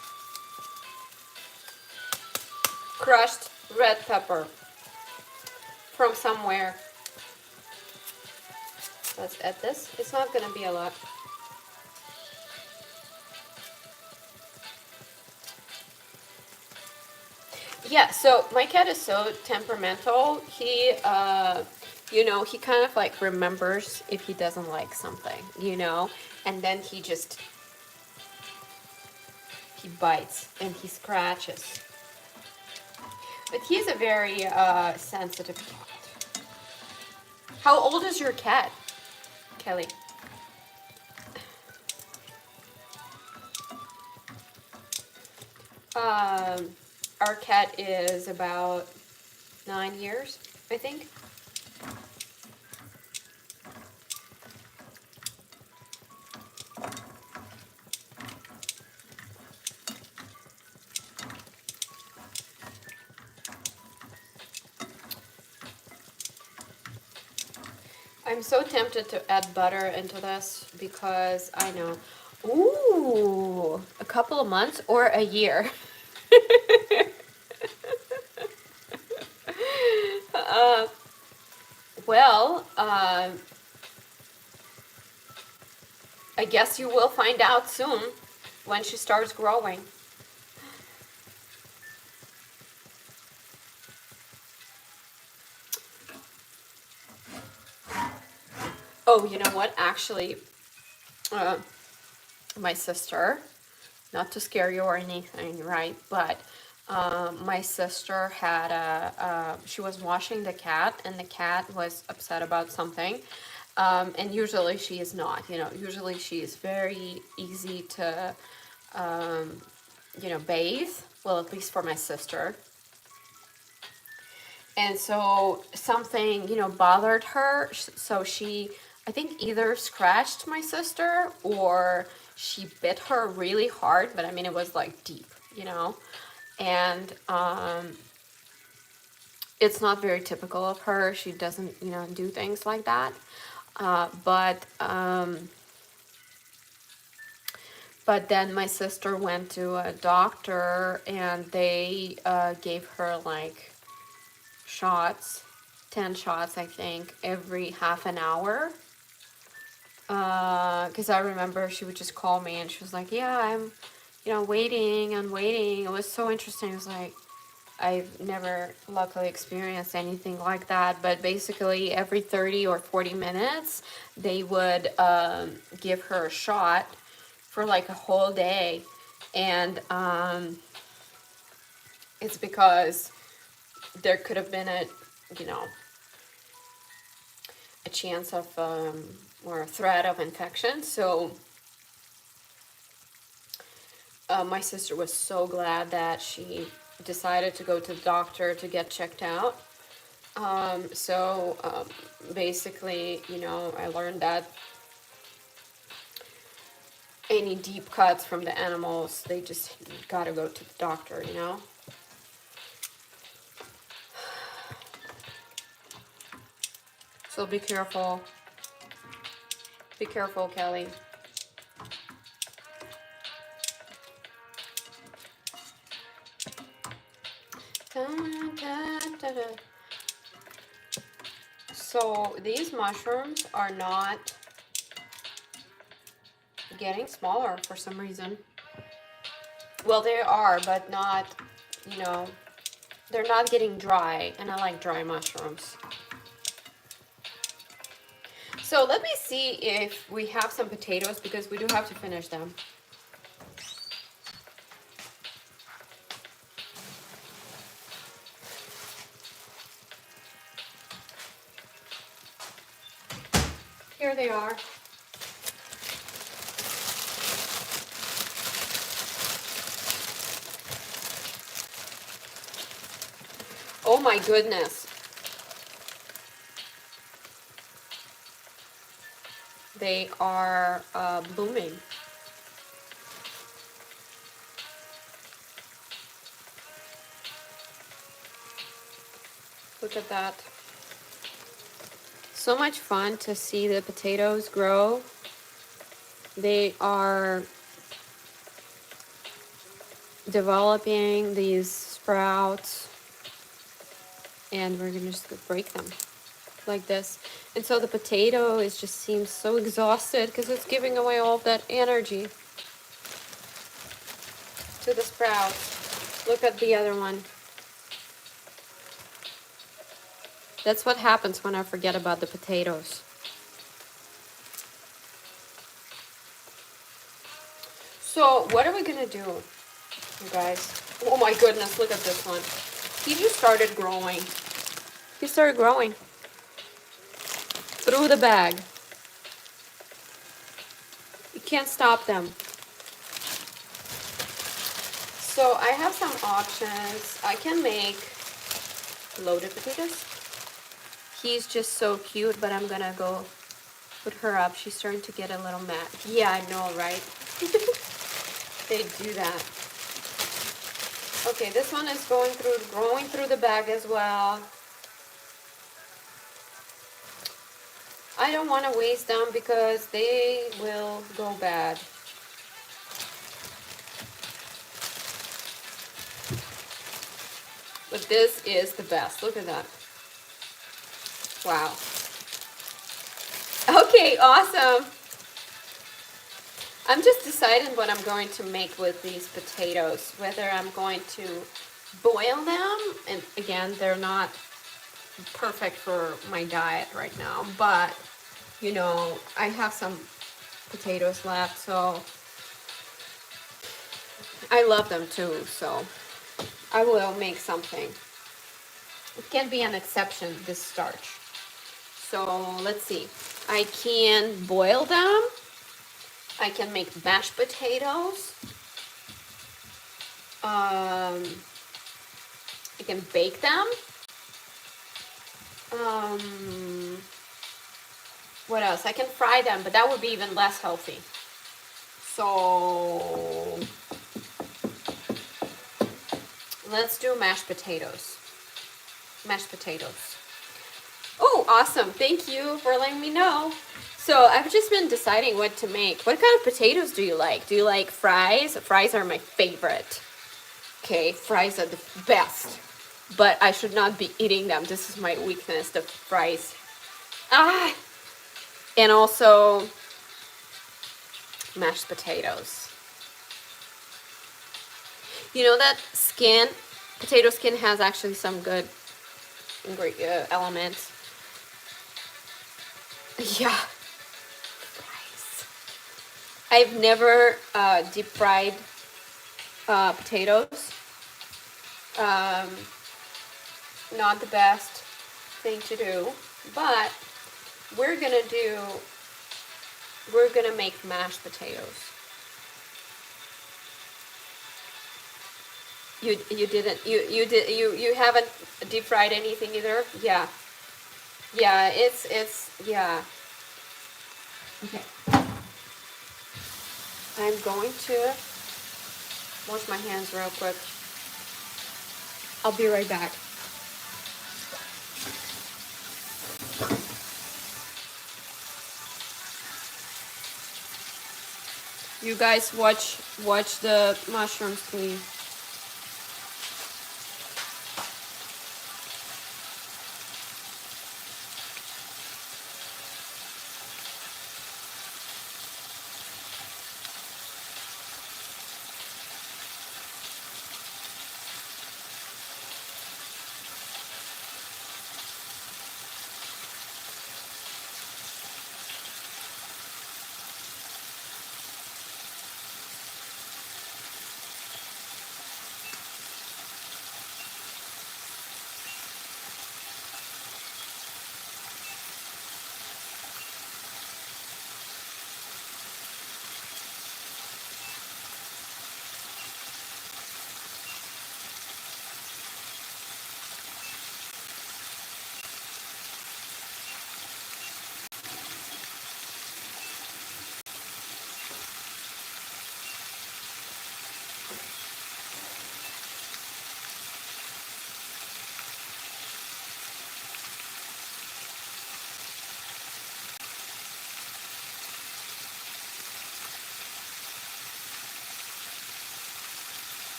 Crushed red pepper from somewhere. Let's add this. It's not gonna be a lot. Yeah, so my cat is so temperamental. He, you know, he kind of like remembers if he doesn't like something, you know, and then he bites and he scratches. But he's a very sensitive cat. How old is your cat, Kelly? Our cat is about 9 years, I think. I'm so tempted to add butter into this because I know, ooh, a couple of months or a year. uh, well, I guess you will find out soon when she starts growing. Oh, you know what? Actually, my sister, not to scare you or anything, right? But my sister had she was washing the cat, and the cat was upset about something. And usually she is not, you know, usually she is very easy to, you know, bathe. Well, at least for my sister. And so something, you know, bothered her. So she, I think, either scratched my sister or she bit her really hard. But I mean, it was like deep, you know. And it's not very typical of her. She doesn't, you know, do things like but But then my sister went to a doctor and they gave her like shots, 10 shots, I think, every half an hour. Because I remember she would just call me and she was like, yeah, I'm, waiting and waiting. It was so interesting. It was like, I've never luckily experienced anything like that, but basically every 30 or 40 minutes, they would give her a shot for like a whole day. And it's because there could have been you know, a chance of, or a threat of infection. So my sister was so glad that she decided to go to the doctor to get checked out. Basically, I learned that any deep cuts from the animals, they just gotta go to the doctor, So be careful. Be careful, Kelly. Dun, dun, dun, dun. So these mushrooms are not getting smaller for some reason. Well, they are, but not, they're not getting dry, and I like dry mushrooms. So let me see if we have some potatoes, because we do have to finish them. Here they are. Oh my goodness. They are blooming. Look at that. So much fun to see the potatoes grow. They are developing these sprouts, and we're gonna just break them like this. And so the potato just seems so exhausted because it's giving away all of that energy to the sprouts. Look at the other one. That's what happens when I forget about the potatoes. So what are we gonna do, you guys? Oh my goodness, look at this one. He just started growing. He started growing through the bag. You can't stop them. So I have some options. I can make loaded potatoes. He's just so cute, but I'm gonna go put her up. She's starting to get a little mad. Yeah, I know, right? They do that. Okay, this one is growing through the bag as well. I don't want to waste them because they will go bad. But this is the best. Look at that. Wow. Okay, awesome. I'm just deciding what I'm going to make with these potatoes. Whether I'm going to boil them, and again, they're not perfect for my diet right now, but I have some potatoes left, so I love them too, so I will make something. It can be an exception, this starch. So let's see. I can boil them. I can make mashed potatoes. I can bake them. What else? I can fry them, but that would be even less healthy. So let's do mashed potatoes. Mashed potatoes. Oh, awesome. Thank you for letting me know. So I've just been deciding what to make. What kind of potatoes do you like? Do you like fries? Fries are my favorite. Okay, fries are the best. But I should not be eating them. This is my weakness, the fries. Ah! And also mashed potatoes. You know that skin, potato skin has actually some good elements. Yeah. Fries. I've never deep fried potatoes. Not the best thing to do, but we're gonna make mashed potatoes. You haven't deep fried anything either? Yeah. Yeah, it's yeah. Okay. I'm going to wash my hands real quick. I'll be right back. You guys watch the mushrooms, please.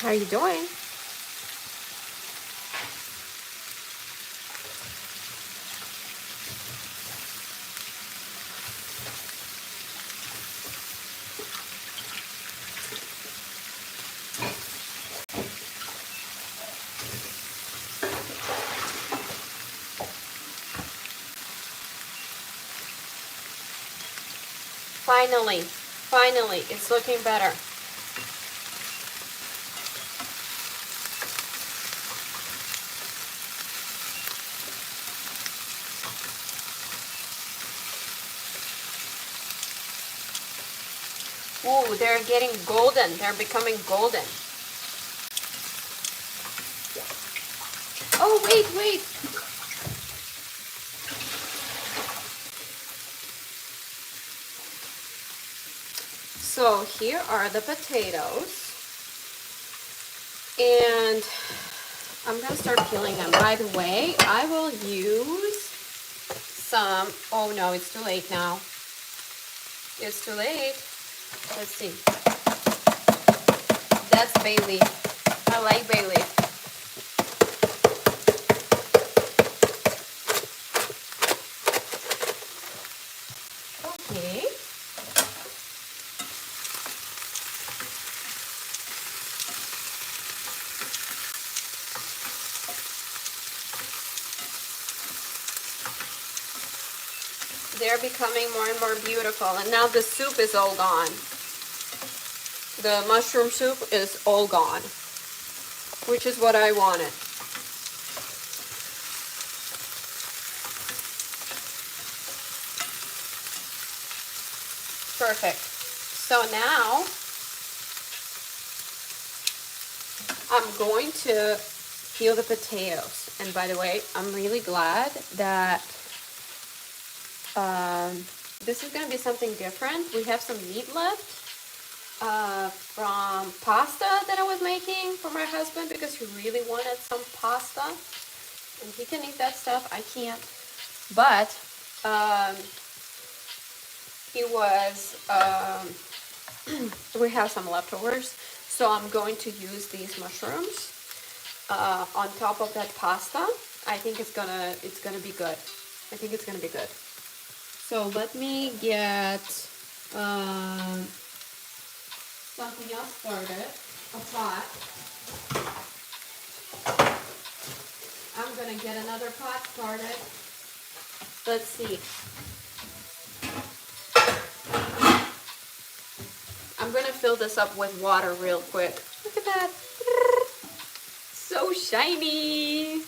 How are you doing? Finally, it's looking better. Ooh, they're getting golden. They're becoming golden. Oh, wait. So here are the potatoes. And I'm going to start peeling them. By the way, I will use some, oh no, it's too late now. It's too late. Let's see. That's bay leaf. I like bay leaf. Okay. They're becoming more and more beautiful. And now the soup is all gone. The mushroom soup is all gone, which is what I wanted. Perfect. So now I'm going to peel the potatoes. And by the way, I'm really glad that this is going to be something different. We have some meat left from pasta that I was making for my husband because he really wanted some pasta. And he can eat that stuff. I can't. But we have some leftovers. So I'm going to use these mushrooms on top of that pasta. I think it's gonna be good. I think it's gonna be good. So let me get something else started. A pot. I'm gonna get another pot started. Let's see. I'm gonna fill this up with water real quick. Look at that. So shiny.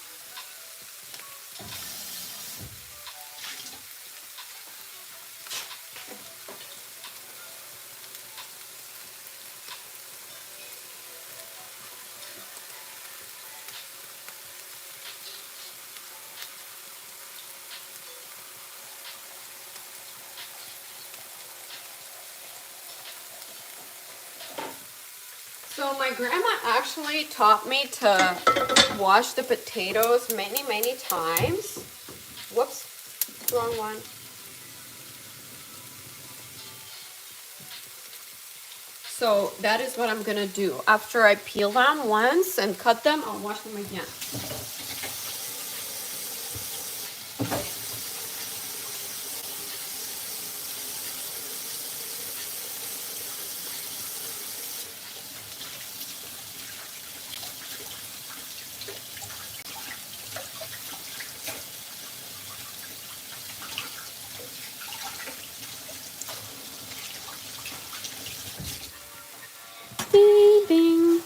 So my grandma actually taught me to wash the potatoes many, many times. Whoops, wrong one. So that is what I'm gonna do. After I peel them once and cut them, I'll wash them again. Ding, ding.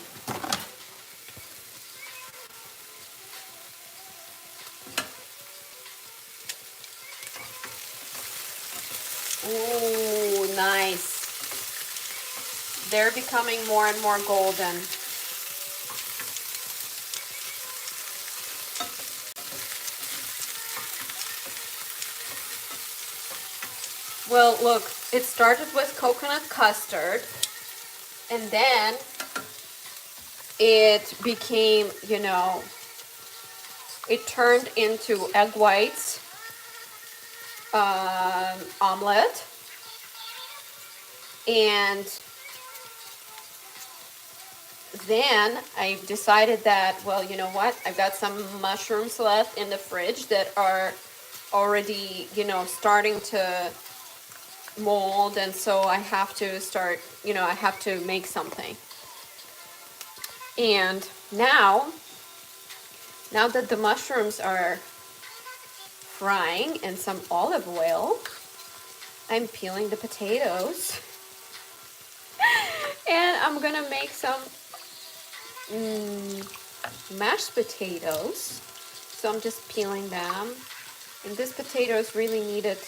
Ooh, nice. They're becoming more and more golden. Well, look, it started with coconut custard, and then it became, you know, it turned into egg whites omelet, and then I decided that, well, you know what, I've got some mushrooms left in the fridge that are already, you know, starting to mold, and so I have to start, you know, I have to make something. And now that the mushrooms are frying in some olive oil, I'm peeling the potatoes and I'm gonna make some mashed potatoes. So I'm just peeling them, and these potatoes really needed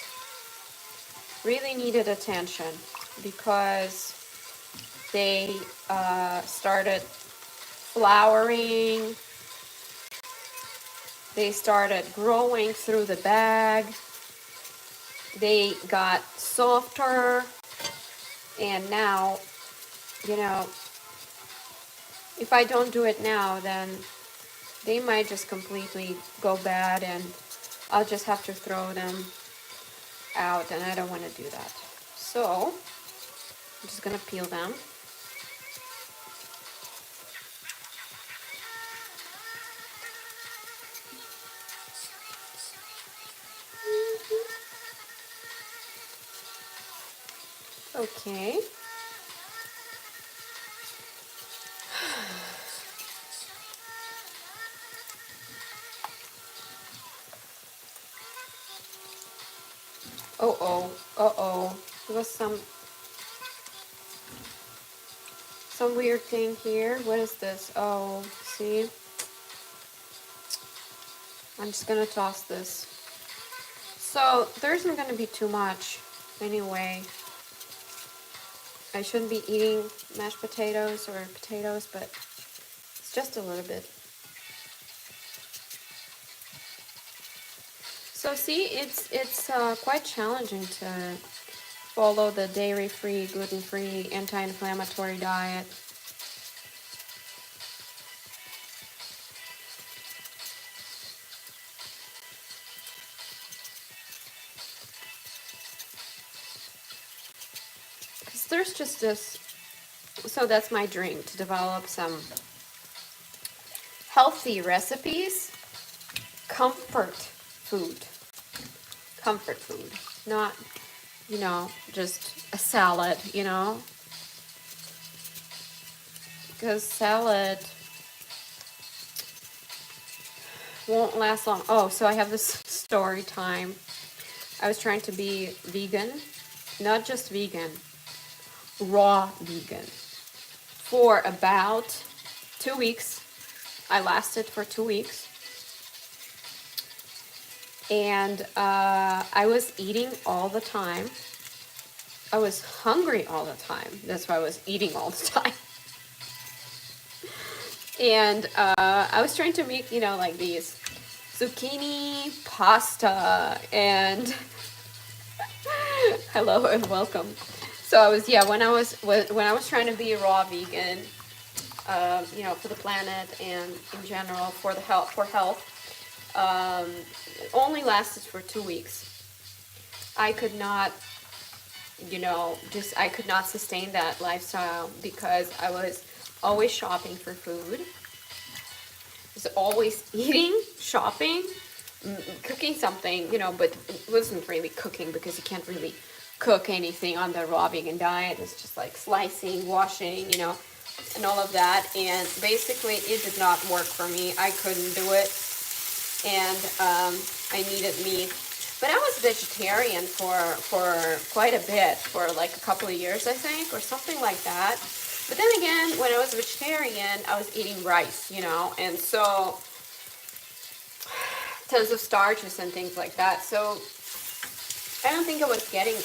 attention because they started flowering, they started growing through the bag, they got softer, and now, you know, if I don't do it now, then they might just completely go bad and I'll just have to throw them out, and I don't want to do that. So I'm just gonna peel them. Okay. Uh-oh. There was some weird thing here. What is this? Oh, see? I'm just gonna toss this. So there isn't gonna be too much anyway. I shouldn't be eating mashed potatoes or potatoes, but it's just a little bit. So see, it's quite challenging to follow the dairy-free, gluten-free, anti-inflammatory diet. Because there's just this, so that's my dream, to develop some healthy recipes, comfort food, not, you know, just a salad, you know, because salad won't last long. Oh, so I have this story time. I was trying to be vegan, not just vegan, raw vegan, for about 2 weeks. I lasted for 2 weeks. And I was eating all the time. I was hungry all the time. That's why I was eating all the time. And I was trying to make, you know, like these zucchini pasta and hello and welcome. So I was, yeah, when I was trying to be a raw vegan, you know, for the planet and in general for the health, it only lasted for 2 weeks. I could not, you know, I could not sustain that lifestyle because I was always shopping for food. I was always eating, shopping, cooking something, you know, but it wasn't really cooking because you can't really cook anything on the raw vegan diet. It's just like slicing, washing, you know, and all of that. And basically it did not work for me. I couldn't do it. And I needed meat. But I was vegetarian for quite a bit, for like a couple of years, I think, or something like that. But then again, when I was vegetarian, I was eating rice, you know, and so tons of starches and things like that. So I don't think I was getting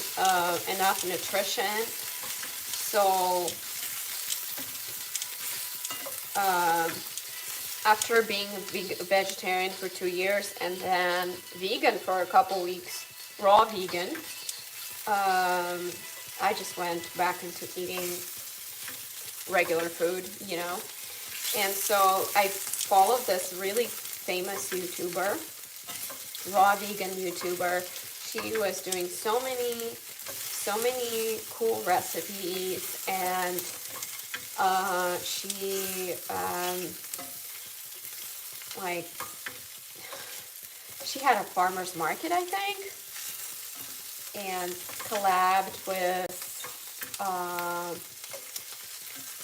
enough nutrition. So after being a vegetarian for 2 years and then vegan for a couple weeks, raw vegan, I just went back into eating regular food, you know. And so I followed this really famous YouTuber, raw vegan YouTuber. She was doing so many cool recipes, and she had a farmer's market, I think, and collabed with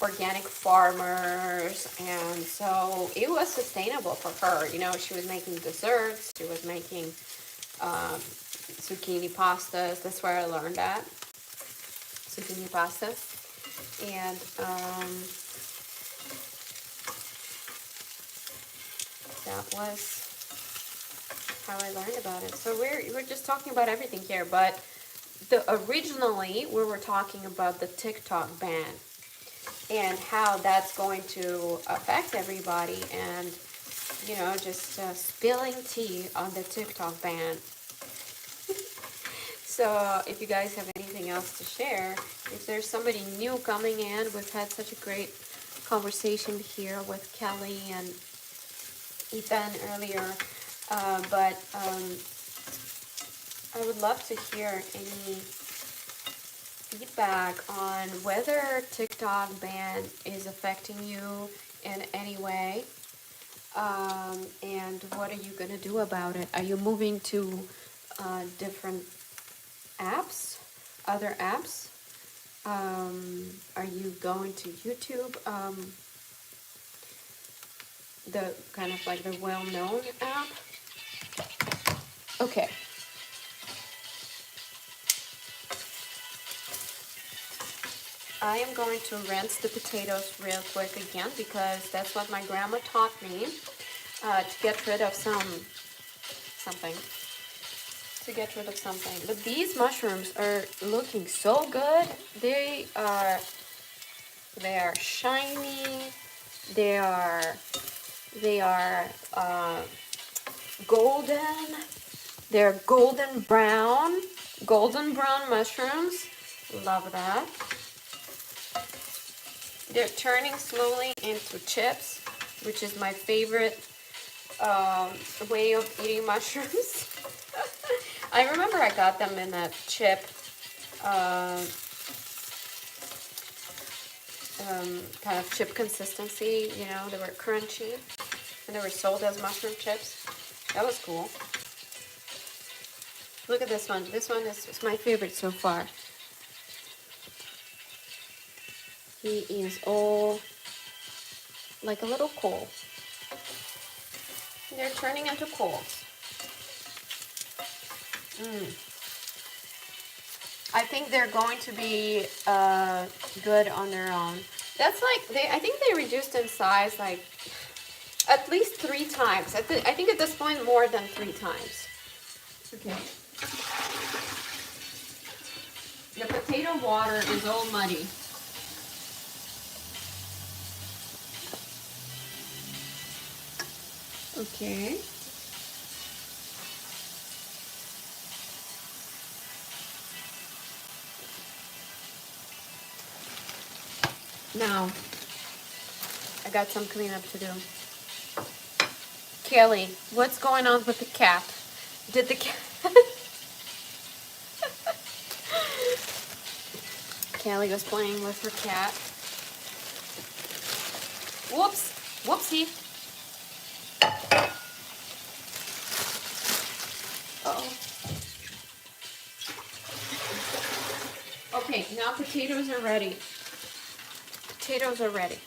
organic farmers, and so it was sustainable for her. You know, she was making desserts, she was making zucchini pastas. That's where I learned that, zucchini pastas. And that was how I learned about it. So we're just talking about everything here, but originally we were talking about the TikTok ban and how that's going to affect everybody, and you know, just spilling tea on the TikTok ban. So if you guys have anything else to share, if there's somebody new coming in, we've had such a great conversation here with Kelly and Ethan earlier, but I would love to hear any feedback on whether TikTok ban is affecting you in any way, and what are you going to do about it? Are you moving to different apps, other apps? Are you going to YouTube, the kind of like the well-known app? Okay. I am going to rinse the potatoes real quick again because that's what my grandma taught me, to get rid of something. to get rid of something. But these mushrooms are looking so good. They are shiny. They are golden. They're golden brown mushrooms. Love that. They're turning slowly into chips, which is my favorite way of eating mushrooms. I remember I got them in a chip kind of chip consistency, you know, they were crunchy and they were sold as mushroom chips. That was cool. Look at this one. This one is my favorite so far. He is all like a little coal. They're turning into coals. I think they're going to be good on their own. That's like, I think they reduced in size like at least 3 times. I think at this point more than 3 times. Okay. The potato water is all muddy. Okay. Now, I got some cleanup to do. Kelly, what's going on with the cat? Did the cat... Kelly was playing with her cat. Whoops! Whoopsie! Uh-oh. Okay, now potatoes are ready. Potatoes are ready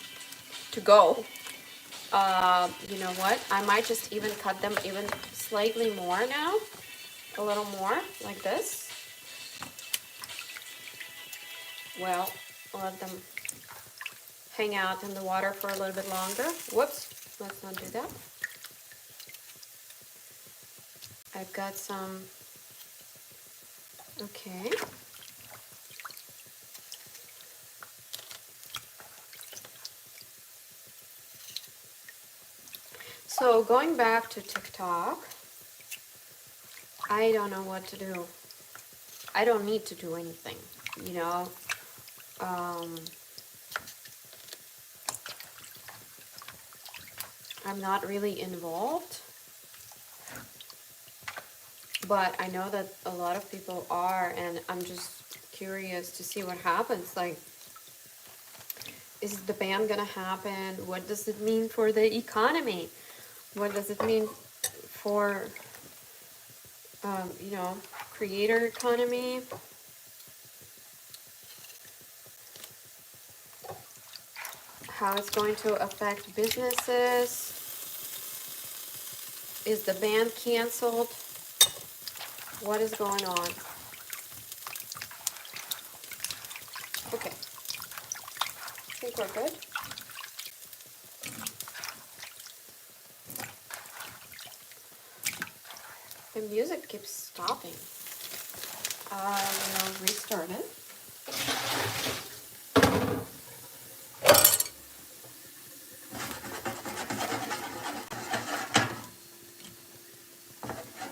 to go. You know what? I might just even cut them even slightly more now. A little more, like this. Well, let them hang out in the water for a little bit longer. Whoops, let's not do that. I've got some, okay. So going back to TikTok, I don't know what to do. I don't need to do anything, you know. I'm not really involved, but I know that a lot of people are, and I'm just curious to see what happens. Like, is the ban gonna happen? What does it mean for the economy? What does it mean for, you know, creator economy? How it's going to affect businesses? Is the ban canceled? What is going on? Okay, I think we're good. The music keeps stopping. We'll restart it.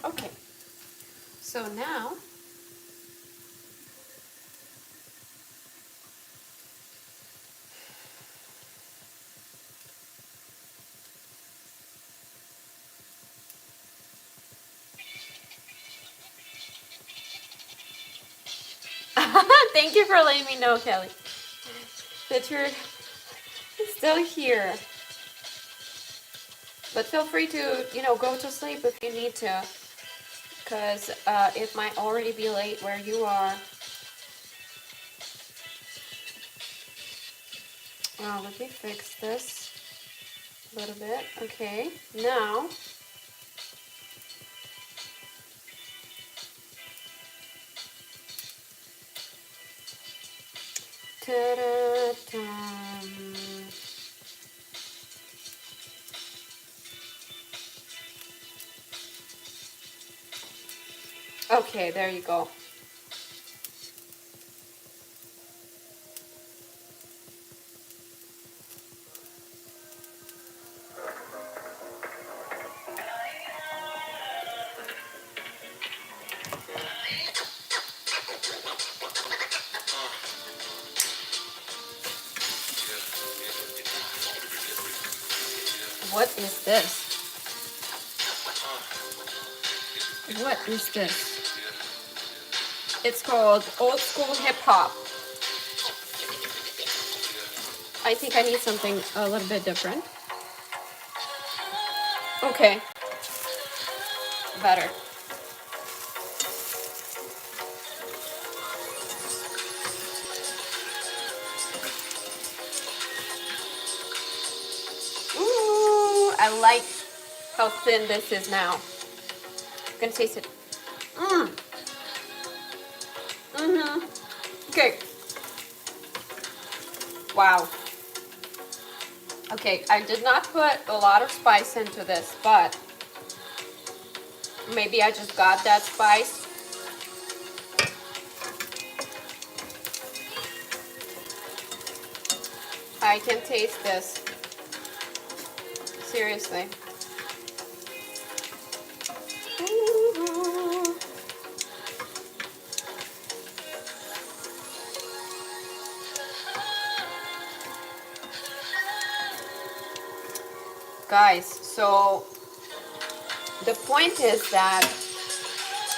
Okay, so now thank you for letting me know, Kelly, that you're still here. But feel free to, you know, go to sleep if you need to, because it might already be late where you are. Let me fix this a little bit. Okay, now ta-da-da. Okay, there you go. What is this? What is this? It's called old school hip hop. I think I need something a little bit different. Okay, better. Ooh, I like how thin this is now. I'm gonna taste it. Okay. Wow. Okay, I did not put a lot of spice into this, but maybe I just got that spice. I can taste this. Seriously. Ooh. Guys, so the point is that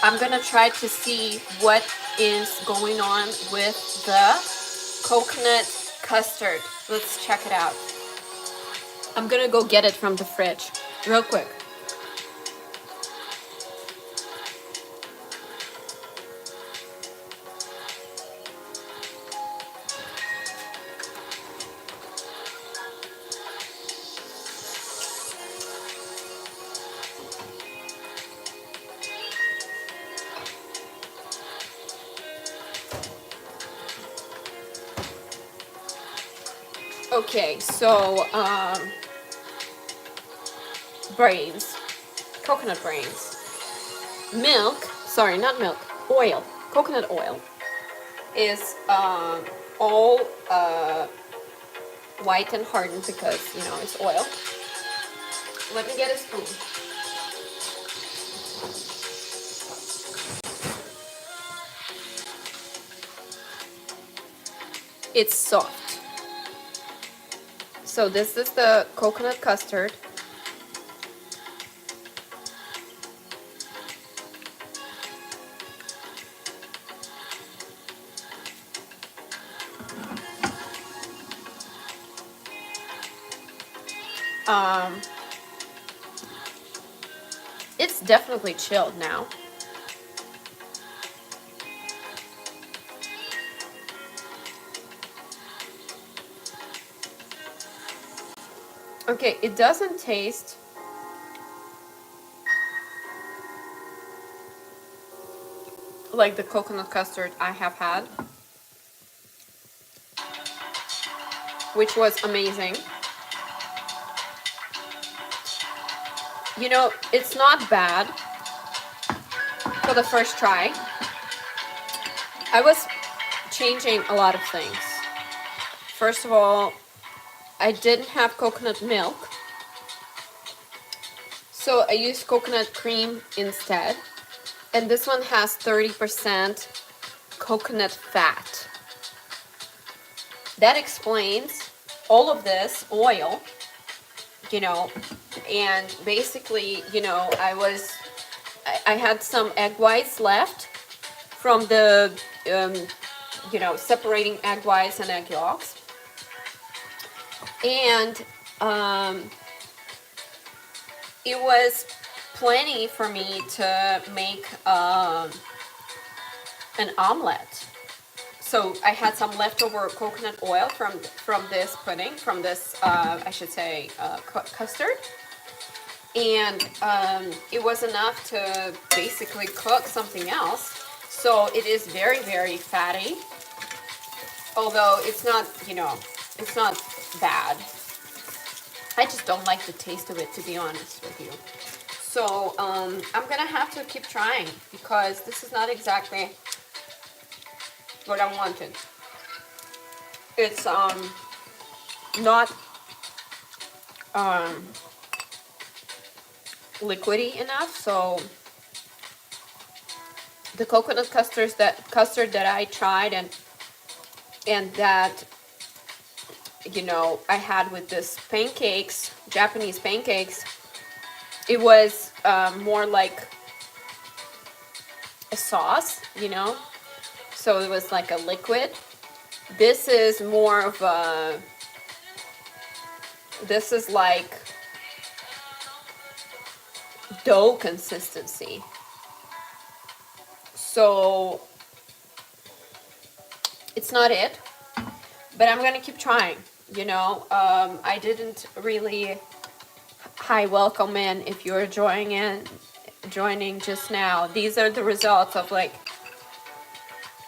I'm gonna try to see what is going on with the coconut custard. Let's check it out. I'm gonna go get it from the fridge real quick. Okay, so brains, coconut brains, milk, sorry, not milk, oil, coconut oil is all white and hardened because, you know, it's oil. Let me get a spoon. It's soft. So this is the coconut custard. It's definitely chilled now. Okay, it doesn't taste like the coconut custard I have had, which was amazing. You know, it's not bad for the first try. I was changing a lot of things. First of all, I didn't have coconut milk, so I used coconut cream instead. And this one has 30% coconut fat. That explains all of this oil, you know, and basically, you know, I had some egg whites left from the, you know, separating egg whites and egg yolks. And it was plenty for me to make an omelet. So I had some leftover coconut oil from this pudding, from this, I should say, custard. And it was enough to basically cook something else. So it is very, very fatty. Although it's not, you know, it's not bad. I just don't like the taste of it, to be honest with you. So I'm gonna have to keep trying because this is not exactly what I wanted. It's not liquidy enough, so the coconut custard that I tried and that, you know, I had with this pancakes, Japanese pancakes, it was more like a sauce, you know, so it was like a liquid. This is more of a, this is like dough consistency. So it's not it, but I'm gonna keep trying, you know. I didn't really, hi, welcome in if you're joining just now. These are the results of like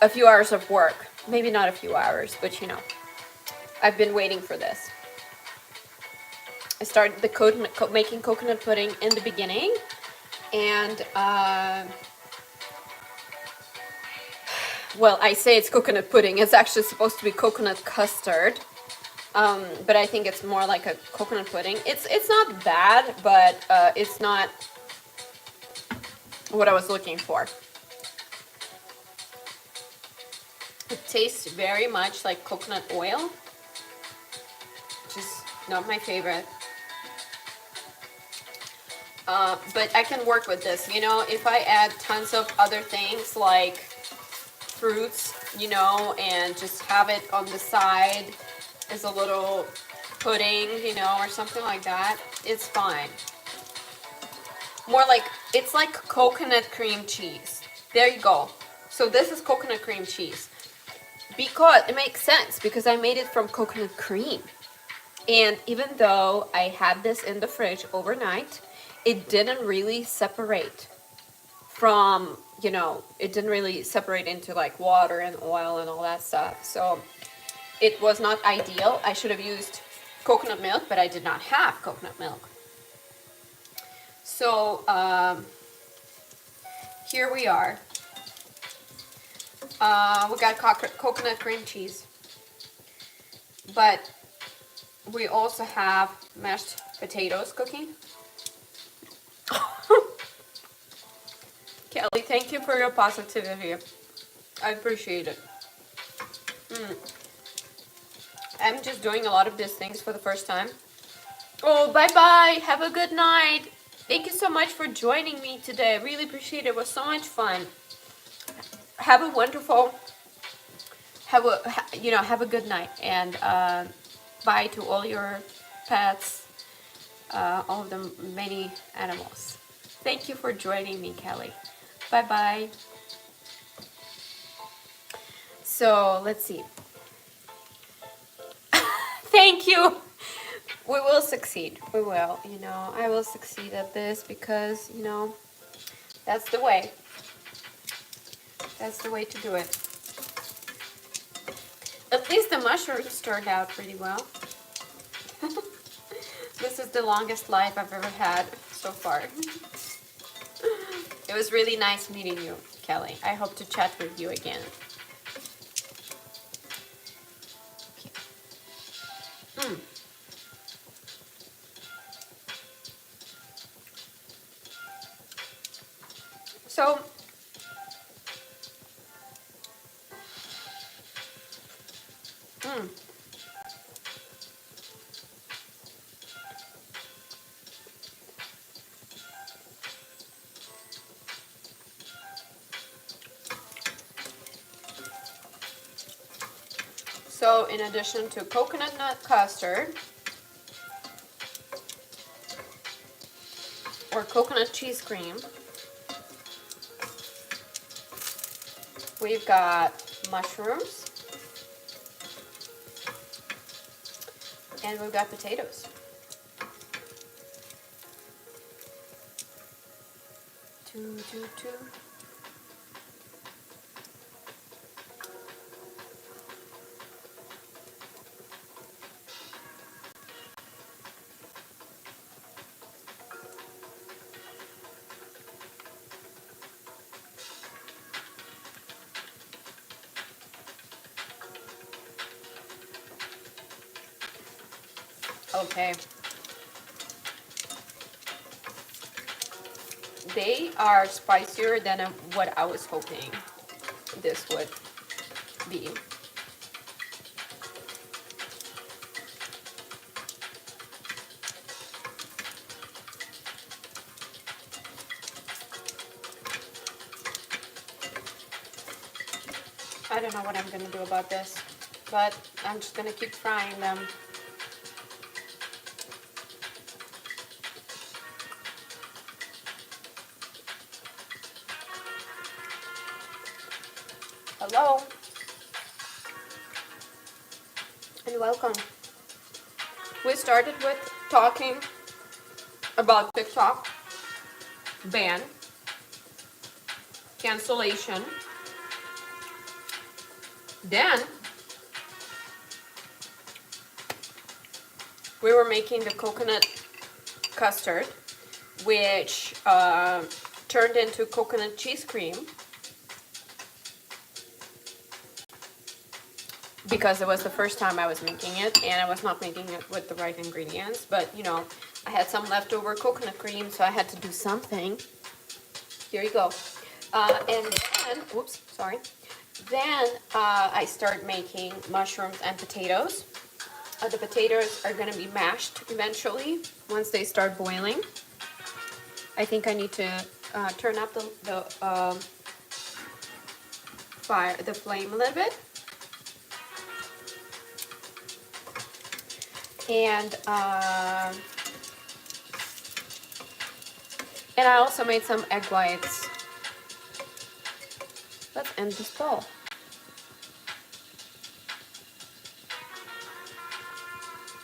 a few hours of work. Maybe not a few hours, but you know, I've been waiting for this. I started the making coconut pudding in the beginning, and well, I say it's coconut pudding. It's actually supposed to be coconut custard, but I think it's more like a coconut pudding. It's not bad, but it's not what I was looking for. It tastes very much like coconut oil, which is not my favorite. But I can work with this, you know, if I add tons of other things like fruits, you know, and just have it on the side as a little pudding, you know, or something like that, it's fine. More like, it's like coconut cream cheese. There you go. So this is coconut cream cheese. Because it makes sense, because I made it from coconut cream. And even though I had this in the fridge overnight, it didn't really separate from, you know, it didn't really separate into like water and oil and all that stuff. So it was not ideal. I should have used coconut milk, but I did not have coconut milk. So here we are. We got coconut cream cheese, but we also have mashed potatoes cooking. Kelly, thank you for your positivity. I appreciate it. I'm just doing a lot of these things for the first time. Oh, bye-bye. Have a good night. Thank you so much for joining me today. I really appreciate it. It was so much fun. Have a wonderful, have a good night. And bye to all your pets, all of the many animals. Thank you for joining me, Kelly. Bye-bye. So, let's see. Thank you. We will succeed. We will, you know, I will succeed at this because, you know, that's the way. That's the way to do it. At least the mushrooms turned out pretty well. This is the longest life I've ever had so far. It was really nice meeting you, Kelly. I hope to chat with you again. So, so in addition to coconut nut custard or coconut cheese cream, we've got mushrooms and we've got potatoes. Two. Okay. They are spicier than what I was hoping this would be. I don't know what I'm gonna do about this, but I'm just gonna keep frying them. Hello, and welcome. We started with talking about TikTok ban, cancellation. Then we were making the coconut custard, which turned into coconut cheese cream because it was the first time I was making it, and I was not making it with the right ingredients. But you know, I had some leftover coconut cream, so I had to do something. Here you go. And then, whoops, sorry. Then I start making mushrooms and potatoes. The potatoes are going to be mashed eventually once they start boiling. I think I need to turn up the flame a little bit. And I also made some egg whites. Let's end this bowl.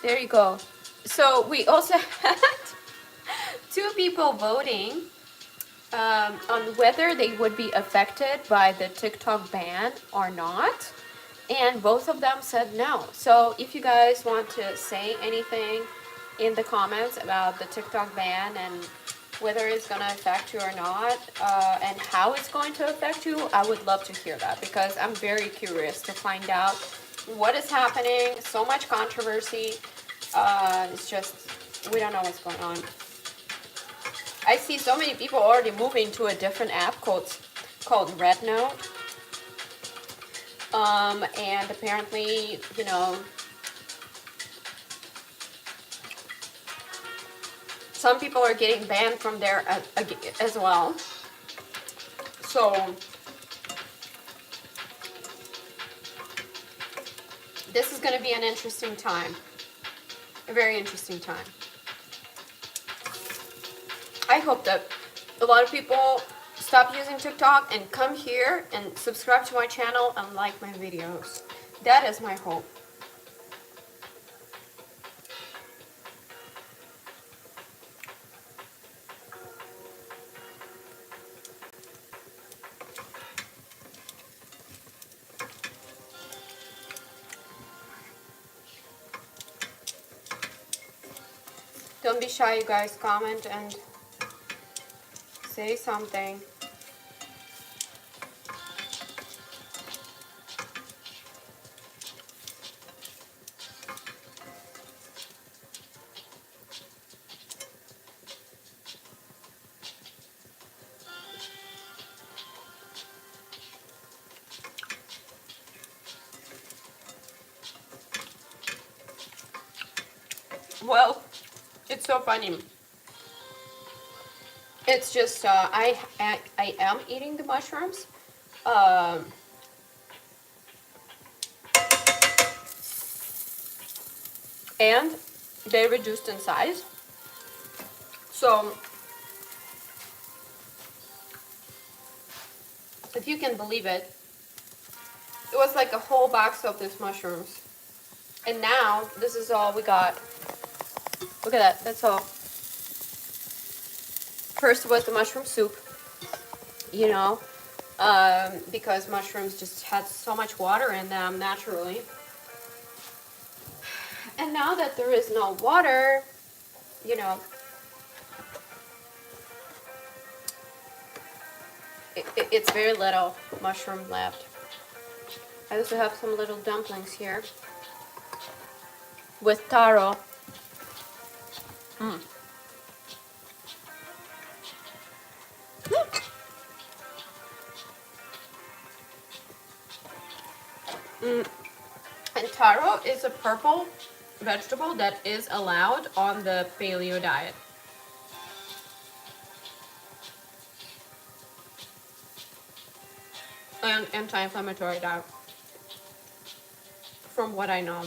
There you go. So we also had 2 people voting on whether they would be affected by the TikTok ban or not. And both of them said no. So if you guys want to say anything in the comments about the TikTok ban and whether it's going to affect you or not, and how it's going to affect you, I would love to hear that, because I'm very curious to find out what is happening. So much controversy. It's just, we don't know what's going on. I see so many people already moving to a different app called Rednote. And apparently, you know, some people are getting banned from there as well. So this is going to be an interesting time. A very interesting time. I hope that a lot of people stop using TikTok and come here and subscribe to my channel and like my videos. That is my hope. Don't be shy, you guys. Comment and say something. Well, it's so funny. It's just I am eating the mushrooms. And they reduced in size. So if you can believe it, it was like a whole box of these mushrooms. And now this is all we got. Look at that, that's all. First was the mushroom soup, you know, because mushrooms just had so much water in them naturally. And now that there is no water, you know, it's very little mushroom left. I also have some little dumplings here with taro. Mm. Mm. And taro is a purple vegetable that is allowed on the paleo diet. And anti-inflammatory diet, from what I know.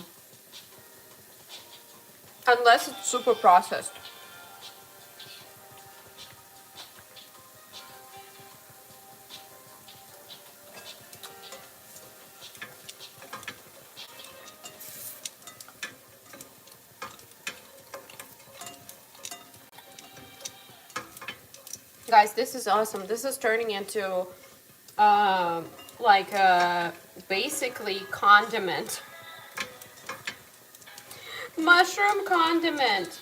Unless it's super processed. Guys, this is awesome. This is turning into like a basically condiment. Mushroom condiment.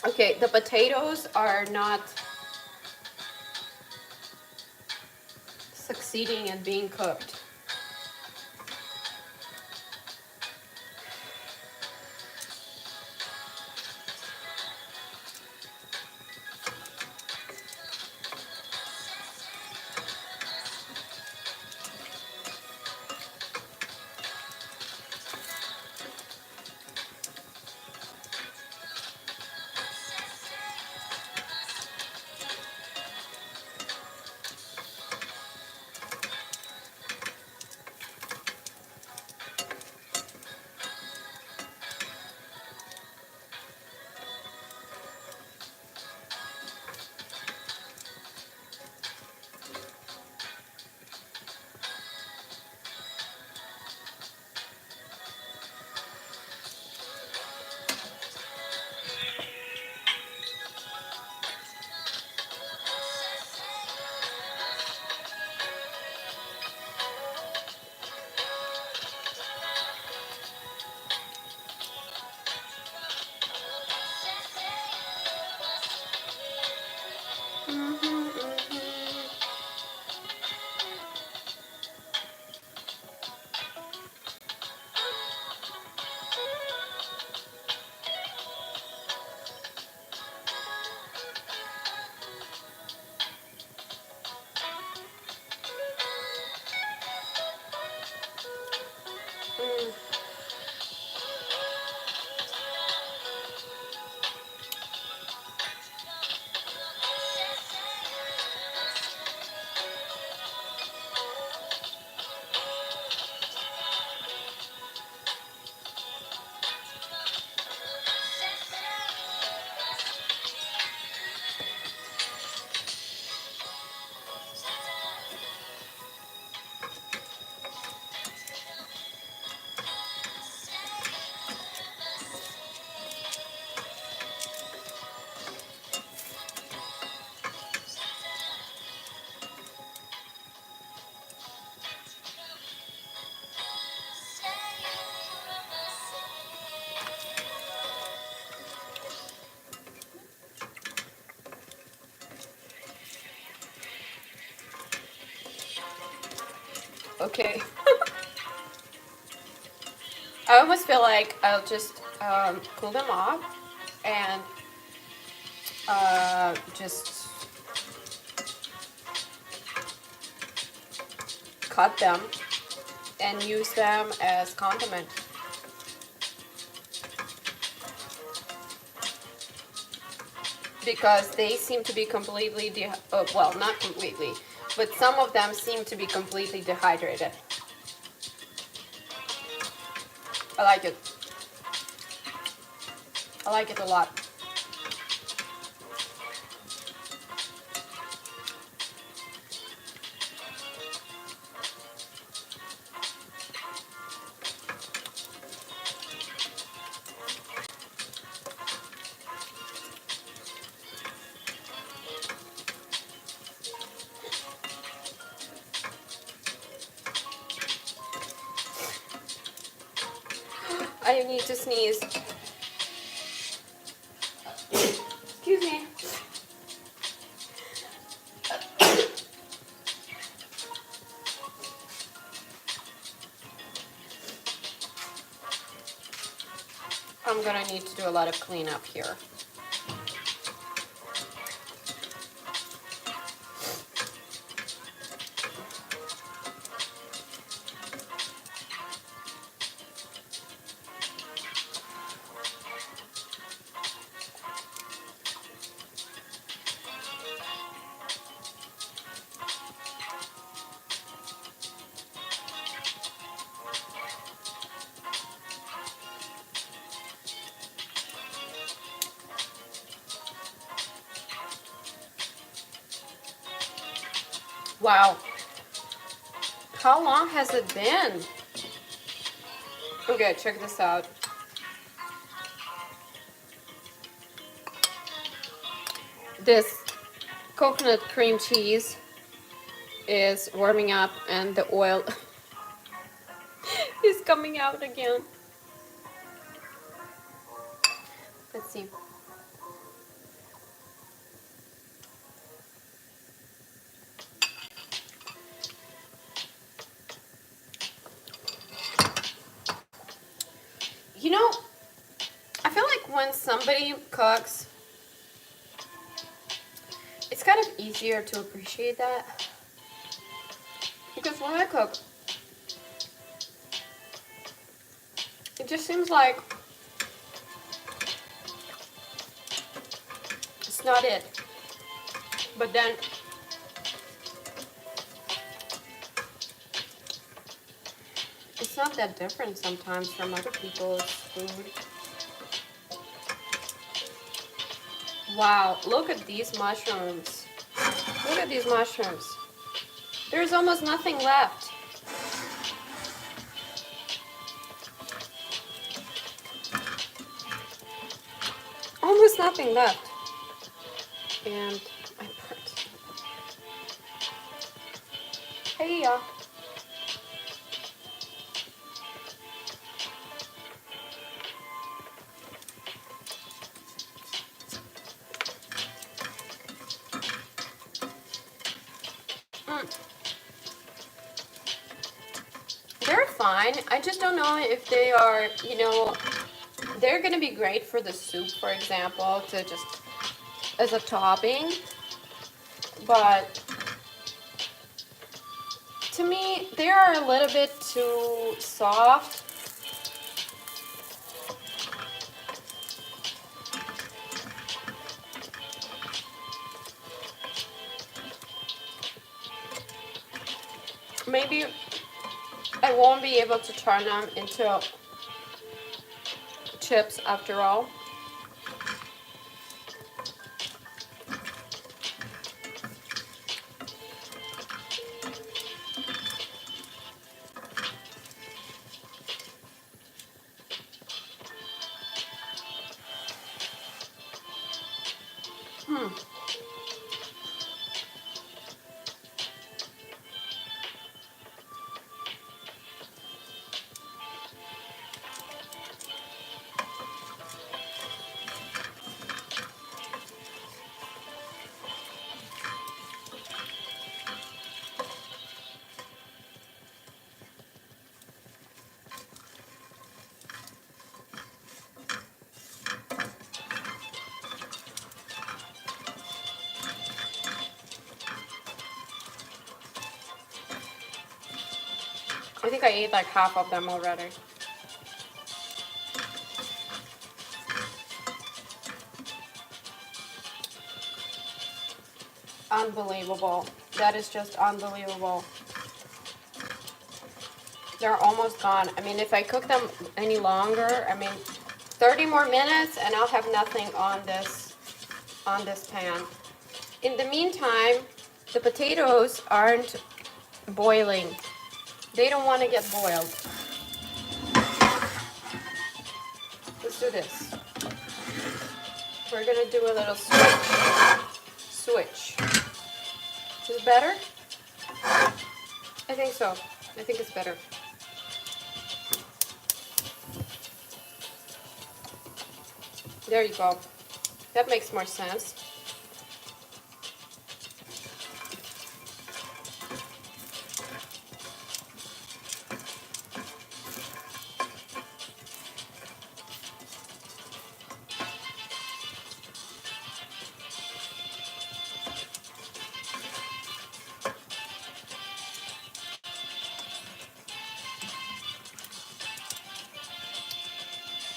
Okay, the potatoes are not succeeding at being cooked. Okay. I almost feel like I'll just cool them off and just cut them and use them as condiment. Because they seem to be completely, well, not completely, but some of them seem to be completely dehydrated. I like it. I like it a lot. I need to sneeze. Excuse me. I'm gonna need to do a lot of cleanup here. Wow. How long has it been? Okay, check this out. This coconut cream cheese is warming up and the oil is coming out again. Let's see. You know, I feel like when somebody cooks, it's kind of easier to appreciate that. Because when I cook, it just seems like it's not it. But then it's not that different sometimes from other people's food. Wow, look at these mushrooms. Look at these mushrooms. There's almost nothing left. Almost nothing left. And I burnt. Hey, y'all. They're fine. I just don't know if they are, you know, they're gonna be great for the soup, for example, to just as a topping. But to me, they are a little bit too soft. Maybe I won't be able to turn them into chips after all. I think I ate like half of them already. Unbelievable. That is just unbelievable. They're almost gone. I mean, if I cook them any longer, I mean, 30 more minutes and I'll have nothing on this pan. In the meantime, the potatoes aren't boiling. They don't want to get boiled. Let's do this. We're gonna do a little switch. Is it better? I think so. I think it's better. There you go. That makes more sense.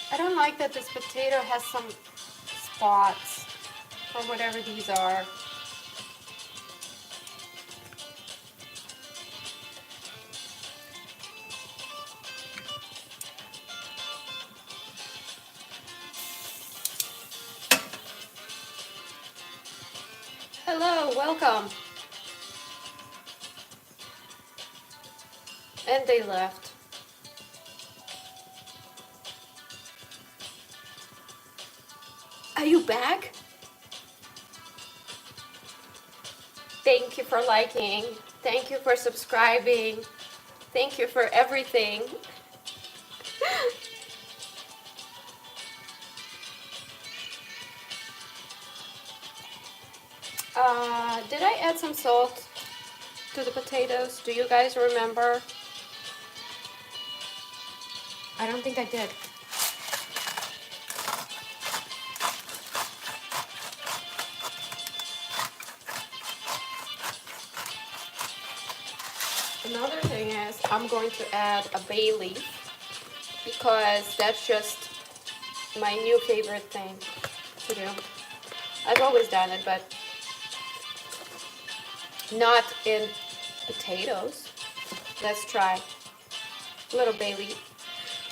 I don't like that this potato has some spots or whatever these are. Hello, welcome. And they left. Are you back? Thank you for liking. Thank you for subscribing. Thank you for everything. Did I add some salt to the potatoes? Do you guys remember? I don't think I did. Another thing is I'm going to add a bay leaf because that's just my new favorite thing to do. I've always done it, but not in potatoes. Let's try a little bay leaf.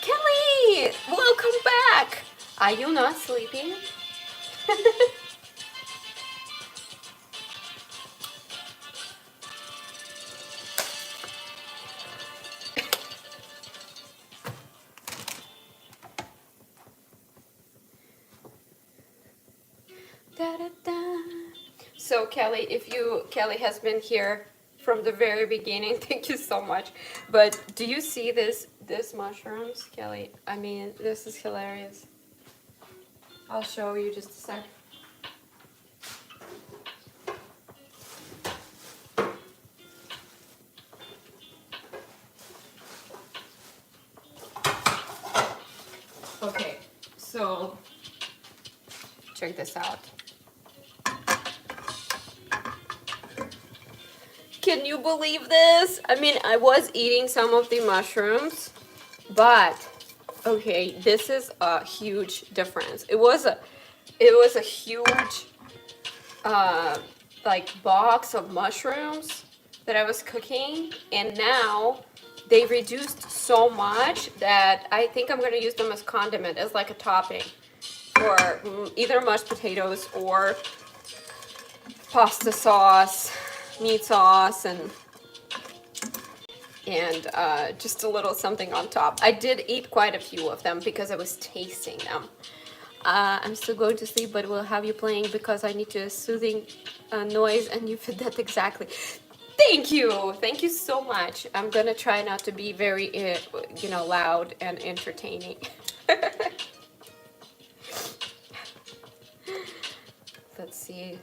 Kelly, welcome back. Are you not sleeping? Da, da, da. So Kelly, Kelly has been here from the very beginning. Thank you so much. But do you see this mushrooms, Kelly? I mean, this is hilarious. I'll show you just a sec. Okay, so check this out. Can you believe this? I mean, I was eating some of the mushrooms, but okay, this is a huge difference. It was a huge like box of mushrooms that I was cooking, and now they reduced so much that I think I'm gonna use them as condiment, as like a topping for either mashed potatoes or pasta sauce, meat sauce, and just a little something on top. I did eat quite a few of them because I was tasting them. I'm still going to sleep, but we'll have you playing because I need a soothing noise, and you fit that exactly. Thank you so much. I'm gonna try not to be very, loud and entertaining. Let's see.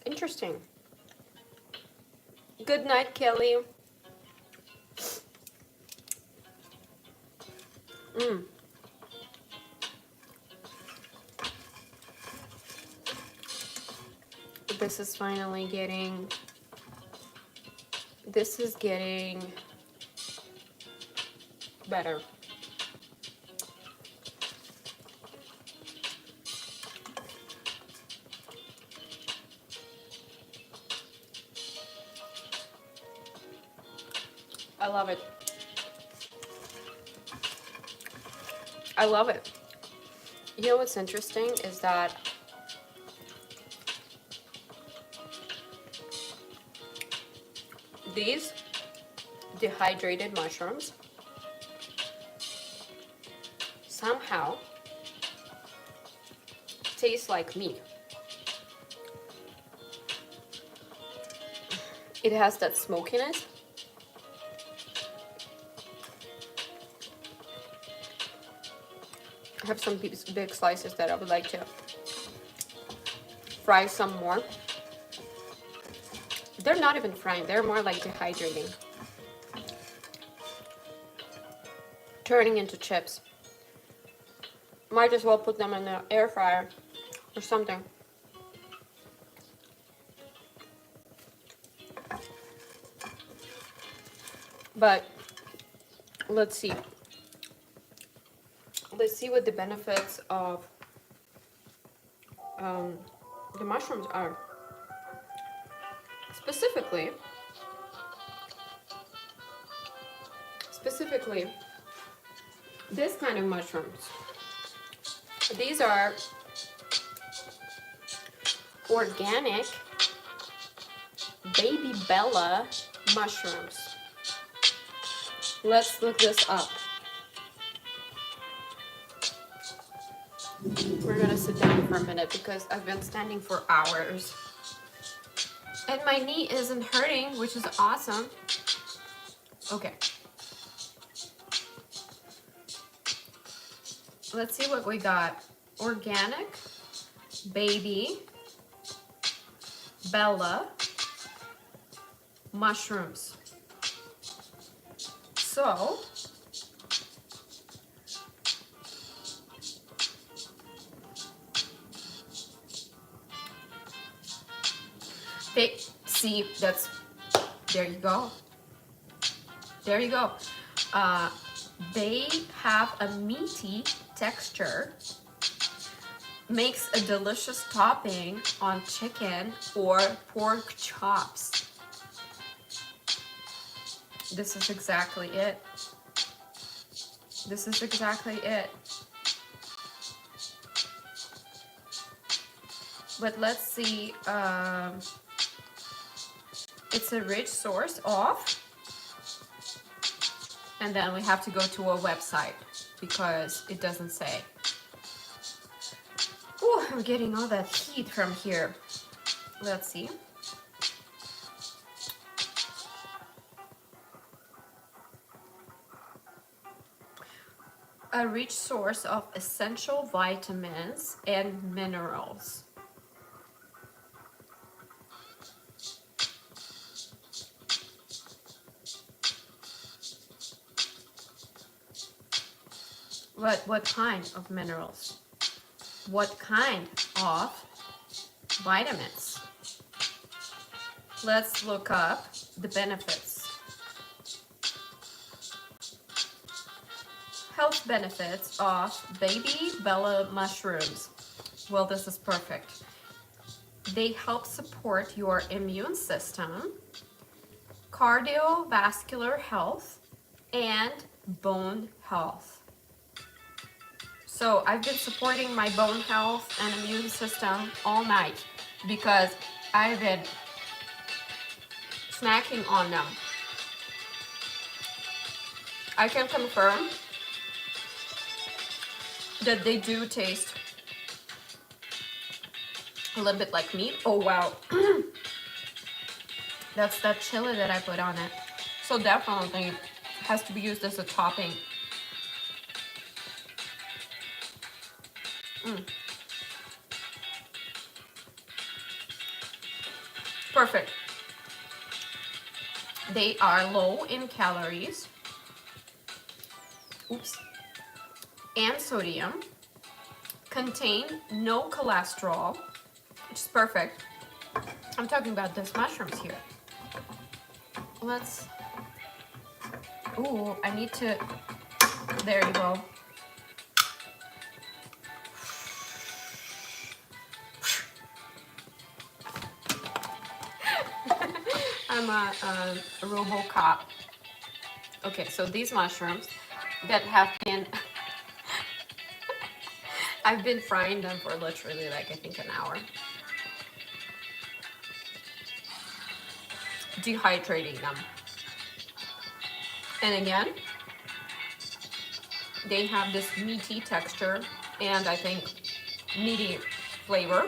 Interesting. Good night, Kelly. This is finally getting, this is getting better. I love it. I love it. You know what's interesting is that these dehydrated mushrooms somehow taste like meat. It has that smokiness. I have some big slices that I would like to fry some more. They're not even frying, they're more like dehydrating. Turning into chips. Might as well put them in the air fryer or something. But let's see. Let's see what the benefits of the mushrooms are. Specifically, this kind of mushrooms. These are organic baby Bella mushrooms. Let's look this up. We're gonna sit down for a minute because I've been standing for hours. And my knee isn't hurting, which is awesome. Okay. Let's see what we got. Organic baby Bella mushrooms. So they see that's there you go. There you go. They have a meaty texture, makes a delicious topping on chicken or pork chops. This is exactly it. This is exactly it. But let's see, it's a rich source of, and then we have to go to a website because it doesn't say. Oh, I'm getting all that heat from here. Let's see. A rich source of essential vitamins and minerals. What kind of minerals? What kind of vitamins? Let's look up the benefits. Health benefits of baby Bella mushrooms. Well, this is perfect. They help support your immune system, cardiovascular health, and bone health. So I've been supporting my bone health and immune system all night because I've been snacking on them. I can confirm that they do taste a little bit like meat. Oh wow. That's that chili that I put on it. So definitely has to be used as a topping. Perfect. They are low in calories. Oops. And sodium. Contain no cholesterol, which is perfect. I'm talking about these mushrooms here. Let's, ooh, I need to, there you go. I'm a RoboCop. Okay, so these mushrooms that have been, I've been frying them for literally like I think an hour. Dehydrating them. And again, they have this meaty texture and I think meaty flavor.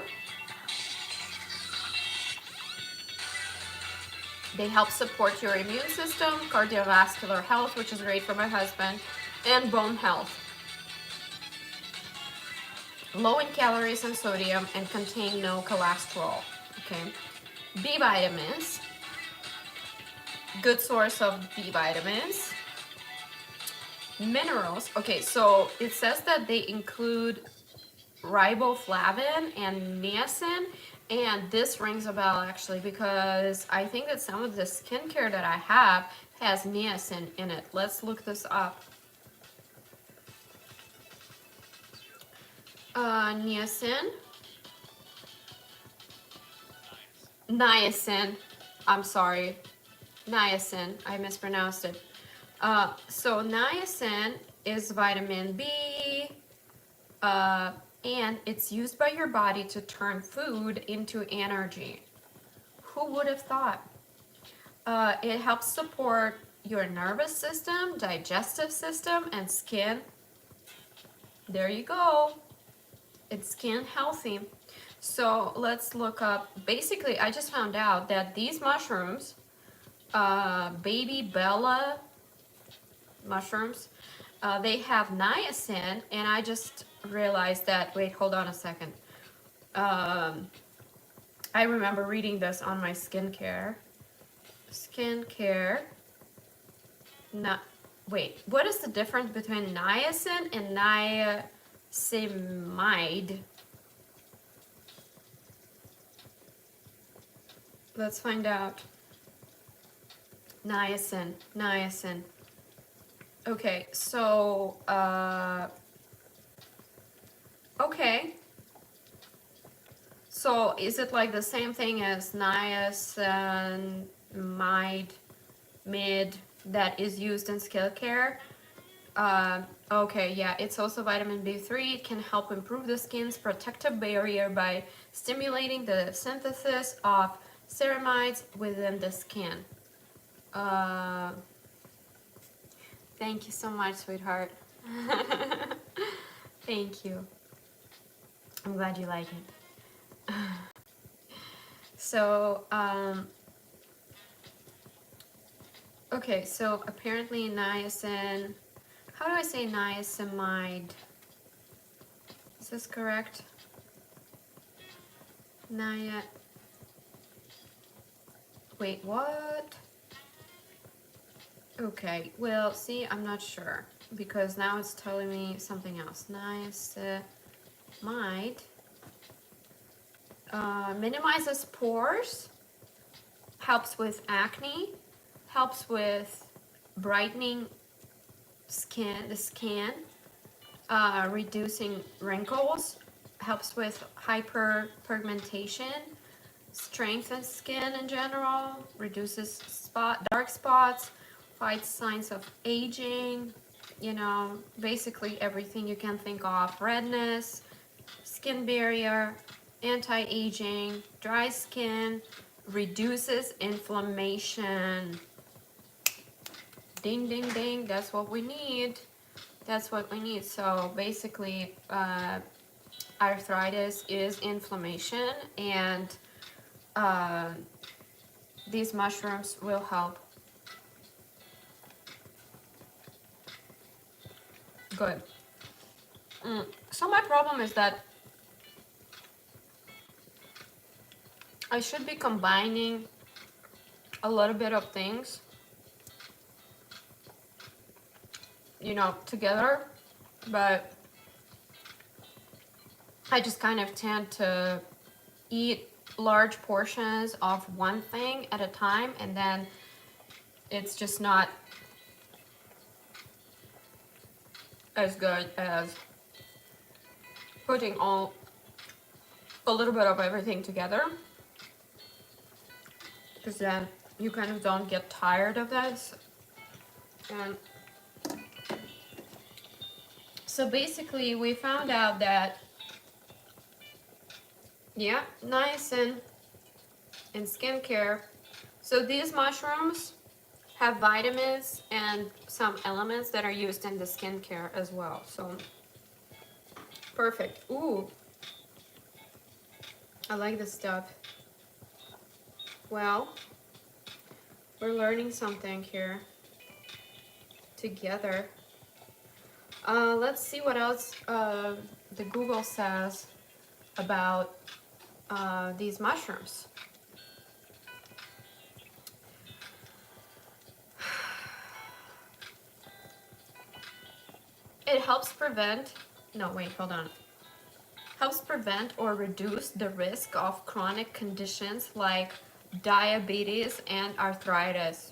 They help support your immune system, cardiovascular health, which is great for my husband, and bone health. low in calories and sodium, and contain no cholesterol. Okay, B vitamins, good source of B vitamins. Minerals, okay, so it says that they include riboflavin and niacin, and this rings a bell actually because I think that some of the skincare that I have has niacin in it. Let's look this up. Niacin, niacin, I'm sorry, niacin, I mispronounced it. So niacin is vitamin B, and it's used by your body to turn food into energy. Who would have thought? It helps support your nervous system, digestive system, and skin. There you go. It's skin healthy. So let's look up. Basically, I just found out that these mushrooms, baby Bella mushrooms, they have niacin, and I just realized that, wait, hold on a second. I remember reading this on my skincare. Wait, what is the difference between niacin and niacinamide? Let's find out. Niacin. Okay, so, okay. So is it like the same thing as niacinamide that is used in skincare? Okay, yeah, it's also vitamin B3. It can help improve the skin's protective barrier by stimulating the synthesis of ceramides within the skin. Thank you so much, sweetheart. Thank you. I'm glad you like it. So, okay, so apparently niacin, how do I say niacinamide? Is this correct? Wait, what? Okay, well, see, I'm not sure because now it's telling me something else. Niacinamide minimizes pores, helps with acne, helps with brightening the skin, reducing wrinkles, helps with hyperpigmentation, strengthens skin in general, reduces dark spots, fights signs of aging, you know, basically everything you can think of. Redness, skin barrier, anti-aging, dry skin, reduces inflammation. Ding, ding, ding, that's what we need. That's what we need. So basically, arthritis is inflammation, and these mushrooms will help. Good. So my problem is that I should be combining a little bit of things, you know, together, but I just kind of tend to eat large portions of one thing at a time, and then it's just not as good as putting a little bit of everything together, because then you kind of don't get tired of this. And so basically we found out that, yeah, niacin in skincare. So these mushrooms have vitamins and some elements that are used in the skincare as well. So perfect. Ooh, I like this stuff. Well, we're learning something here together. Let's see what else the Google says about these mushrooms. It helps prevent, no wait, hold on. Helps prevent or reduce the risk of chronic conditions like diabetes and arthritis.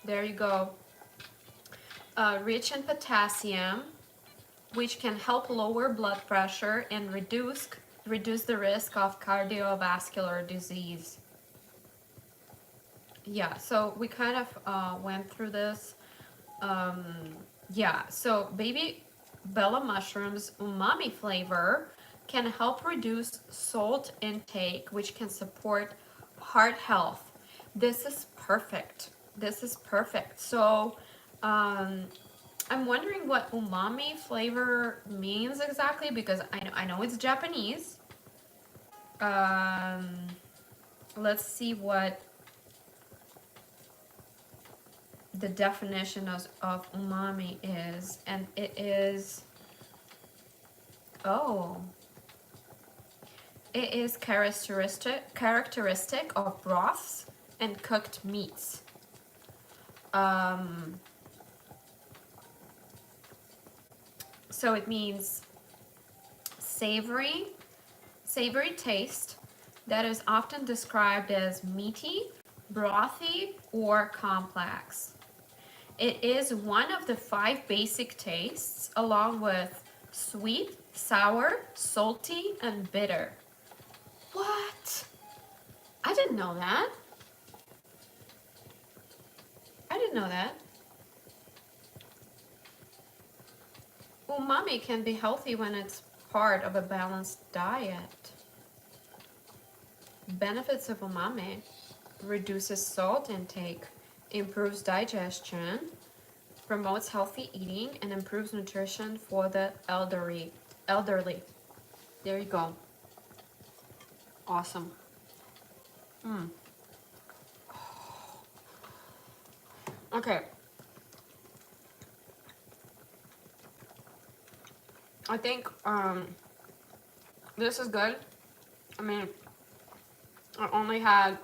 There you go. Rich in potassium, which can help lower blood pressure and reduce the risk of cardiovascular disease. Yeah, so we kind of went through this. Yeah, so baby Bella mushrooms umami flavor can help reduce salt intake, which can support heart health. This is perfect. This is perfect. So I'm wondering what umami flavor means exactly, because I know it's Japanese. Let's see what the definition of umami is, and it is, it is characteristic of broths and cooked meats. So it means savory taste that is often described as meaty, brothy, or complex. It is one of the 5 basic tastes, along with sweet, sour, salty, and bitter. What? I didn't know that. I didn't know that. Umami can be healthy when it's part of a balanced diet. Benefits of umami: reduces salt intake, improves digestion, promotes healthy eating, and improves nutrition for the elderly. There you go. Awesome. Okay. I think this is good. I mean, I only had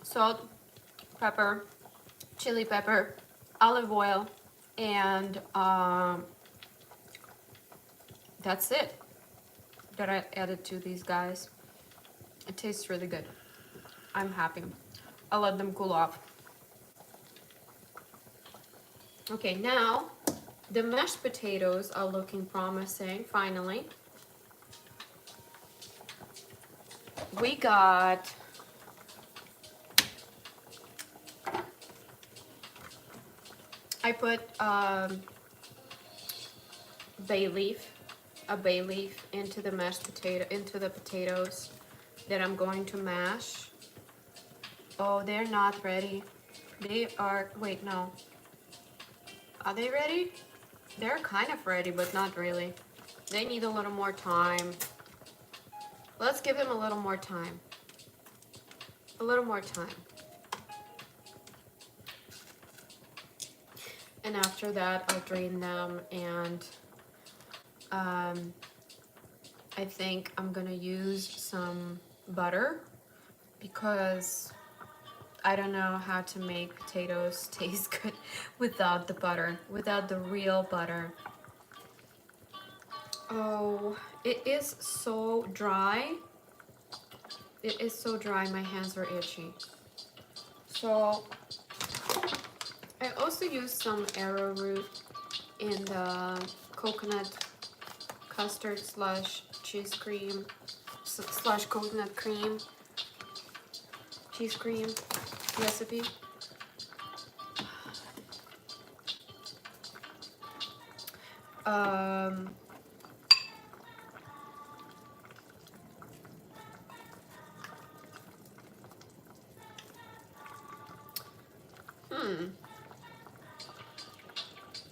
salt, pepper, chili pepper, olive oil, and that's it that I added to these guys. It tastes really good. I'm happy. I'll let them cool off. Okay, now the mashed potatoes are looking promising, finally. We got I put a bay leaf into the mashed potato, into the potatoes that I'm going to mash. Oh, they're not ready. They are, wait, no. Are they ready? They're kind of ready, but not really. They need a little more time. Let's give them a little more time. A little more time. And after that, I'll drain them, and I think I'm gonna use some butter, because I don't know how to make potatoes taste good without the butter, without the real butter. Oh, it is so dry. It is so dry, my hands are itchy. So I also used some arrowroot in the coconut custard slash cheese cream slash coconut cream cheese cream recipe.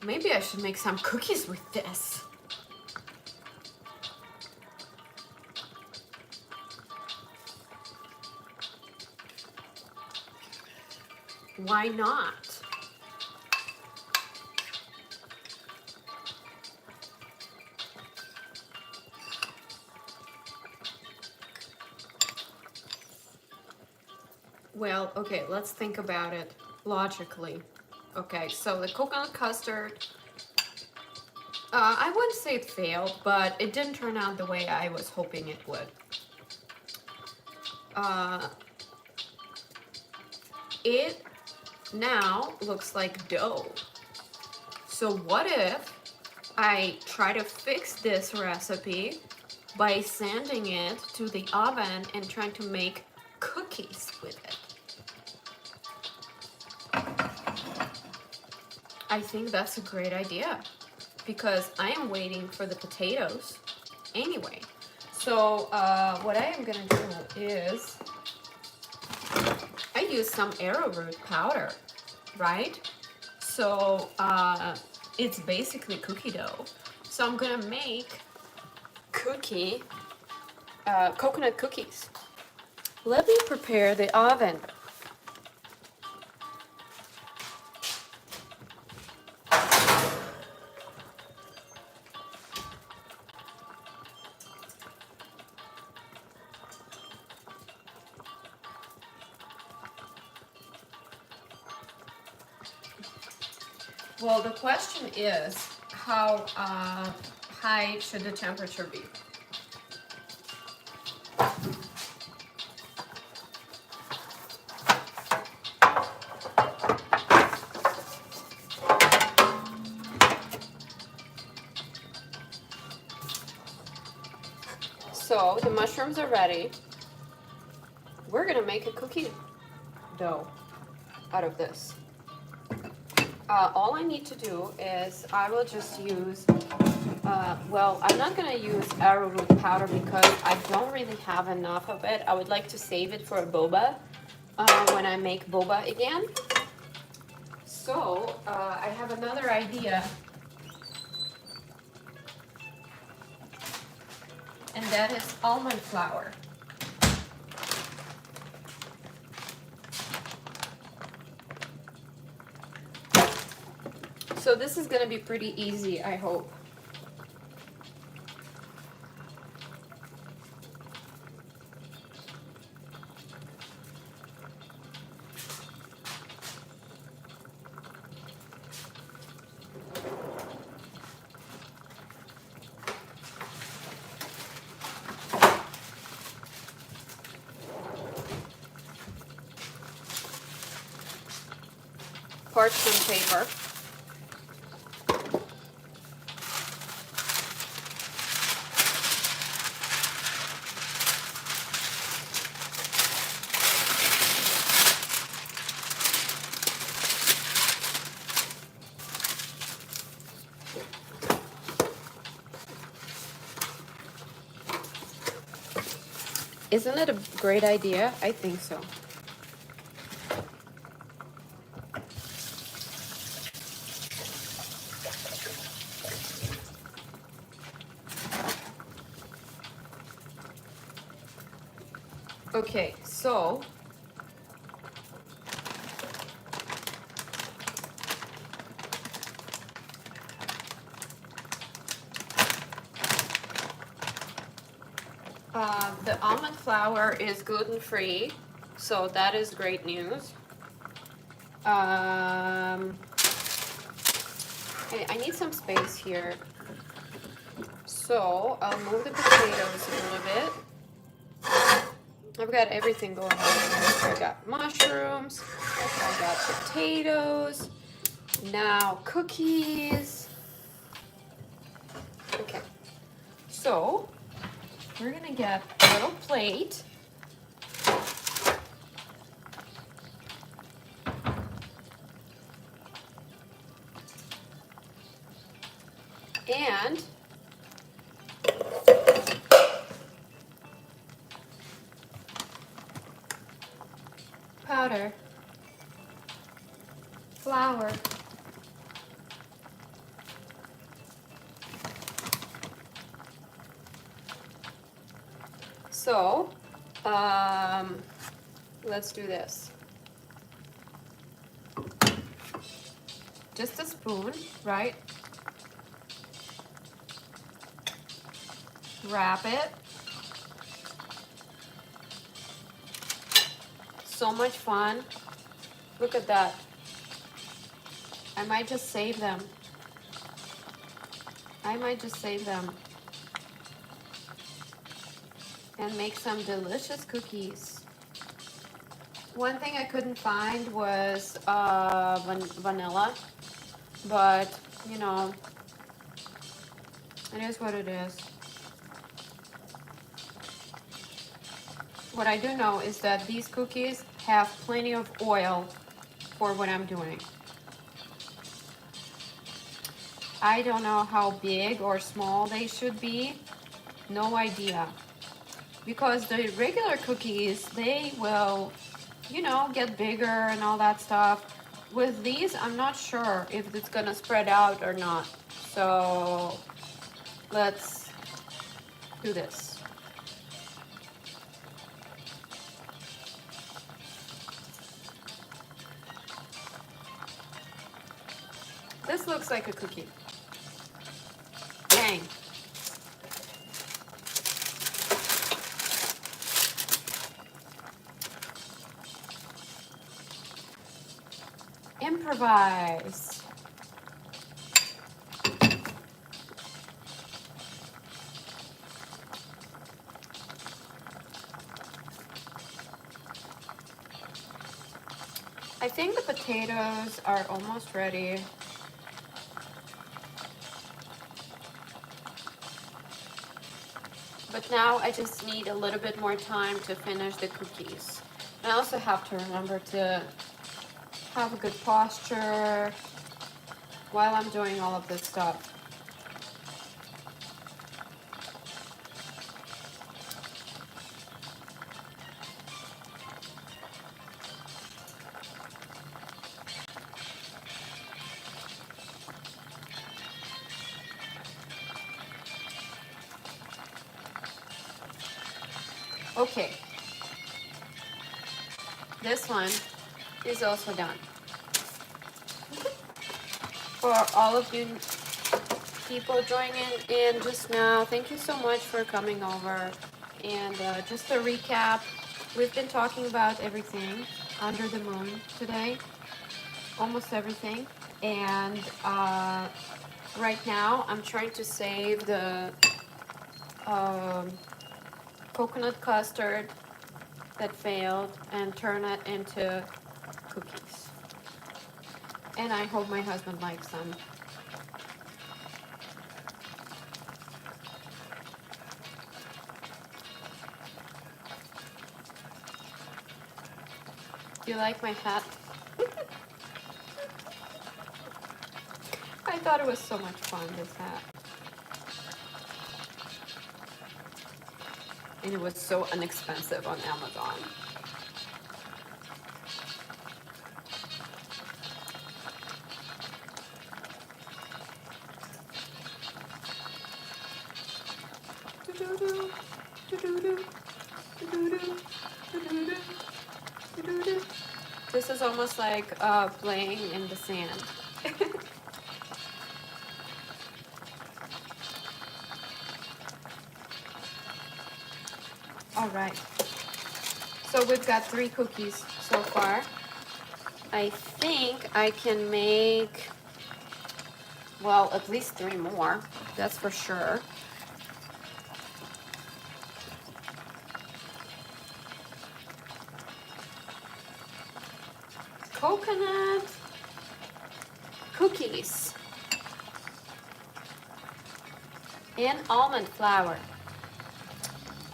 Maybe I should make some cookies with this. Why not? Well, okay, let's think about it logically. Okay, so the coconut custard, I wouldn't say it failed, but it didn't turn out the way I was hoping it would. It now looks like dough. So what if I try to fix this recipe by sending it to the oven and trying to make cookies with it? I think that's a great idea because I am waiting for the potatoes anyway. So what I am gonna do is I use some arrowroot powder, right? So it's basically cookie dough. So I'm gonna make coconut cookies. Let me prepare the oven. Well, the question is, how high should the temperature be? So the mushrooms are ready. We're gonna make a cookie dough out of this. All I need to do is I will just use, well, I'm not gonna use arrowroot powder because I don't really have enough of it. I would like to save it for a boba when I make boba again. So I have another idea. And that is almond flour. So this is going to be pretty easy, I hope. Parchment paper. Isn't it a great idea? I think so. Okay, so the almond flour is gluten-free, so that is great news. Okay, I need some space here, so I'll move the potatoes a little bit. I've got everything going on. I got mushrooms, I got potatoes, now cookies. Okay, so we're gonna get a little plate. And powder, flour, so let's do this. Just a spoon, right? Wrap it. so much fun. Look at that. I might just save them. I might just save them and make some delicious cookies. One thing I couldn't find was vanilla, but you know, it is what it is. What I do know is that these cookies have plenty of oil for what I'm doing. I don't know how big or small they should be. No idea. Because the regular cookies, they will, you know, get bigger and all that stuff. With these, I'm not sure if it's gonna spread out or not. So let's do this. This looks like a cookie. Dang. Improvise. I think the potatoes are almost ready. But now I just need a little bit more time to finish the cookies. And I also have to remember to have a good posture while I'm doing all of this stuff. Okay, this one is also done. For all of you people joining in just now, thank you so much for coming over. And just to recap, we've been talking about everything under the moon today, almost everything. And right now I'm trying to save the coconut custard that failed and turn it into cookies. And I hope my husband likes them. Do you like my hat? I thought it was so much fun, this hat. And it was so inexpensive on Amazon. This is almost like playing in the sand. All right, so we've got 3 cookies so far. I think I can make, well, at least 3 more, that's for sure. Coconut cookies and almond flour.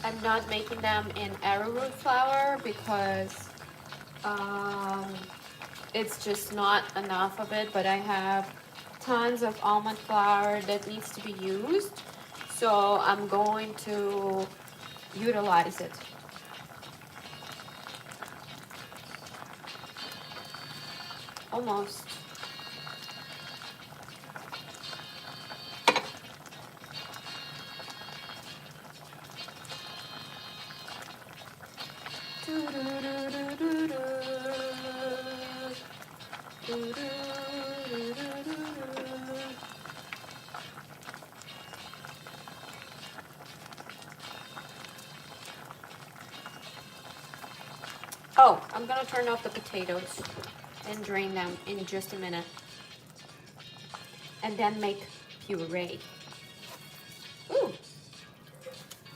I'm not making them in arrowroot flour because it's just not enough of it, but I have tons of almond flour that needs to be used, so I'm going to utilize it. Almost. Oh, I'm gonna turn off the potatoes and drain them in just a minute. And then make puree. Ooh.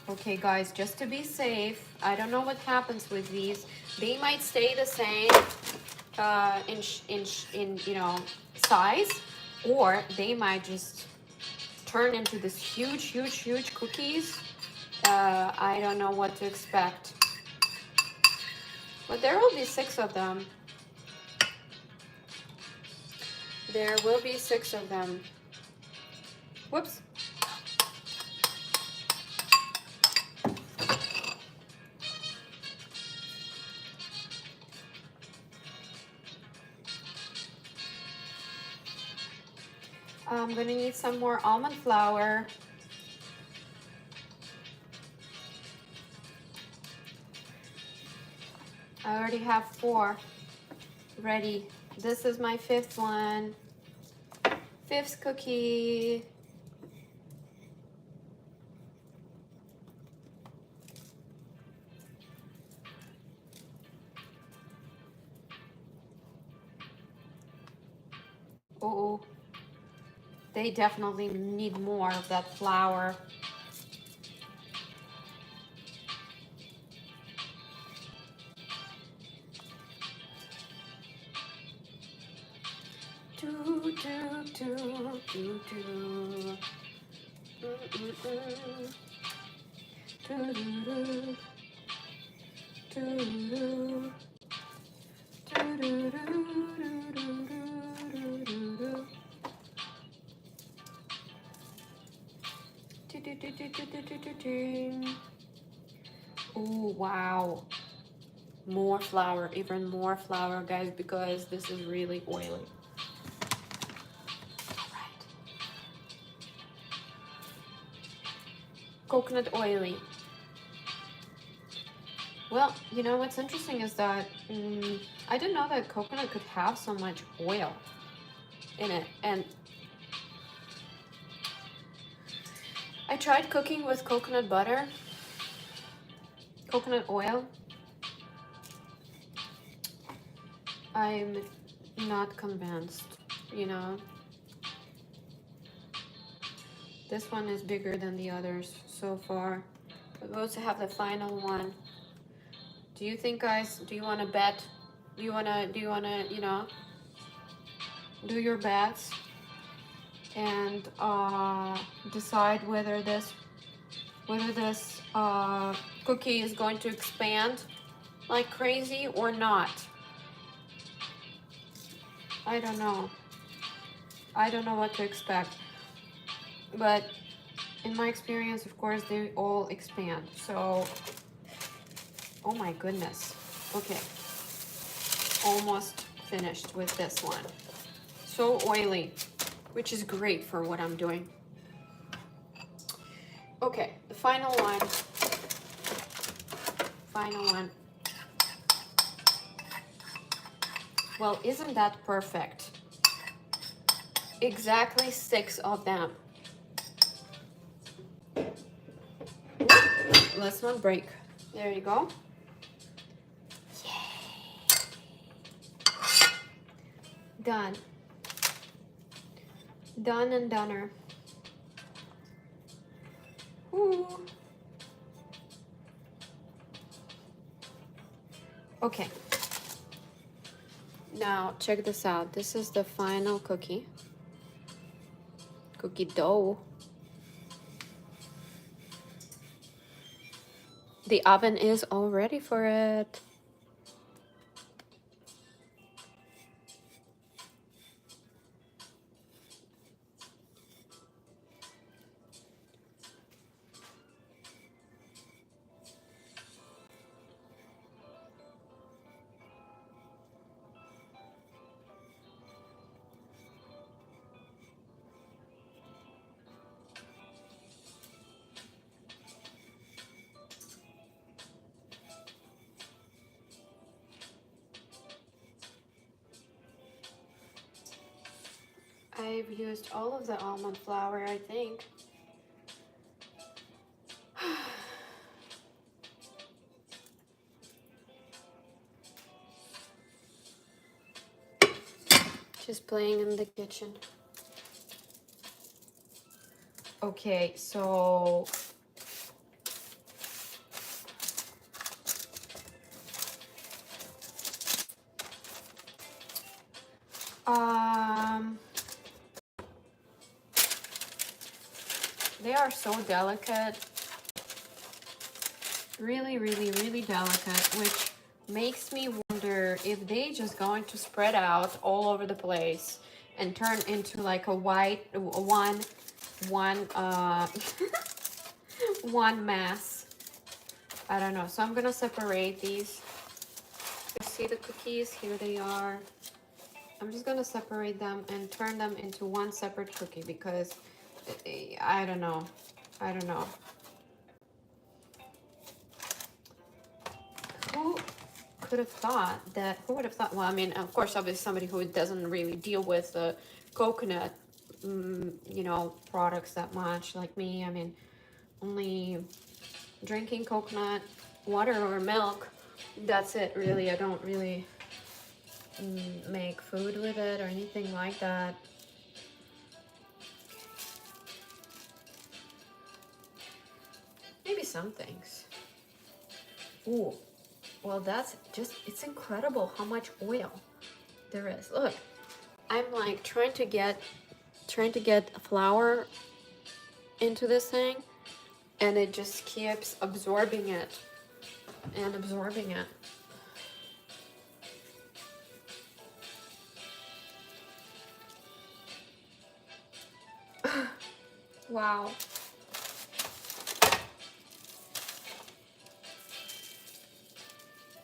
Okay guys, just to be safe, I don't know what happens with these. They might stay the same in you know, size, or they might just turn into this huge cookies. I don't know what to expect. But there will be 6 of them. There will be 6 of them. Whoops. I'm gonna need some more almond flour. I already have 4 ready. This is my 5th one. 5th cookie. Oh, they definitely need more of that flour. Do, do, do, do, do. Do, do, do. Do, do. Do, do, do, do, do, do, do. Oh, wow. More flour, even more flour, guys, because this is really oily. All right. Coconut oily. Well, you know what's interesting is that I didn't know that coconut could have so much oil in it. And I tried cooking with coconut butter, coconut oil. I'm not convinced, you know. This one is bigger than the others so far. We also have the final one. Do you think, guys, do you want to bet? Do you want to, you know, do your bets and decide whether this cookie is going to expand like crazy or not? I don't know. I don't know what to expect. But in my experience, of course, they all expand. So, oh my goodness. Okay. Almost finished with this one. So oily, which is great for what I'm doing. Okay, the final one. Final one. Well, isn't that perfect? Exactly 6 of them. Let's not break. There you go. Yay. Done. Done and doner. Ooh. Okay. Now, check this out. This is the final cookie. Cookie dough. The oven is all ready for it. I've used all of the almond flour, I think. She's playing in the kitchen. Okay, so they are so delicate. Really, really, really delicate, which makes me wonder if they just going to spread out all over the place and turn into like a one one mass. I don't know. So I'm gonna separate these. You see the cookies? Here they are. I'm just gonna separate them and turn them into one separate cookie because I don't know. I don't know. Who could have thought that? Who would have thought? Well, I mean, of course, obviously somebody who doesn't really deal with coconut, you know, products that much, like me. I mean, only drinking coconut water or milk. That's it, really. I don't really make food with it or anything like that. Maybe some things. Ooh. Well, that's just, it's incredible how much oil there is. Look, I'm like trying to get flour into this thing, and it just keeps absorbing it and absorbing it. Wow.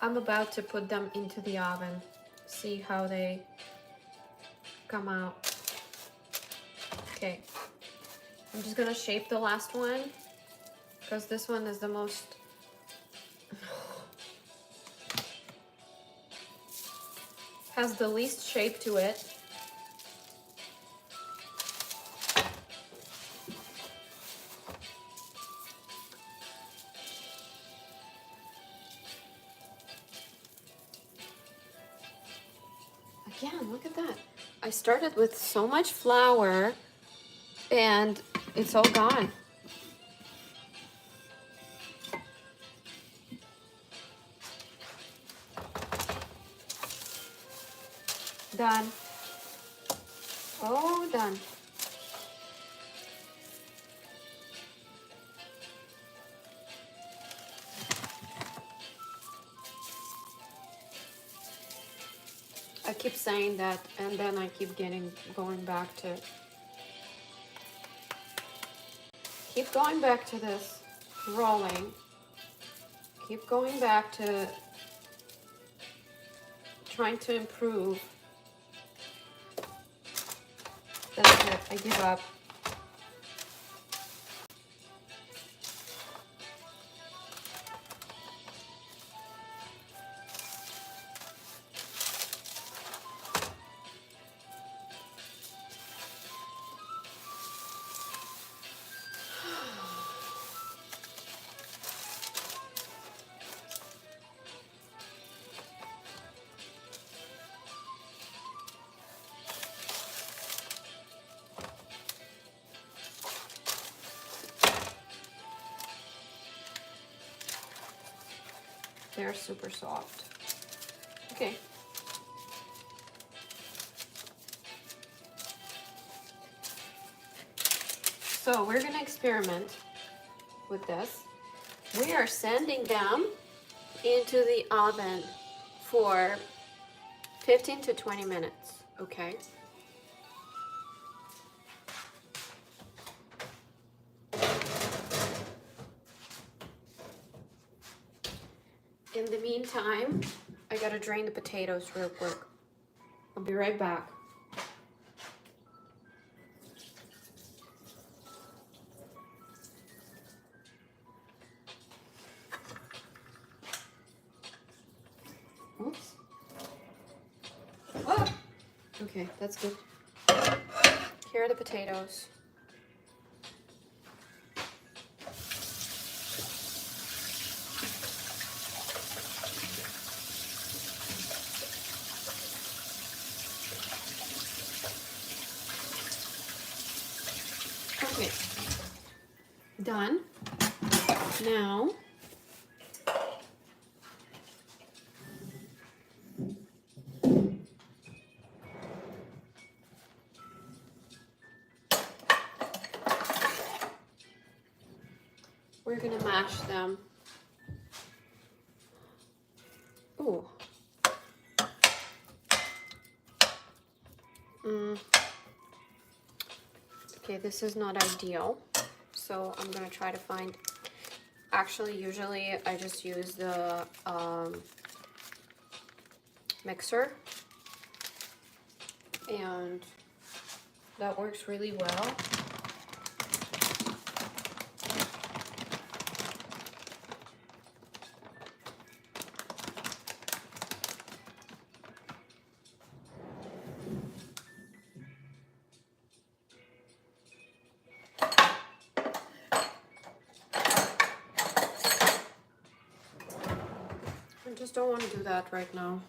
I'm about to put them into the oven. See how they come out. Okay. I'm just gonna shape the last one because this one is the most has the least shape to it. Again, look at that. I started with so much flour and it's all gone. Done. Oh, done. I keep saying that and then I keep going back to this rolling. Keep going back to trying to improve. That's it. I give up. They're super soft. Okay. So we're gonna experiment with this. We are sending them into the oven for 15 to 20 minutes, okay? In the meantime, I gotta drain the potatoes real quick. I'll be right back. Oops. Oh! Okay, that's good. Here are the potatoes. done. Now, we're gonna mash them. Ooh. Okay, this is not ideal. So I'm gonna try to find, actually usually I just use the mixer, and that works really well. I just don't want to do that right now.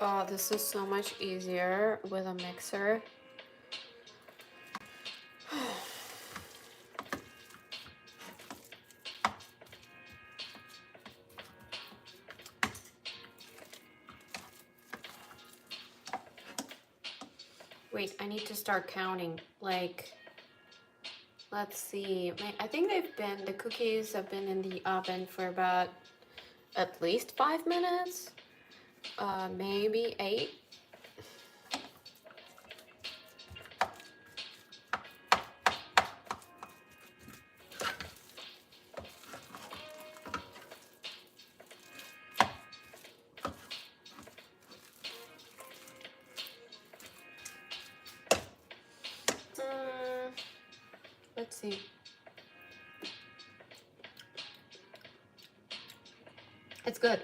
Oh, this is so much easier with a mixer. Wait, I need to start counting. Like, let's see. I think the cookies have been in the oven for about at least 5 minutes. Maybe 8. Let's see. It's good.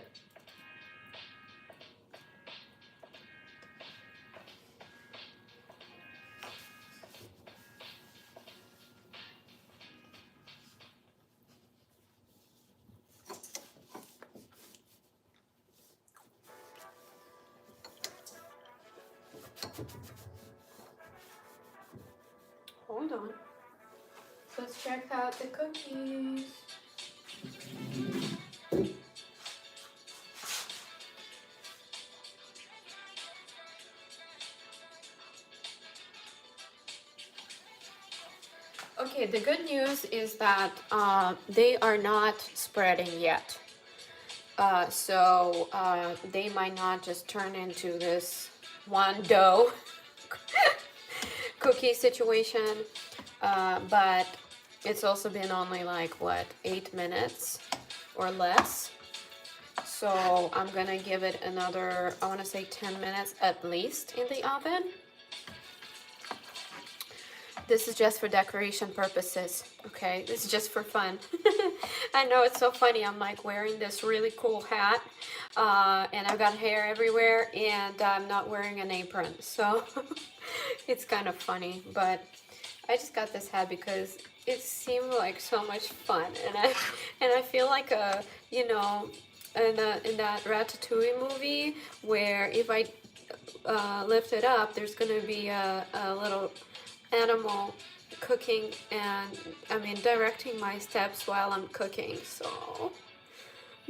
Hold on. Let's check out the cookies. Okay, the good news is that they are not spreading yet. So they might not just turn into this one dough cookie situation, but it's also been only like what, 8 minutes or less. So I'm gonna give it another, I want to say 10 minutes at least in the oven. This is just for decoration purposes, okay? This is just for fun. I know, it's so funny. I'm like wearing this really cool hat, and I've got hair everywhere, and I'm not wearing an apron, so it's kind of funny. But I just got this hat because it seemed like so much fun, and I feel like you know, in that Ratatouille movie where if I lift it up, there's gonna be a little animal cooking, and I mean directing my steps while I'm cooking. So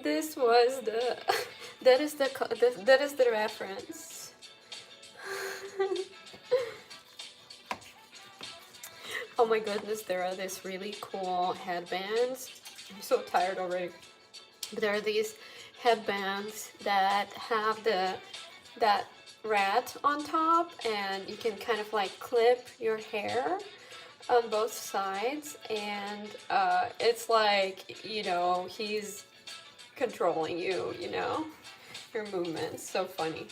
this was the that is the reference. Oh my goodness, there are these really cool headbands. I'm so tired already. There are these headbands that have that rat on top, and you can kind of like clip your hair on both sides, and it's like, you know, he's controlling you, you know, your movements. So funny.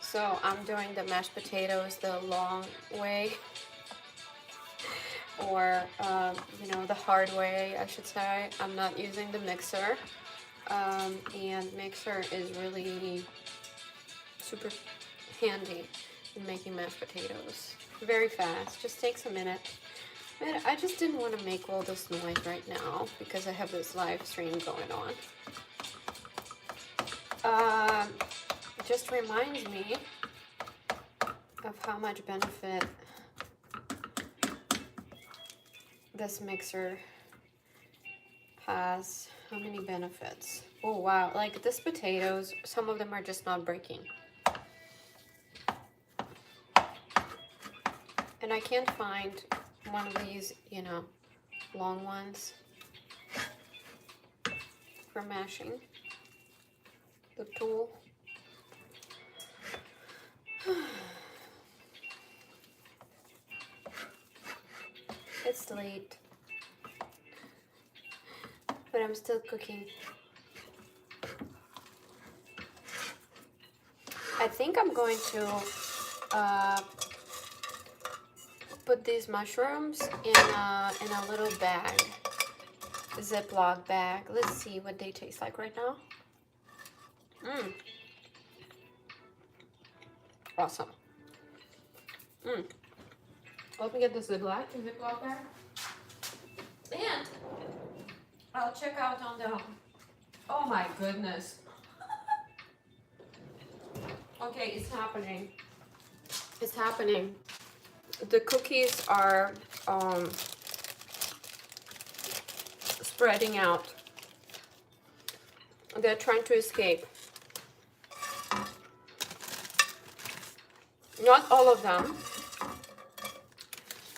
So I'm doing the mashed potatoes the long way, or you know, the hard way, I should say. I'm not using the mixer, and mixer is really super handy in making mashed potatoes. Very fast, just takes a minute. Man, I just didn't want to make all this noise right now because I have this live stream going on. It just reminds me of how much benefit this mixer has. How many benefits? Oh wow, like these potatoes, some of them are just not breaking. And I can't find one of these, you know, long ones for mashing the tool. It's late, but I'm still cooking. I think I'm going to put these mushrooms in a little bag, Ziploc bag. Let's see what they taste like right now. Awesome. Let me get the Ziploc bag. And I'll check out on the, oh my goodness. Okay, it's happening. It's happening. The cookies are spreading out. They're trying to escape. Not all of them,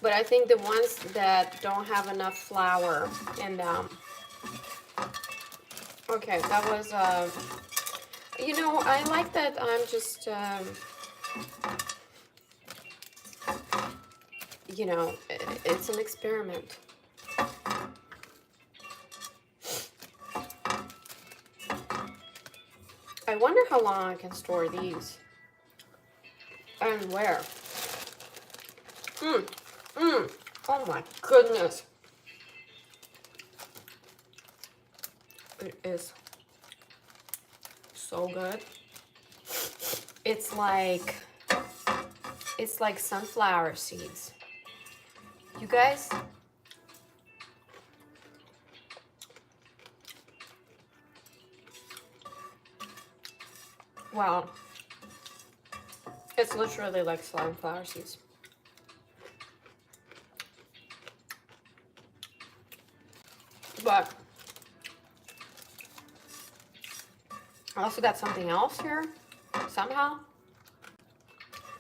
but I think the ones that don't have enough flour in them. Okay, that was, you know, I like that I'm just, you know, it's an experiment. I wonder how long I can store these. And where? Oh my goodness. It is so good. It's like sunflower seeds. You guys, wow, it's literally like sunflower seeds. But I also got something else here somehow,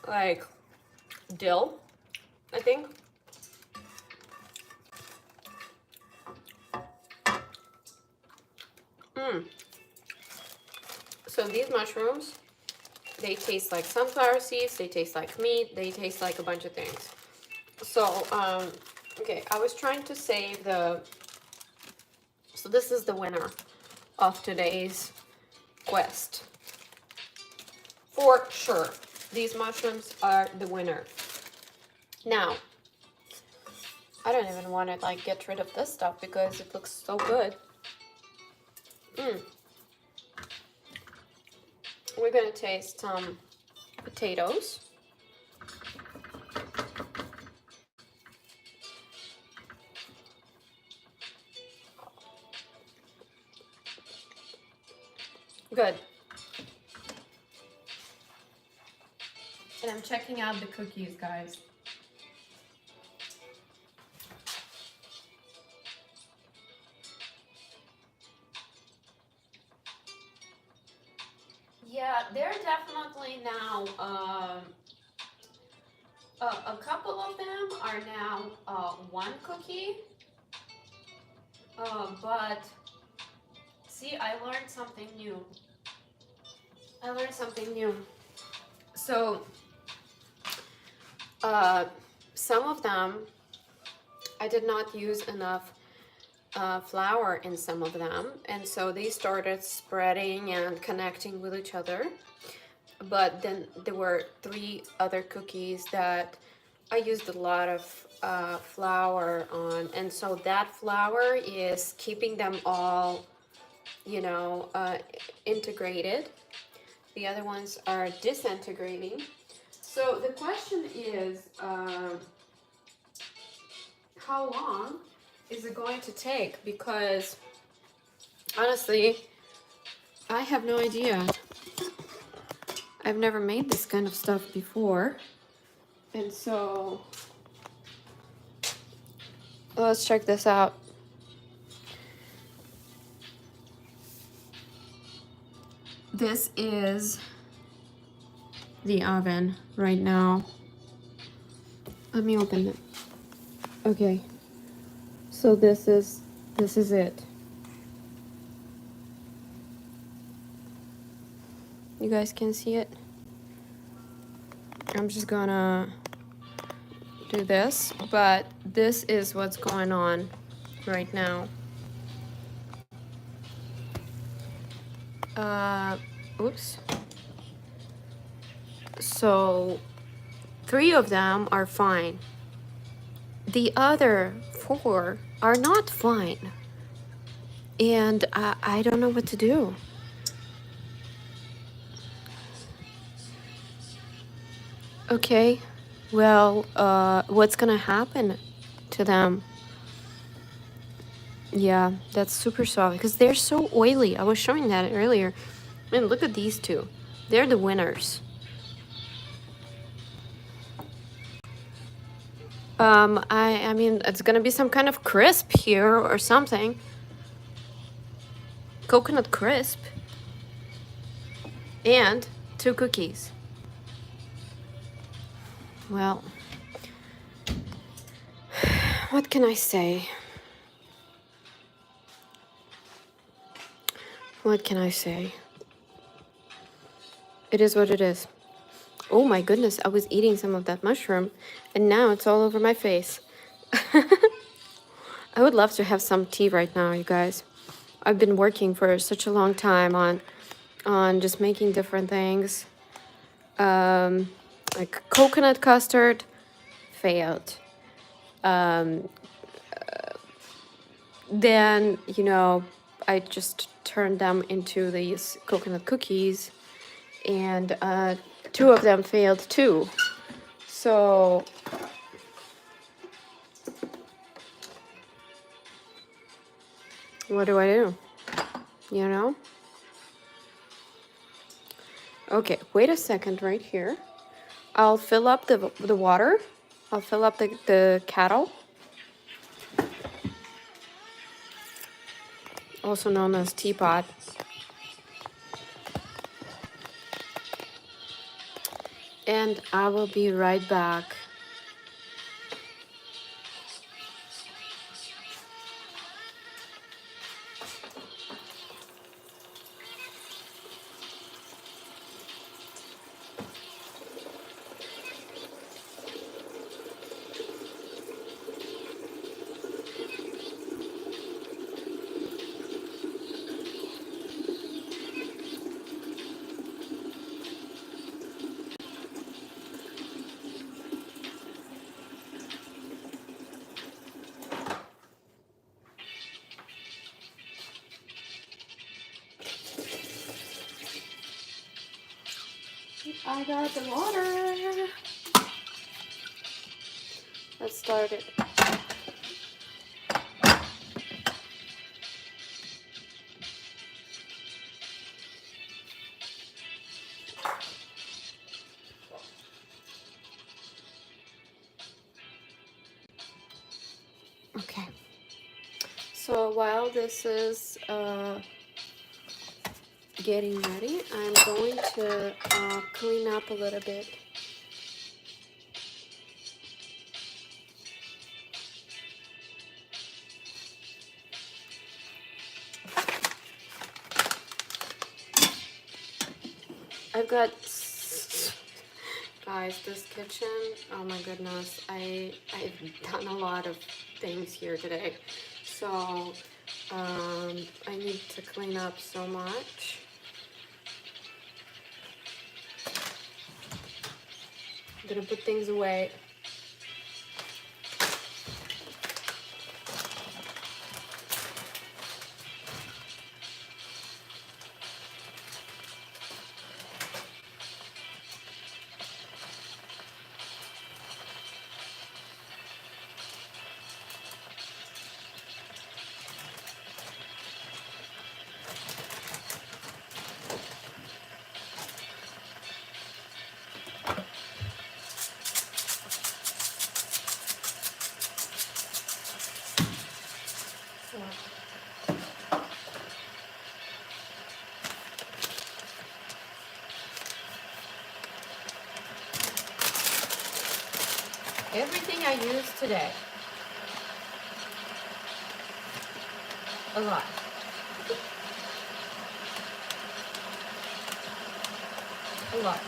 like dill, I think. So these mushrooms, they taste like sunflower seeds, they taste like meat, they taste like a bunch of things. So, okay, I was trying to save the, so this is the winner of today's quest. For sure, these mushrooms are the winner. Now, I don't even want to like get rid of this stuff because it looks so good. We're gonna taste some potatoes. Good. And I'm checking out the cookies, guys. Yeah, they're definitely now, a couple of them are now one cookie. But see, I learned something new. So, some of them, I did not use enough flour in some of them, and so they started spreading and connecting with each other. But then there were 3 other cookies that I used a lot of flour on, and so that flour is keeping them all, you know, integrated. The other ones are disintegrating. So the question is, how long is it going to take? Because honestly, I have no idea. I've never made this kind of stuff before. And so let's check this out. This is the oven right now. Let me open it. Okay. So this is it. You guys can see it. I'm just gonna do this, but this is what's going on right now. Oops. So 3 of them are fine. The other 4 are not fine. And I don't know what to do. Okay, well, what's gonna happen to them? Yeah, that's super soft because they're so oily. I was showing that earlier. And look at these 2. They're the winners. I mean, it's gonna be some kind of crisp here or something. Coconut crisp. And 2 cookies. Well, what can I say? What can I say? It is what it is. Oh my goodness, I was eating some of that mushroom and now it's all over my face. I would love to have some tea right now, you guys. I've been working for such a long time on just making different things. Like coconut custard, failed. Then, you know, I just turned them into these coconut cookies, and 2 of them failed too. So What do I do? You know? Okay, wait a second right here. I'll fill up the water. I'll fill up the kettle, also known as teapot. And I will be right back. I got the water. Let's start it. Okay. So while this is getting ready, I'm going to clean up a little bit. I've got, guys, this kitchen, oh my goodness, I've done a lot of things here today. So I need to clean up so much. I'm gonna put things away. Everything I used today. A lot. A lot.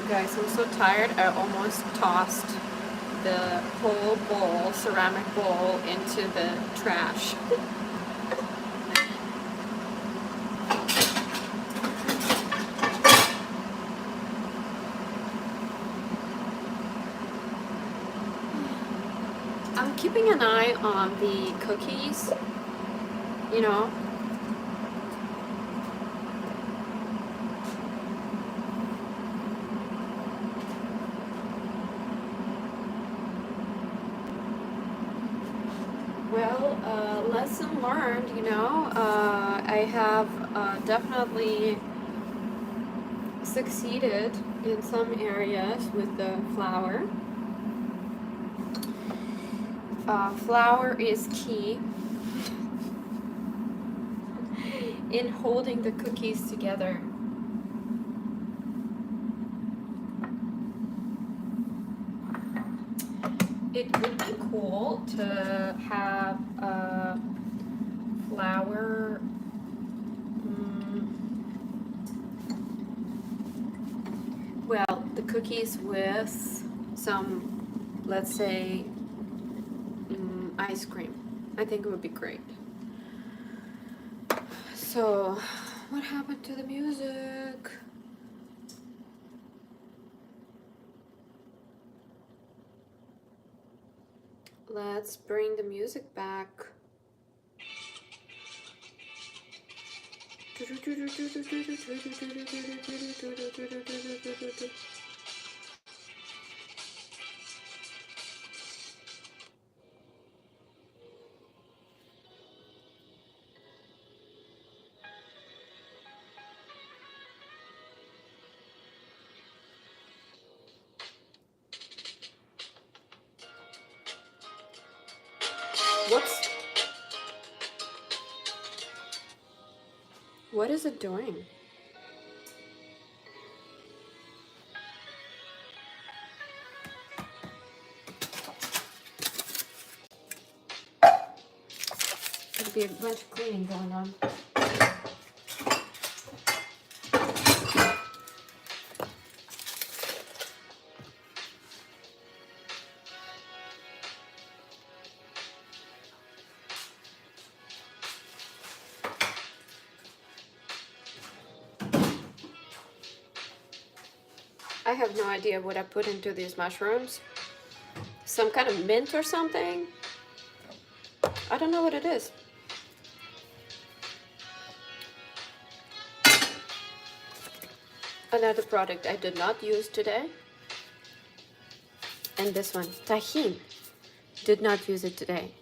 Guys, I'm so tired. I almost tossed the whole bowl, ceramic bowl, into the trash. I'm keeping an eye on the cookies, you know. Well, lesson learned, you know. I have definitely succeeded in some areas with the flour. Flour is key in holding the cookies together. It would be cool to have flour. Well, the cookies with some, let's say, ice cream. I think it would be great. So, what happened to the music? Let's bring the music back. What is it doing? There'll be a bunch of cleaning going on. I have no idea what I put into these mushrooms. Some kind of mint or something? I don't know what it is. Another product I did not use today. And this one, Tajín. Did not use it today.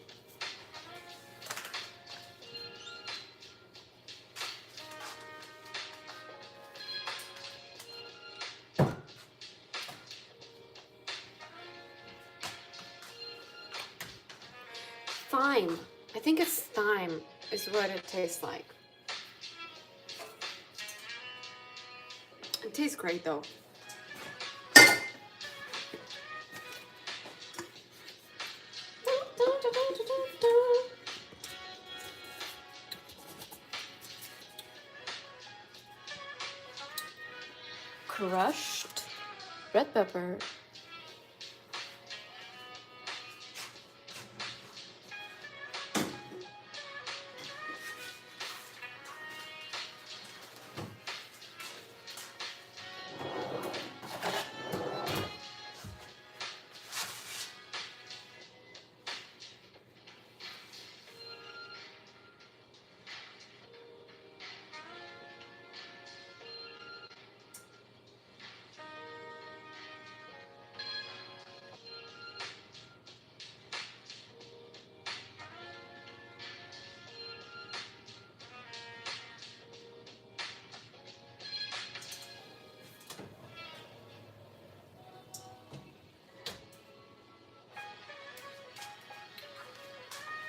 Thyme. I think it's thyme is what it tastes like. It tastes great though. Crushed red pepper.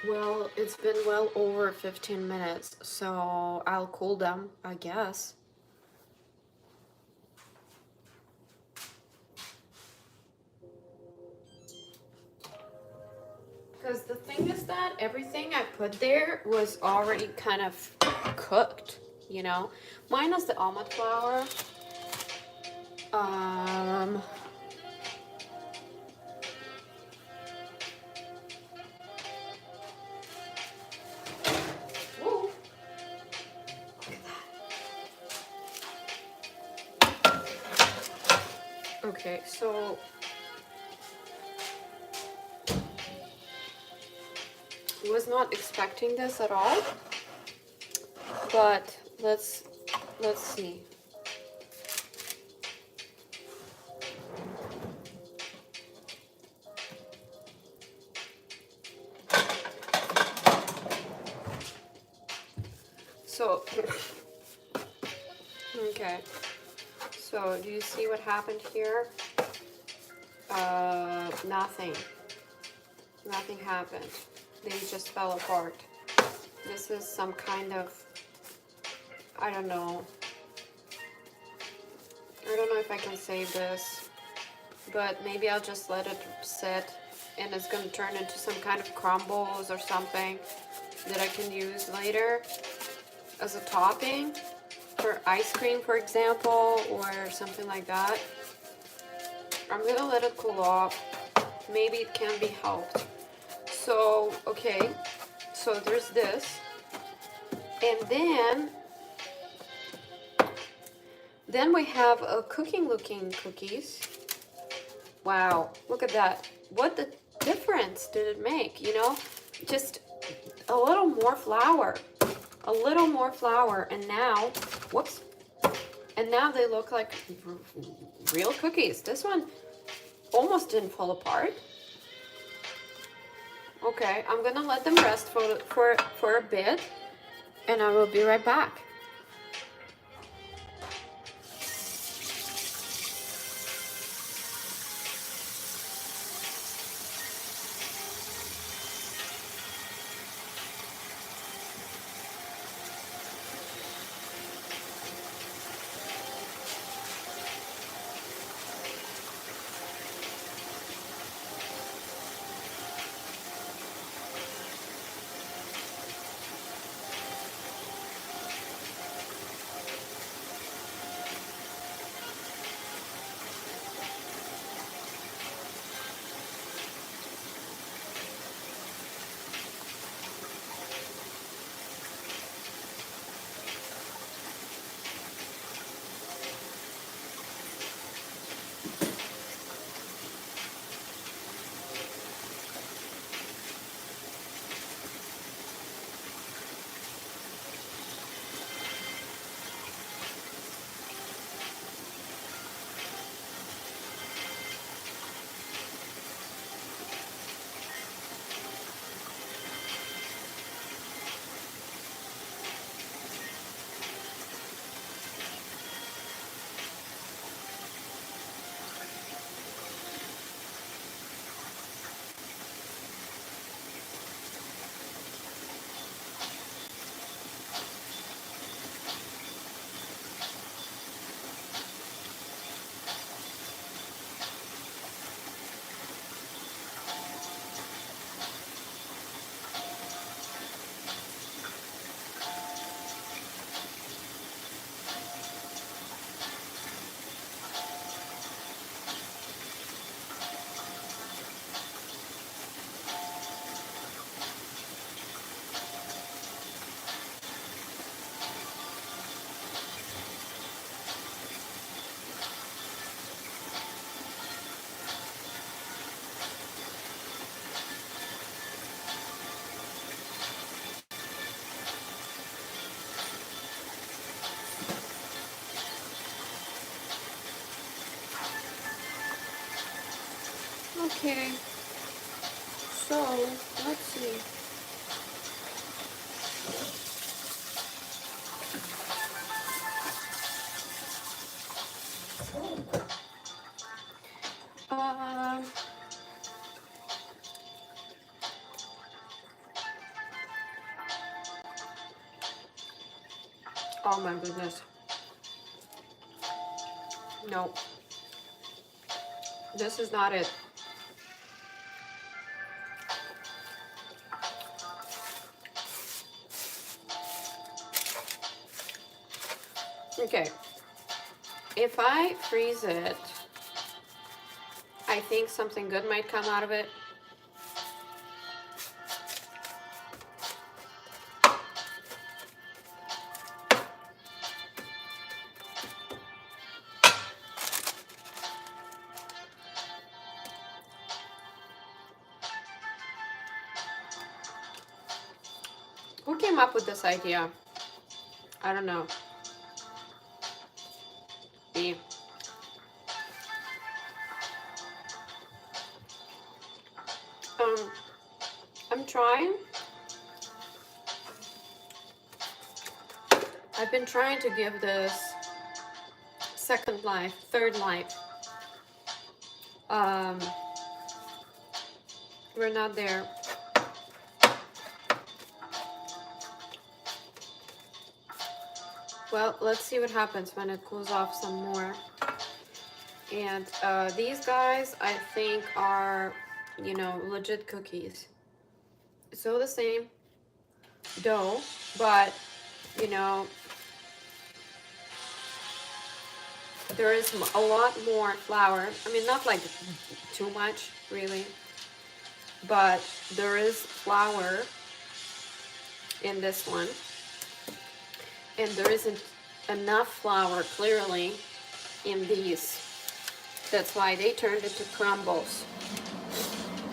Well, it's been well over 15 minutes, so I'll cool them, I guess. Because the thing is that everything I put there was already kind of cooked, you know? Minus the almond flour. Whoa. Look at that. Okay, so was not expecting this at all, but let's see. So okay, so do you see what happened here? Nothing. Nothing happened. They just fell apart. This is some kind of, I don't know. I don't know if I can save this, but maybe I'll just let it sit and it's gonna turn into some kind of crumbles or something that I can use later as a topping for ice cream, for example, or something like that. I'm gonna let it cool off. Maybe it can be helped. So, okay, so there's this. And then we have a cooking looking cookies. Wow, look at that. What the difference did it make, you know? Just a little more flour. A little more flour, and now, whoops. And now they look like real cookies. This one almost didn't fall apart. Okay, I'm gonna let them rest for a bit, and I will be right back. Okay, so let's see. Um, oh my goodness. No, this is not it. Okay, if I freeze it, I think something good might come out of it. Who came up with this idea? I don't know. Me. I'm trying. I've been trying to give this second life, third life, We're not there. Well, let's see what happens when it cools off some more. And these guys, I think, are, you know, legit cookies. So the same dough, but, you know, there is a lot more flour. I mean, not like too much, really, but there is flour in this one. And there isn't enough flour, clearly, in these. That's why they turned into crumbles.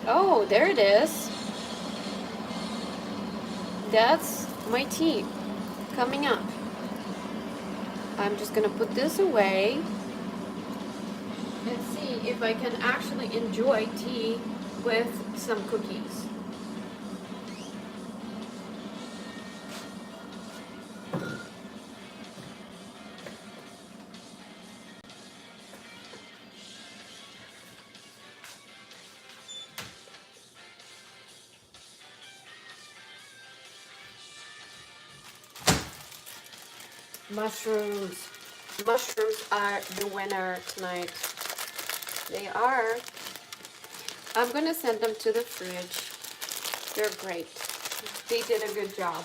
Oh, there it is. That's my tea coming up. I'm just gonna put this away and see if I can actually enjoy tea with some cookies. Mushrooms. Mushrooms are the winner tonight. They are. I'm gonna send them to the fridge. They're great. They did a good job.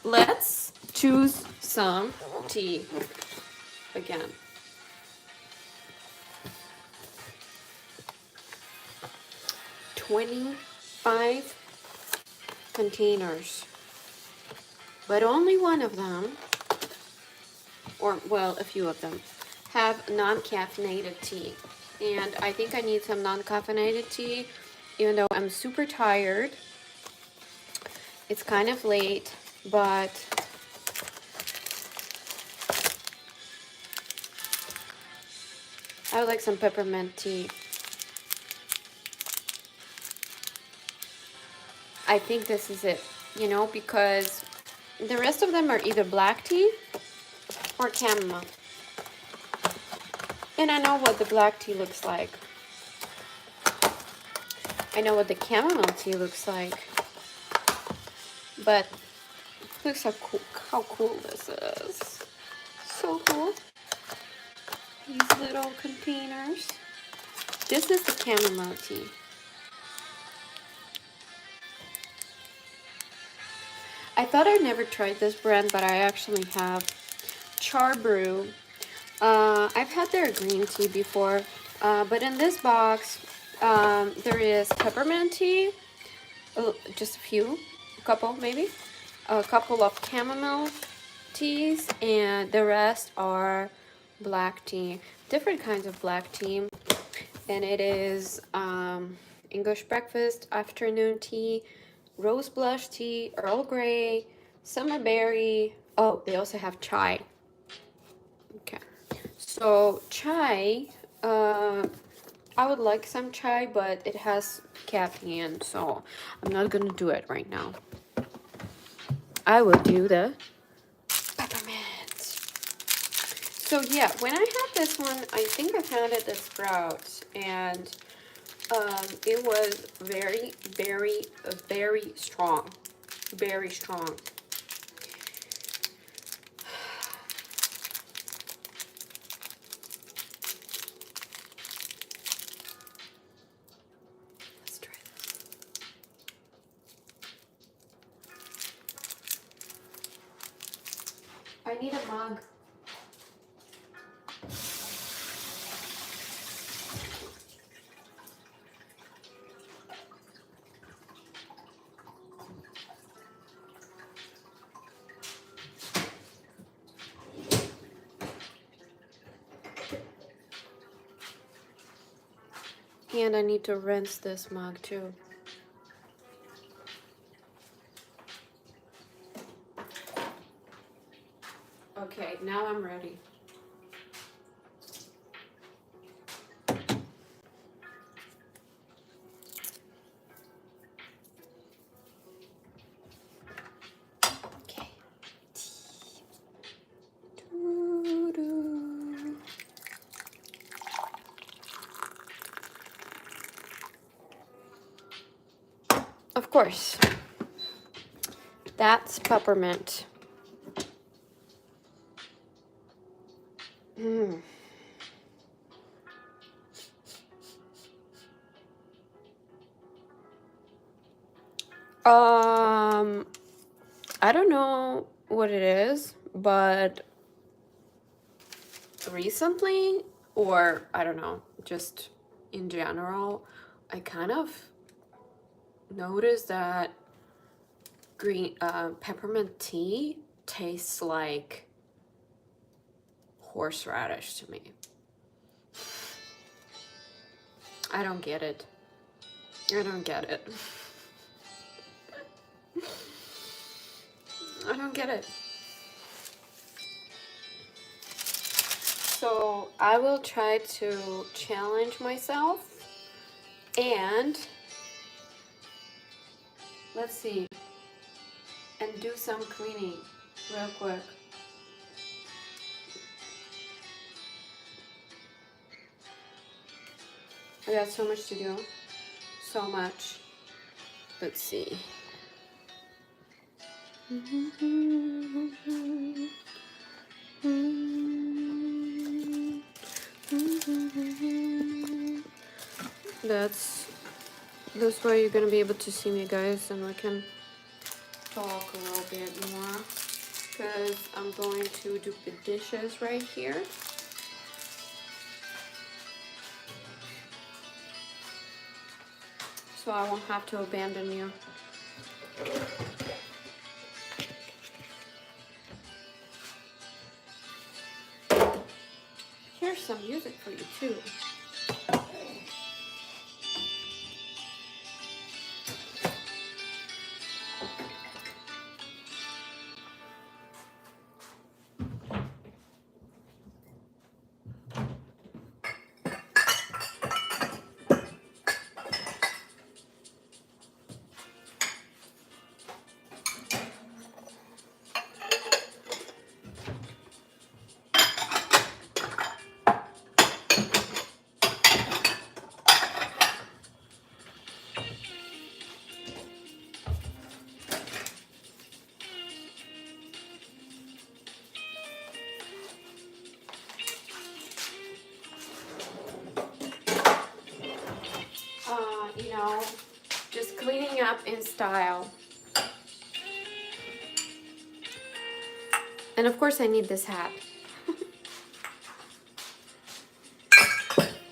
Let's choose some tea again. $25 containers, but only one of them, or well, a few of them, have non-caffeinated tea. And I think I need some non-caffeinated tea, even though I'm super tired. It's kind of late, but I would like some peppermint tea. I think this is it, you know, because the rest of them are either black tea or chamomile. And I know what the black tea looks like. I know what the chamomile tea looks like. But look how cool this is. So cool. These little containers. This is the chamomile tea. I thought I'd never tried this brand, but I actually have. Char Brew. I've had their green tea before, but in this box there is peppermint tea, just a couple maybe, a couple of chamomile teas, and the rest are black tea, different kinds of black tea. And it is English breakfast, afternoon tea, rose blush tea, Earl Grey, summer berry. Oh, they also have chai. Okay, so chai, I would like some chai, but it has caffeine, so I'm not gonna do it right now. I will do the peppermint. So yeah, when I had this one, I think I found it at Sprouts, and it was very, very, very strong. Very strong. Let's try this. I need a mug. And I need to rinse this mug too. Okay, now I'm ready. of course, that's peppermint. Mm. I don't know what it is, but recently, or I don't know, just in general, I kind of noticed that green peppermint tea tastes like horseradish to me. I don't get it. I don't get it. I don't get it. So I will try to challenge myself and let's see, and do some cleaning real quick. I got so much to do. So much. Let's see. That's why you're gonna be able to see me, guys, and we can talk a little bit more, because I'm going to do the dishes right here. So I won't have to abandon you. Here's some music for you too. You know, just cleaning up in style. And of course I need this hat.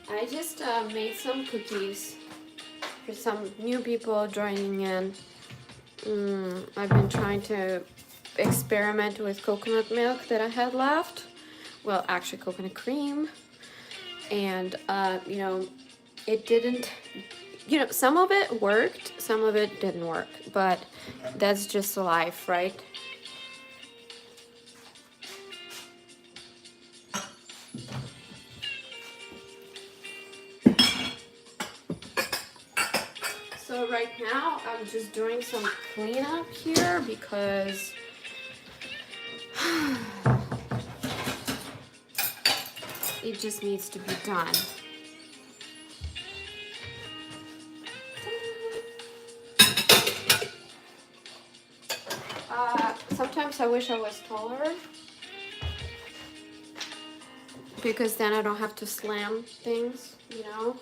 I just made some cookies for some new people joining in. I've been trying to experiment with coconut milk that I had left. Well, actually coconut cream. And, you know, it didn't, you know, some of it worked, some of it didn't work. But that's just life, right? So right now I'm just doing some cleanup here because it just needs to be done. Sometimes I wish I was taller because then I don't have to slam things, you know.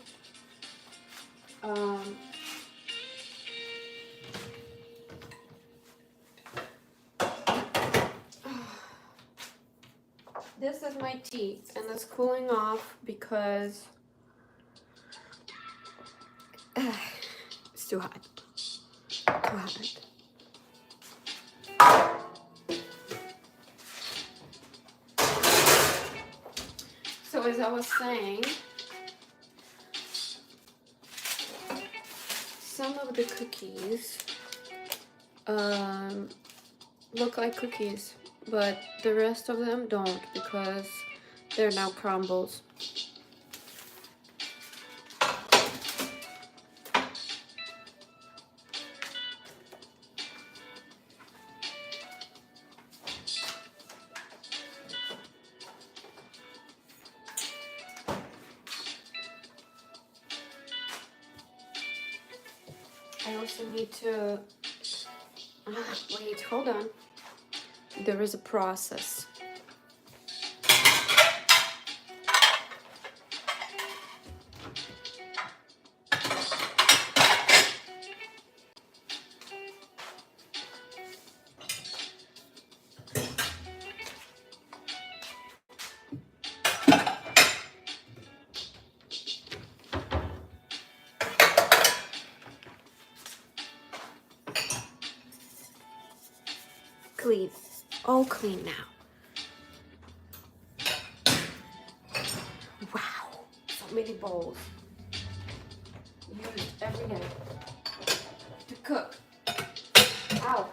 This is my tea, and it's cooling off because it's too hot. Too hot. So as I was saying, some of the cookies look like cookies, but the rest of them don't because they're now crumbles. I also need to, wait, hold on. There is a process. Clean, all clean now. Wow, so many bowls. Used every day to cook. Ow.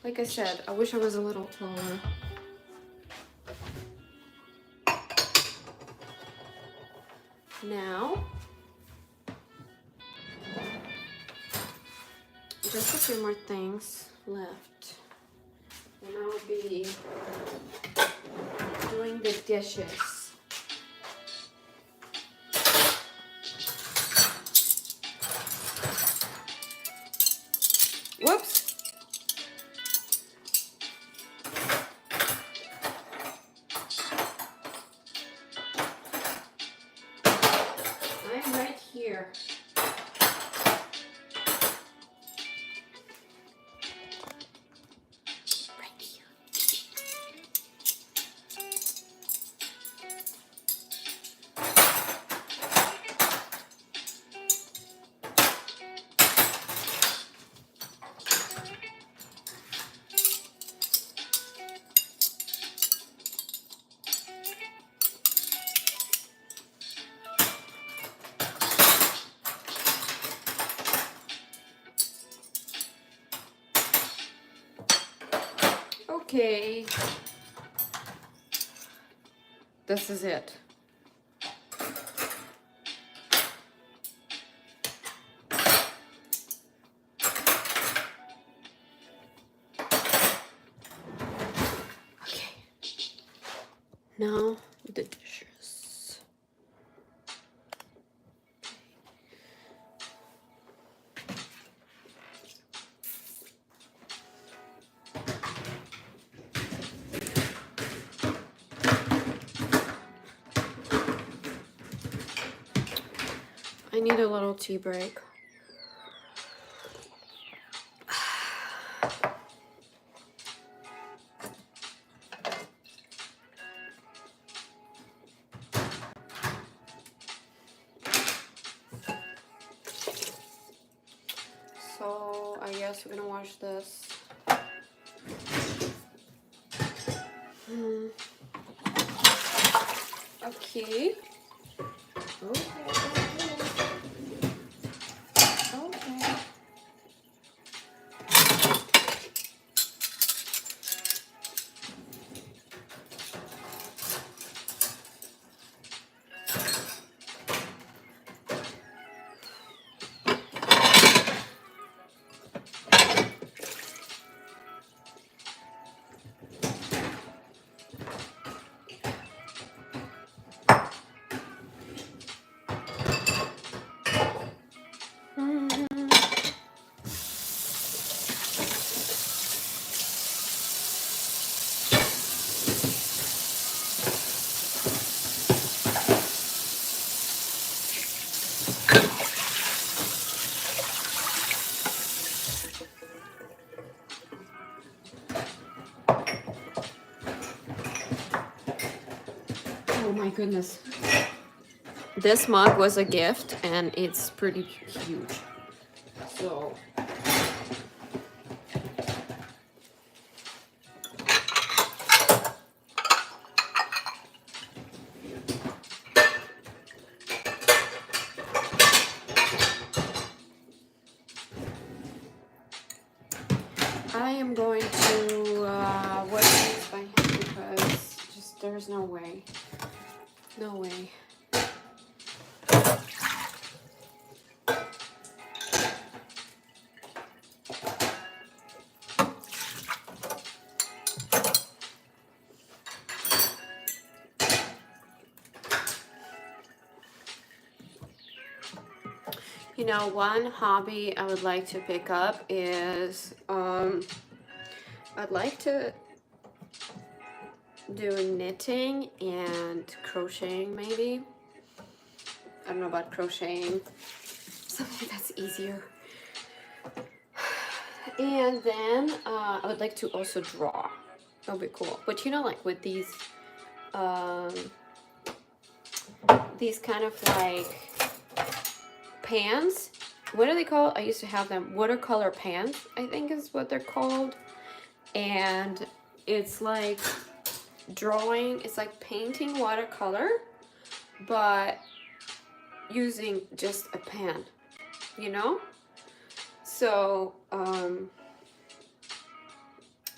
Like I said, I wish I was a little taller. Now, just a few more things left. And I'll be doing the dishes. Whoops. I'm right here. Okay, this is it. Okay, now the dishes. I need a little tea break. So I guess we're gonna wash this. Okay. Okay. Oh my goodness. This mug was a gift and it's pretty huge. So I am going to wash these by hand because just there's no way. No way. You know, one hobby I would like to pick up is I'd like to do knitting and crocheting maybe. I don't know about crocheting, something that's easier. And then I would like to also draw. That would be cool. But you know, like with these kind of like pans, what are they called? I used to have them, watercolor pans, I think is what they're called. And it's like drawing, it's like painting watercolor, but using just a pan, you know? So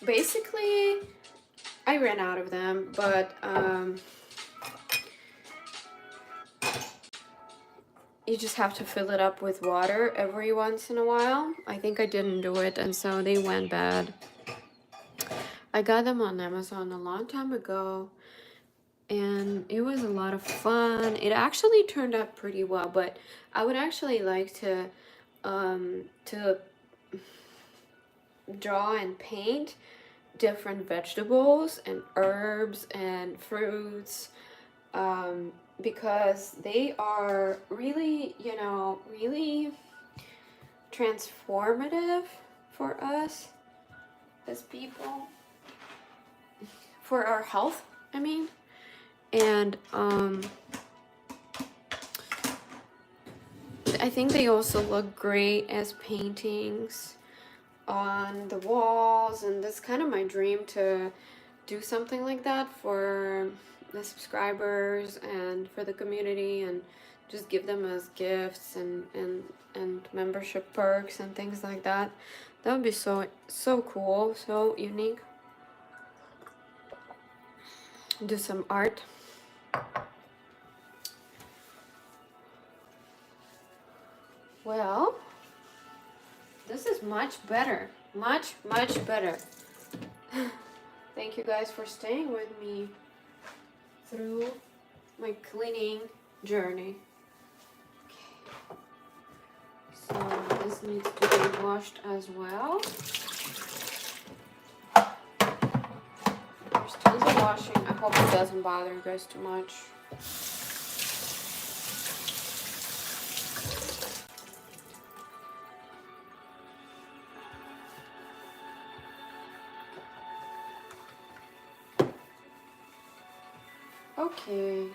basically I ran out of them, but you just have to fill it up with water every once in a while. I think I didn't do it, and so they went bad. I got them on Amazon a long time ago, and it was a lot of fun. It actually turned out pretty well, but I would actually like to draw and paint different vegetables and herbs and fruits, because they are really, you know, really transformative for us as people, for our health, I mean. And I think they also look great as paintings on the walls, and that's kind of my dream, to do something like that for the subscribers and for the community, and just give them as gifts and membership perks and things like that. That would be so cool, so unique. Do some art. Well, this is much better, much better. Thank you guys for staying with me through my cleaning journey. Okay. So this needs to be washed as well. There's tons of washing. I hope it doesn't bother you guys too much. Okay.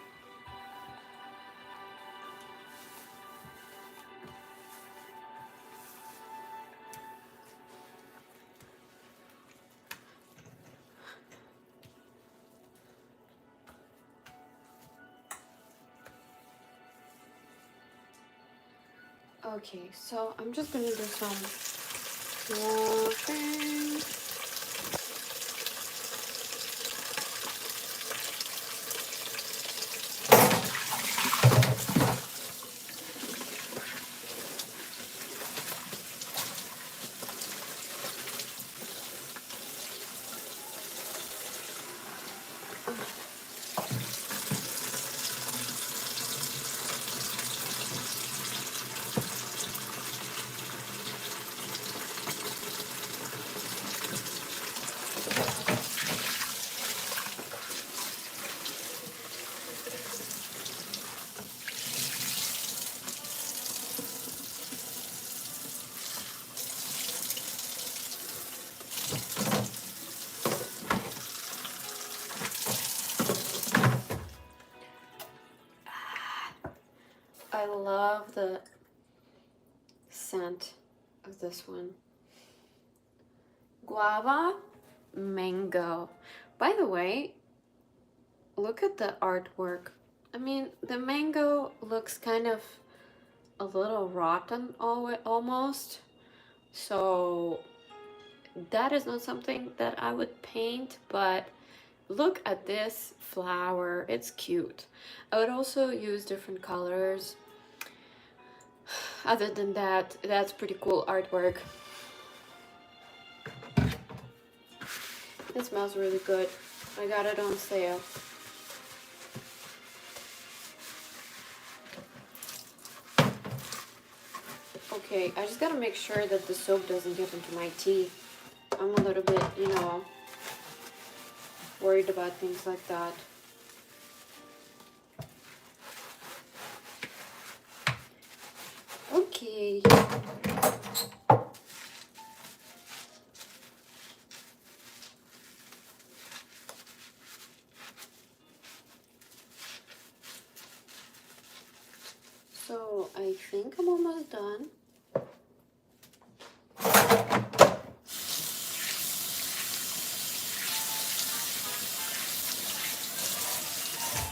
Okay, so I'm just gonna do some washing. I love the scent of this one. Guava mango. By the way, look at the artwork. I mean, the mango looks kind of a little rotten almost. So that is not something that I would paint, but look at this flower. It's cute. I would also use different colors. Other than that, that's pretty cool artwork. It smells really good. I got it on sale. Okay, I just gotta make sure that the soap doesn't get into my tea. I'm a little bit, you know, worried about things like that. Okay. So I think I'm almost done.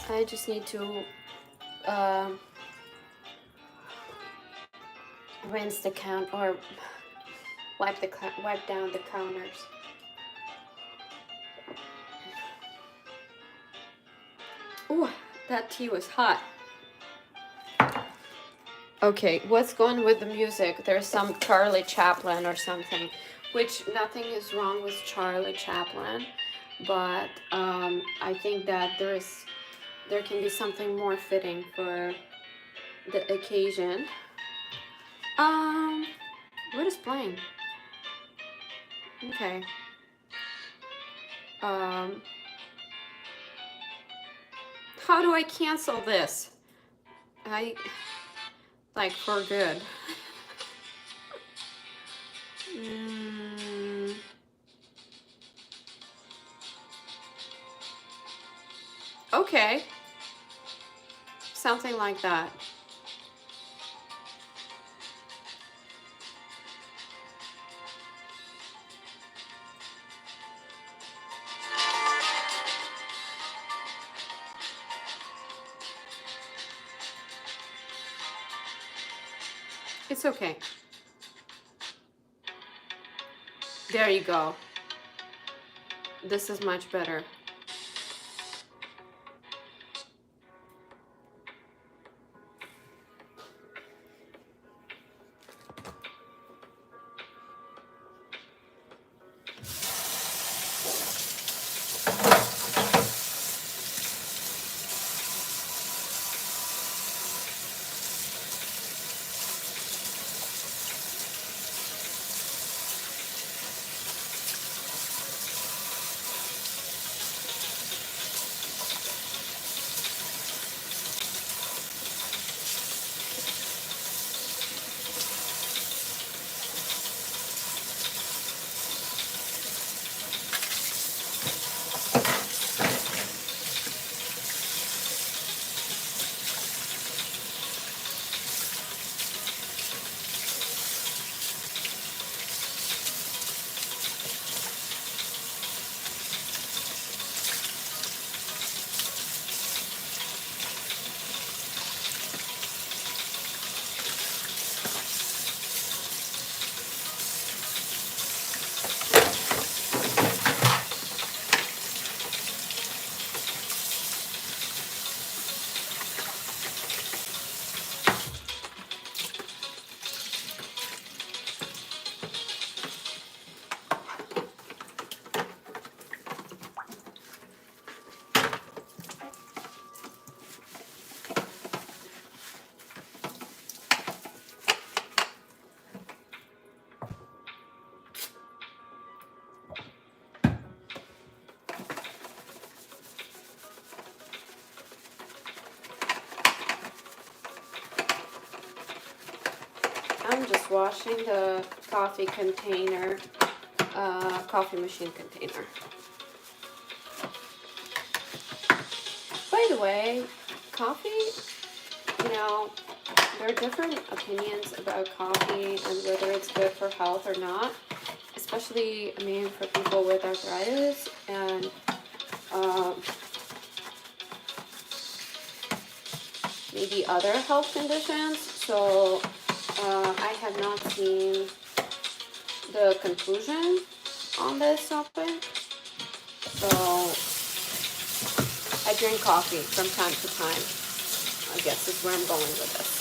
I just need to rinse the or wipe down the counters. Ooh, that tea was hot. Okay, what's going with the music? There's some Charlie Chaplin or something, which nothing is wrong with Charlie Chaplin, but I think that there can be something more fitting for the occasion. What is playing? Okay. How do I cancel this? Like for good. Okay. Something like that. It's okay. There you go. This is much better. I'm just washing the coffee container, coffee machine container. By the way, coffee, you know, there are different opinions about coffee and whether it's good for health or not, especially, I mean, for people with arthritis and maybe other health conditions. So I have not seen the conclusion on this topic. So I drink coffee from time to time, I guess is where I'm going with this.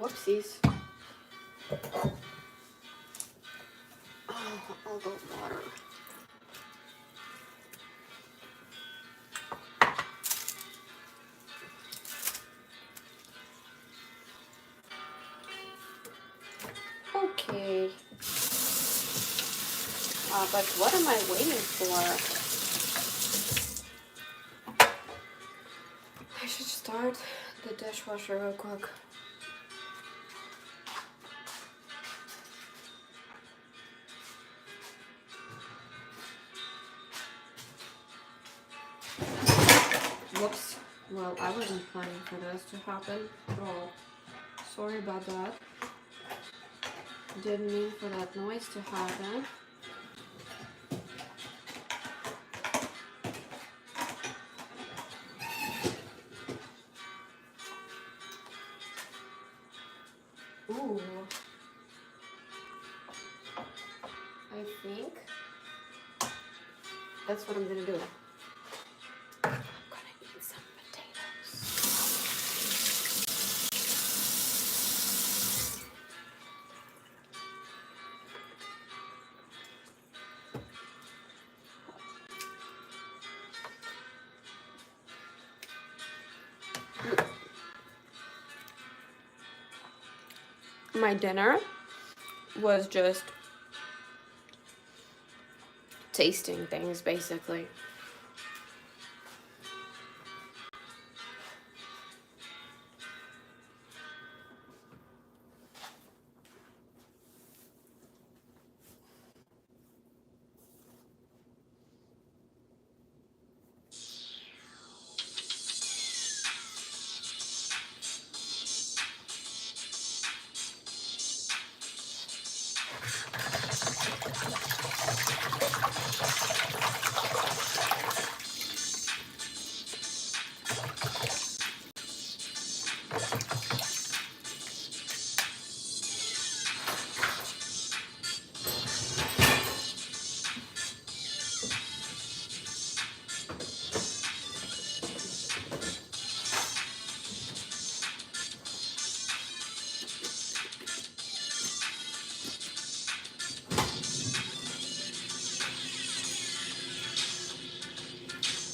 Whoopsies. Oh, all the water. Okay. But what am I waiting for? I should start the dishwasher real quick. Whoops. Well, I wasn't planning for this to happen at all. Sorry about that. Didn't mean for that noise to happen. Ooh. I think that's what I'm gonna do. I'm gonna eat some potatoes. My dinner was just tasting things, basically.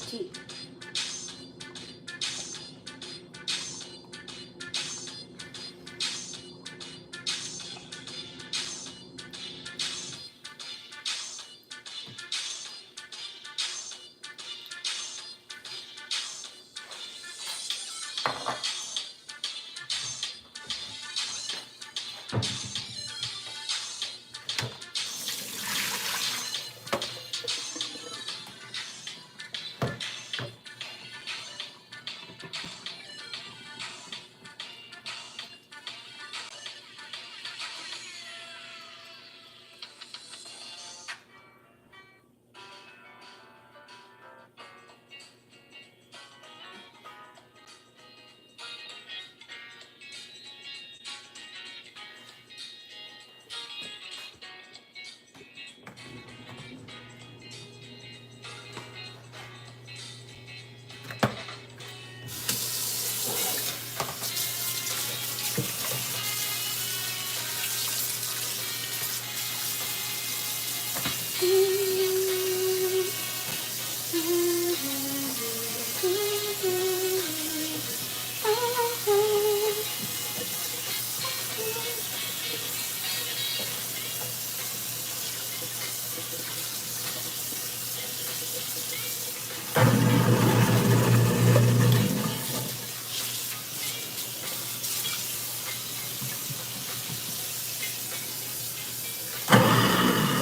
Tea.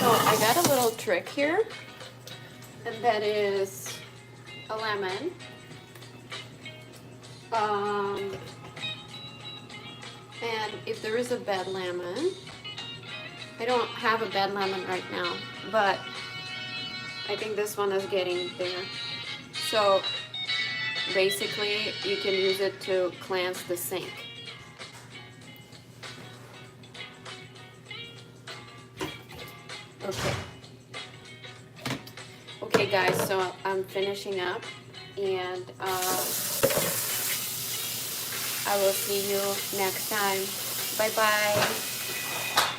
I got a little trick here, and that is a lemon. And if there is a bad lemon, I don't have a bad lemon right now, but I think this one is getting there. So basically, you can use it to cleanse the sink. Okay. Okay, guys, so I'm finishing up, and I will see you next time. Bye-bye.